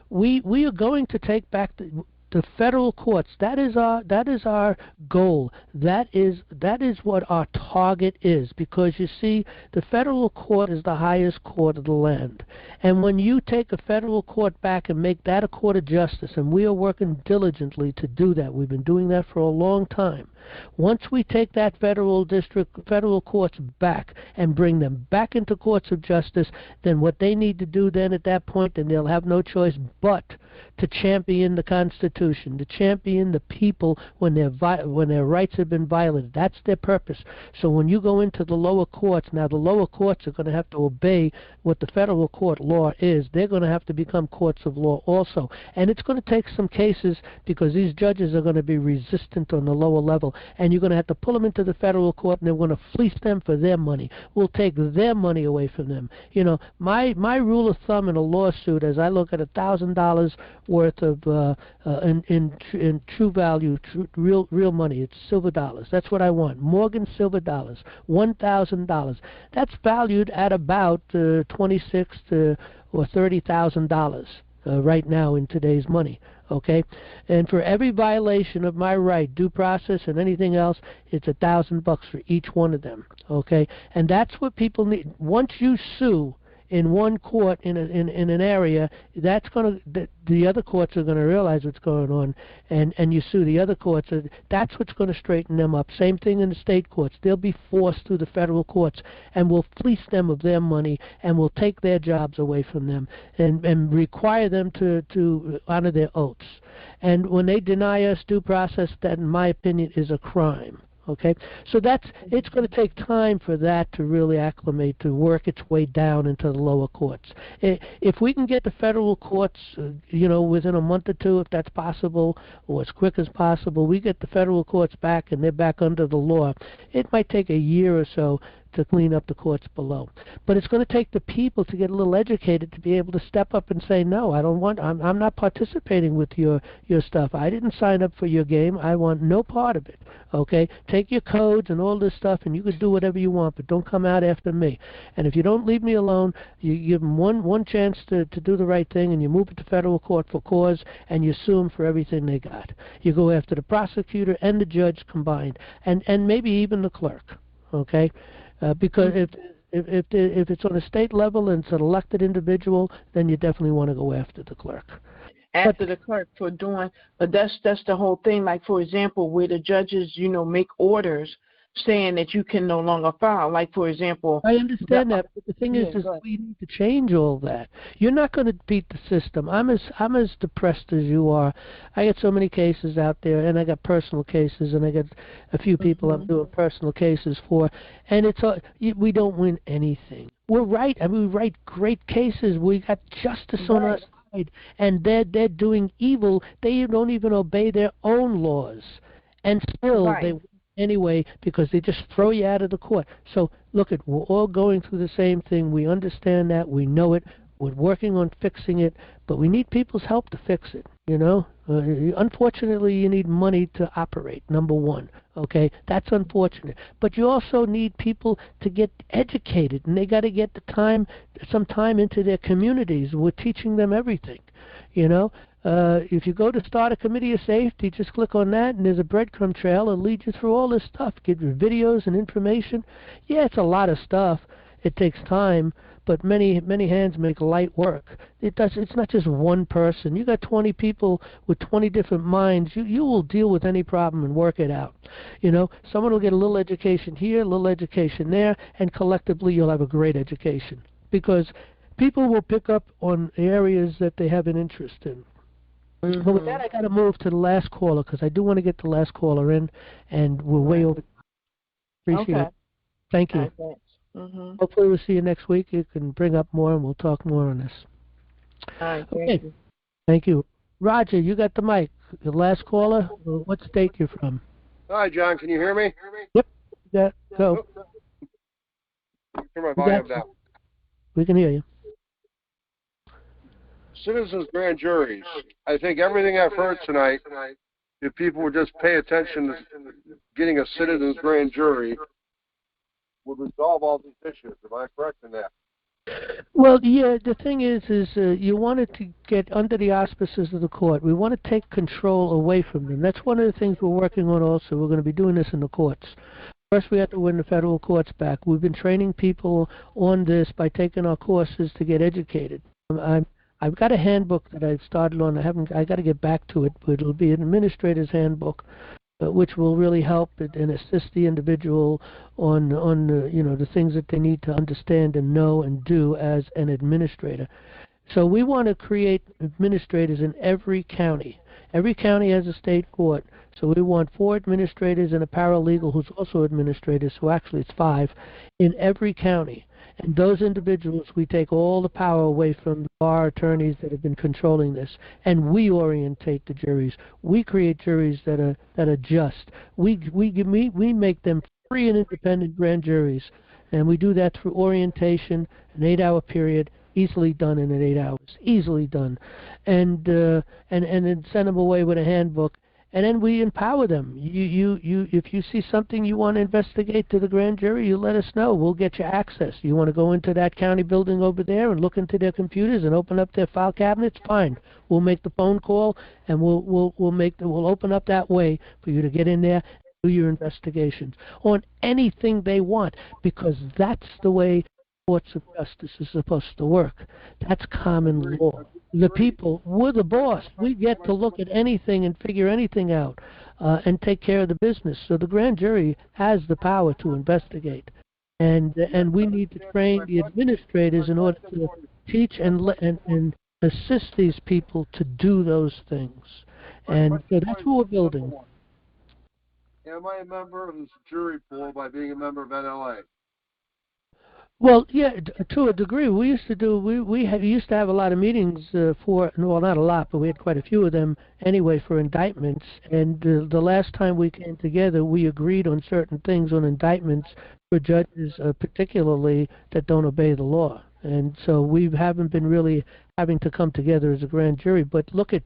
We are going to take back the federal courts. That is our goal. That is what our target is, because you see, the federal court is the highest court of the land. And when you take a federal court back and make that a court of justice, and we are working diligently to do that. We've been doing that for a long time. Once we take that federal courts back and bring them back into courts of justice, then what they need to do then at that point, then they'll have no choice but to champion the Constitution, to champion the people when their rights have been violated. That's their purpose. So when you go into the lower courts, now the lower courts are going to have to obey what the federal court law is. They're going to have to become courts of law also. And it's going to take some cases, because these judges are going to be resistant on the lower level. And you're going to have to pull them into the federal court, and they're going to fleece them for their money. We'll take their money away from them. My rule of thumb in a lawsuit, as I look at $1,000 worth of in true value, real money, it's silver dollars. That's what I want. Morgan silver dollars, $1,000. That's valued at about $26,000 or $30,000 right now in today's money. Okay, and for every violation of my right, due process and anything else, it's $1,000 for each one of them. Okay, and that's what people need. Once you sue in one court in an area, that's the other courts are going to realize what's going on, and you sue the other courts. That's what's going to straighten them up. Same thing in the state courts. They'll be forced through the federal courts, and we'll fleece them of their money, and we'll take their jobs away from them, and require them to honor their oaths. And when they deny us due process, that, in my opinion, is a crime. Okay, so it's going to take time for that to really acclimate, to work its way down into the lower courts. If we can get the federal courts, within a month or two, if that's possible, or as quick as possible, we get the federal courts back and they're back under the law. It might take a year or so to clean up the courts below. But it's going to take the people to get a little educated to be able to step up and say, no, I'm not participating with your stuff. I didn't sign up for your game. I want no part of it. Okay? Take your codes and all this stuff, and you can do whatever you want, but don't come out after me. And if you don't leave me alone, you give them one chance to do the right thing, and you move it to federal court for cause, and you sue them for everything they got. You go after the prosecutor and the judge combined, and maybe even the clerk. Okay? Because if it's on a state level and it's an elected individual, then you definitely want to go after the clerk. After the clerk for doing, but that's the whole thing. Like, for example, where the judges, make orders saying that you can no longer file. Like, for example, I understand that, but the thing is we need to change all that. You're not going to beat the system. I'm as depressed as you are. I get so many cases out there, and I got personal cases, and I got a few people I'm doing personal cases for, and we don't win anything. We're right. I mean, we write great cases. We got justice on our side, and they're doing evil. They don't even obey their own laws, and still they anyway, because they just throw you out of the court. So, we're all going through the same thing. We understand that. We know it. We're working on fixing it, but we need people's help to fix it, Unfortunately, you need money to operate, number one, That's unfortunate. But you also need people to get educated, and they got to get some time into their communities. We're teaching them everything, If you go to start a committee of safety, just click on that, and there's a breadcrumb trail. It'll lead you through all this stuff, give you videos and information. Yeah, it's a lot of stuff. It takes time, but many hands make light work. It's not just one person. You got 20 people with 20 different minds. You will deal with any problem and work it out. Someone will get a little education here, a little education there, and collectively you'll have a great education, because people will pick up on areas that they have an interest in. But with that, I got to move to the last caller, because I do want to get the last caller in, and we're way over. Appreciate it. Thank you. Hopefully we'll see you next week. You can bring up more, and we'll talk more on this. All right, thank you. Thank you. Roger, you got the mic. The last caller, what state you're from? Hi, John. Can you hear me? Yep. Yeah, go. Turn my volume down. We can hear you. Citizens grand juries. I think everything I've heard tonight, if people would just pay attention to getting a citizens grand jury, would resolve all these issues. Am I correct in that? Well, yeah, the thing is you wanted to get under the auspices of the court. We want to take control away from them. That's one of the things we're working on also. We're going to be doing this in the courts. First, we have to win the federal courts back. We've been training people on this by taking our courses to get educated. I've got a handbook that I've started on. I got to get back to it, but it'll be an administrator's handbook, which will really help and assist the individual on the things that they need to understand and know and do as an administrator. So we want to create administrators in every county. Every county has a state court, so we want 4 administrators and a paralegal who's also administrator, so actually it's 5, in every county. And those individuals, we take all the power away from the bar attorneys that have been controlling this, and we orientate the juries. We create juries that are just. We make them free and independent grand juries, and we do that through orientation, an 8-hour period, easily done in 8 hours, easily done, and then send them away with a handbook. And then we empower them. If you see something you want to investigate to the grand jury, you let us know. We'll get you access. You want to go into that county building over there and look into their computers and open up their file cabinets? Fine. We'll make the phone call and we'll open up that way for you to get in there and do your investigations on anything they want, because that's the way courts of justice is supposed to work. That's common law. The people, we're the boss. We get to look at anything and figure anything out and take care of the business. So the grand jury has the power to investigate. And we need to train the administrators in order to teach and assist these people to do those things. And so that's what we're building. Am I a member of this jury pool by being a member of NLA? Well, yeah, to a degree. We used to have a lot of meetings well, not a lot, but we had quite a few of them anyway for indictments. And the last time we came together, we agreed on certain things on indictments for judges, particularly that don't obey the law. And so we haven't been really having to come together as a grand jury. But look at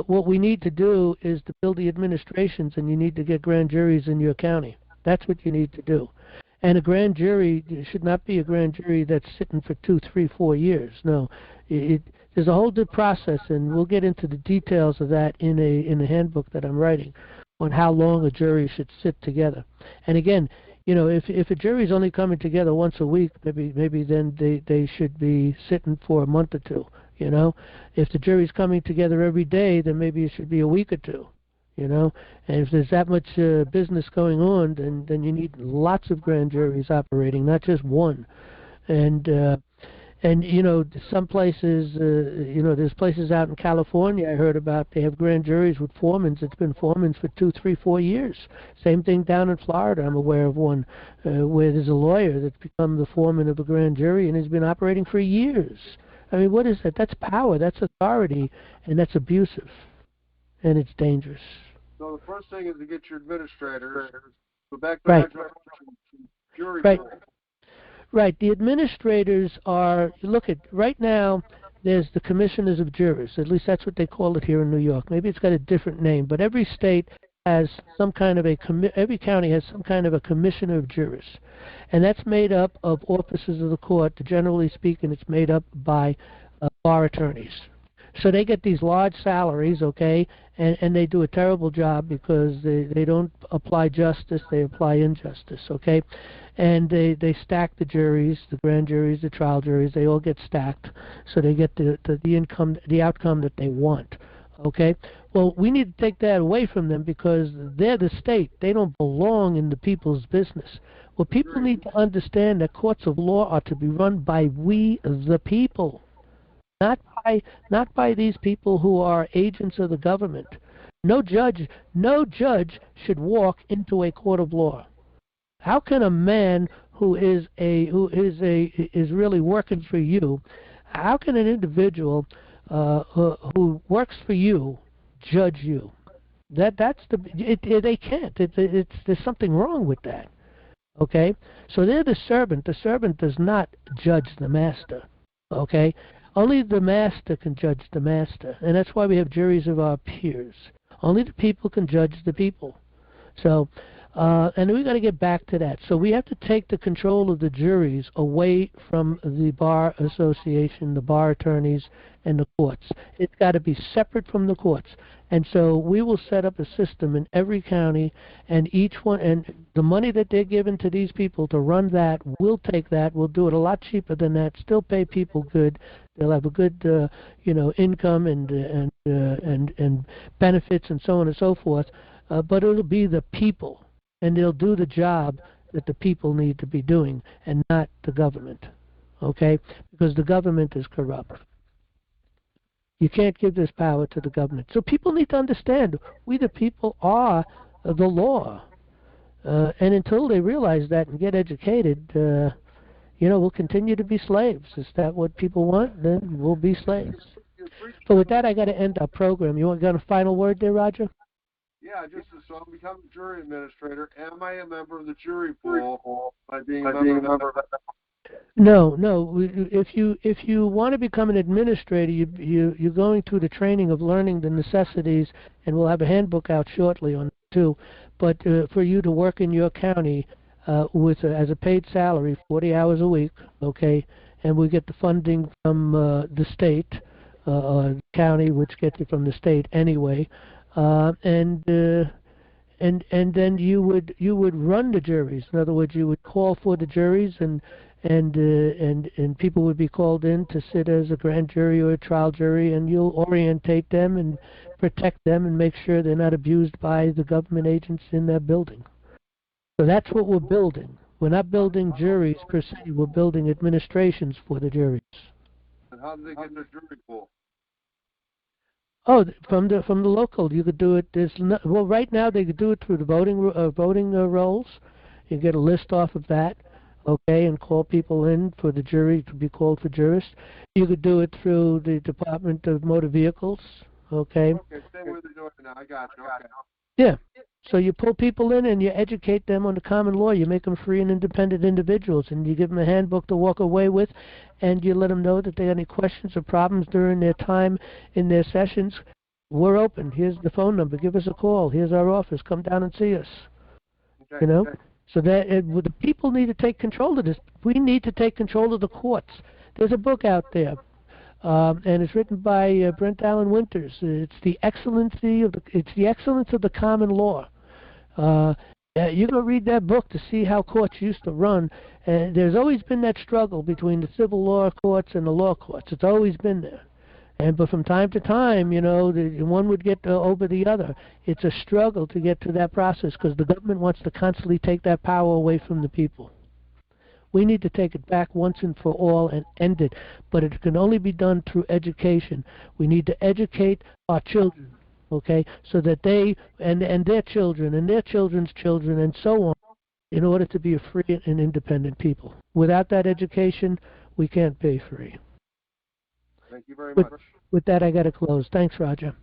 what we need to do is to build the administrations, and you need to get grand juries in your county. That's what you need to do. And a grand jury should not be a grand jury that's sitting for 2, 3, 4 years. No, there's a whole due process, and we'll get into the details of that in a handbook that I'm writing on how long a jury should sit together. And again, if a jury's only coming together once a week, maybe then they should be sitting for a month or 2. If the jury's coming together every day, then maybe it should be a week or 2. And if there's that much business going on, then you need lots of grand juries operating, not just one. And some places, there's places out in California I heard about, they have grand juries with foremans. It's been foremans for 2, 3, 4 years. Same thing down in Florida. I'm aware of one where there's a lawyer that's become the foreman of a grand jury and has been operating for years. I mean, what is that? That's power, that's authority, and that's abusive, and it's dangerous. So the first thing is to get your administrators. Go back to jury pool. Right. The administrators are, right now, there's the commissioners of jurors. At least that's what they call it here in New York. Maybe it's got a different name, but every state has some kind of every county has some kind of a commissioner of jurors. And that's made up of officers of the court. Generally speaking, it's made up by bar attorneys. So they get these large salaries, okay, and they do a terrible job because they don't apply justice, they apply injustice, okay? And they stack the juries, the grand juries, the trial juries, they all get stacked, so they get the outcome that they want, okay? Well, we need to take that away from them because they're the state. They don't belong in the people's business. Well, people need to understand that courts of law are to be run by we, the people. Not by these people who are agents of the government. No judge should walk into a court of law. How can a man who is really working for you? How can an individual who works for you judge you? They can't. There's something wrong with that. Okay, so they're the servant. The servant does not judge the master. Okay. Only the master can judge the master, and that's why we have juries of our peers. Only the people can judge the people. So And we got to get back to that. So we have to take the control of the juries away from the bar association, the bar attorneys, and the courts. It's got to be separate from the courts. And so we will set up a system in every county, and each one, and the money that they're giving to these people to run that, we'll take that. We'll do it a lot cheaper than that. Still pay people good. They'll have a good, income and benefits and so on and so forth. But it'll be the people. And they'll do the job that the people need to be doing and not the government, okay? Because the government is corrupt. You can't give this power to the government. So people need to understand we the people are the law. And until they realize that and get educated, we'll continue to be slaves. Is that what people want? Then we'll be slaves. So with that, I got to end our program. You got a final word there, Roger? Yeah, just so I'm becoming jury administrator. Am I a member of the jury pool by being a member of that? No. If you want to become an administrator, you're going through the training of learning the necessities, and we'll have a handbook out shortly on it too. But for you to work in your county as a paid salary, 40 hours a week, okay, and we get the funding from the state, county, which gets it from the state anyway. And then you would run the juries. In other words, you would call for the juries, and people would be called in to sit as a grand jury or a trial jury, and you'll orientate them and protect them and make sure they're not abused by the government agents in that building. So that's what we're building. We're not building juries per se. We're building administrations for the juries. And how do they get in the jury pool? Oh, from the local, you could do it. Right now they could do it through the voting rolls. You get a list off of that, okay, and call people in for the jury to be called for jurists. You could do it through the Department of Motor Vehicles, okay. Okay, same way they're doing it now. I got you. Okay. Yeah. So you pull people in and you educate them on the common law. You make them free and independent individuals, and you give them a handbook to walk away with, and you let them know that they have any questions or problems during their time in their sessions. We're open. Here's the phone number. Give us a call. Here's our office. Come down and see us. Okay, okay. So that the people need to take control of this. We need to take control of the courts. There's a book out there. And it's written by Brent Allen Winters. It's the excellence of the common law. You go read that book to see how courts used to run. There's always been that struggle between the civil law courts and the law courts. It's always been there. But from time to time, one would get over the other. It's a struggle to get to that process because the government wants to constantly take that power away from the people. We need to take it back once and for all and end it. But it can only be done through education. We need to educate our children, okay, so that they and their children and their children's children and so on, in order to be a free and independent people. Without that education, we can't be free. Thank you very much. With that, I got to close. Thanks, Roger.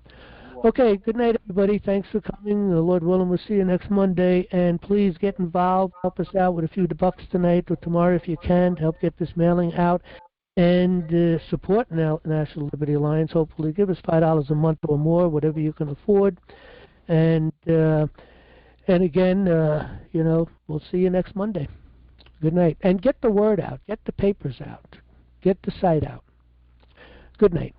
Okay, good night, everybody. Thanks for coming. Lord willing, we'll see you next Monday. And please get involved. Help us out with a few bucks tonight or tomorrow if you can to help get this mailing out. And support National Liberty Alliance. Hopefully, give us $5 a month or more, whatever you can afford. And again, we'll see you next Monday. Good night. And get the word out. Get the papers out. Get the site out. Good night.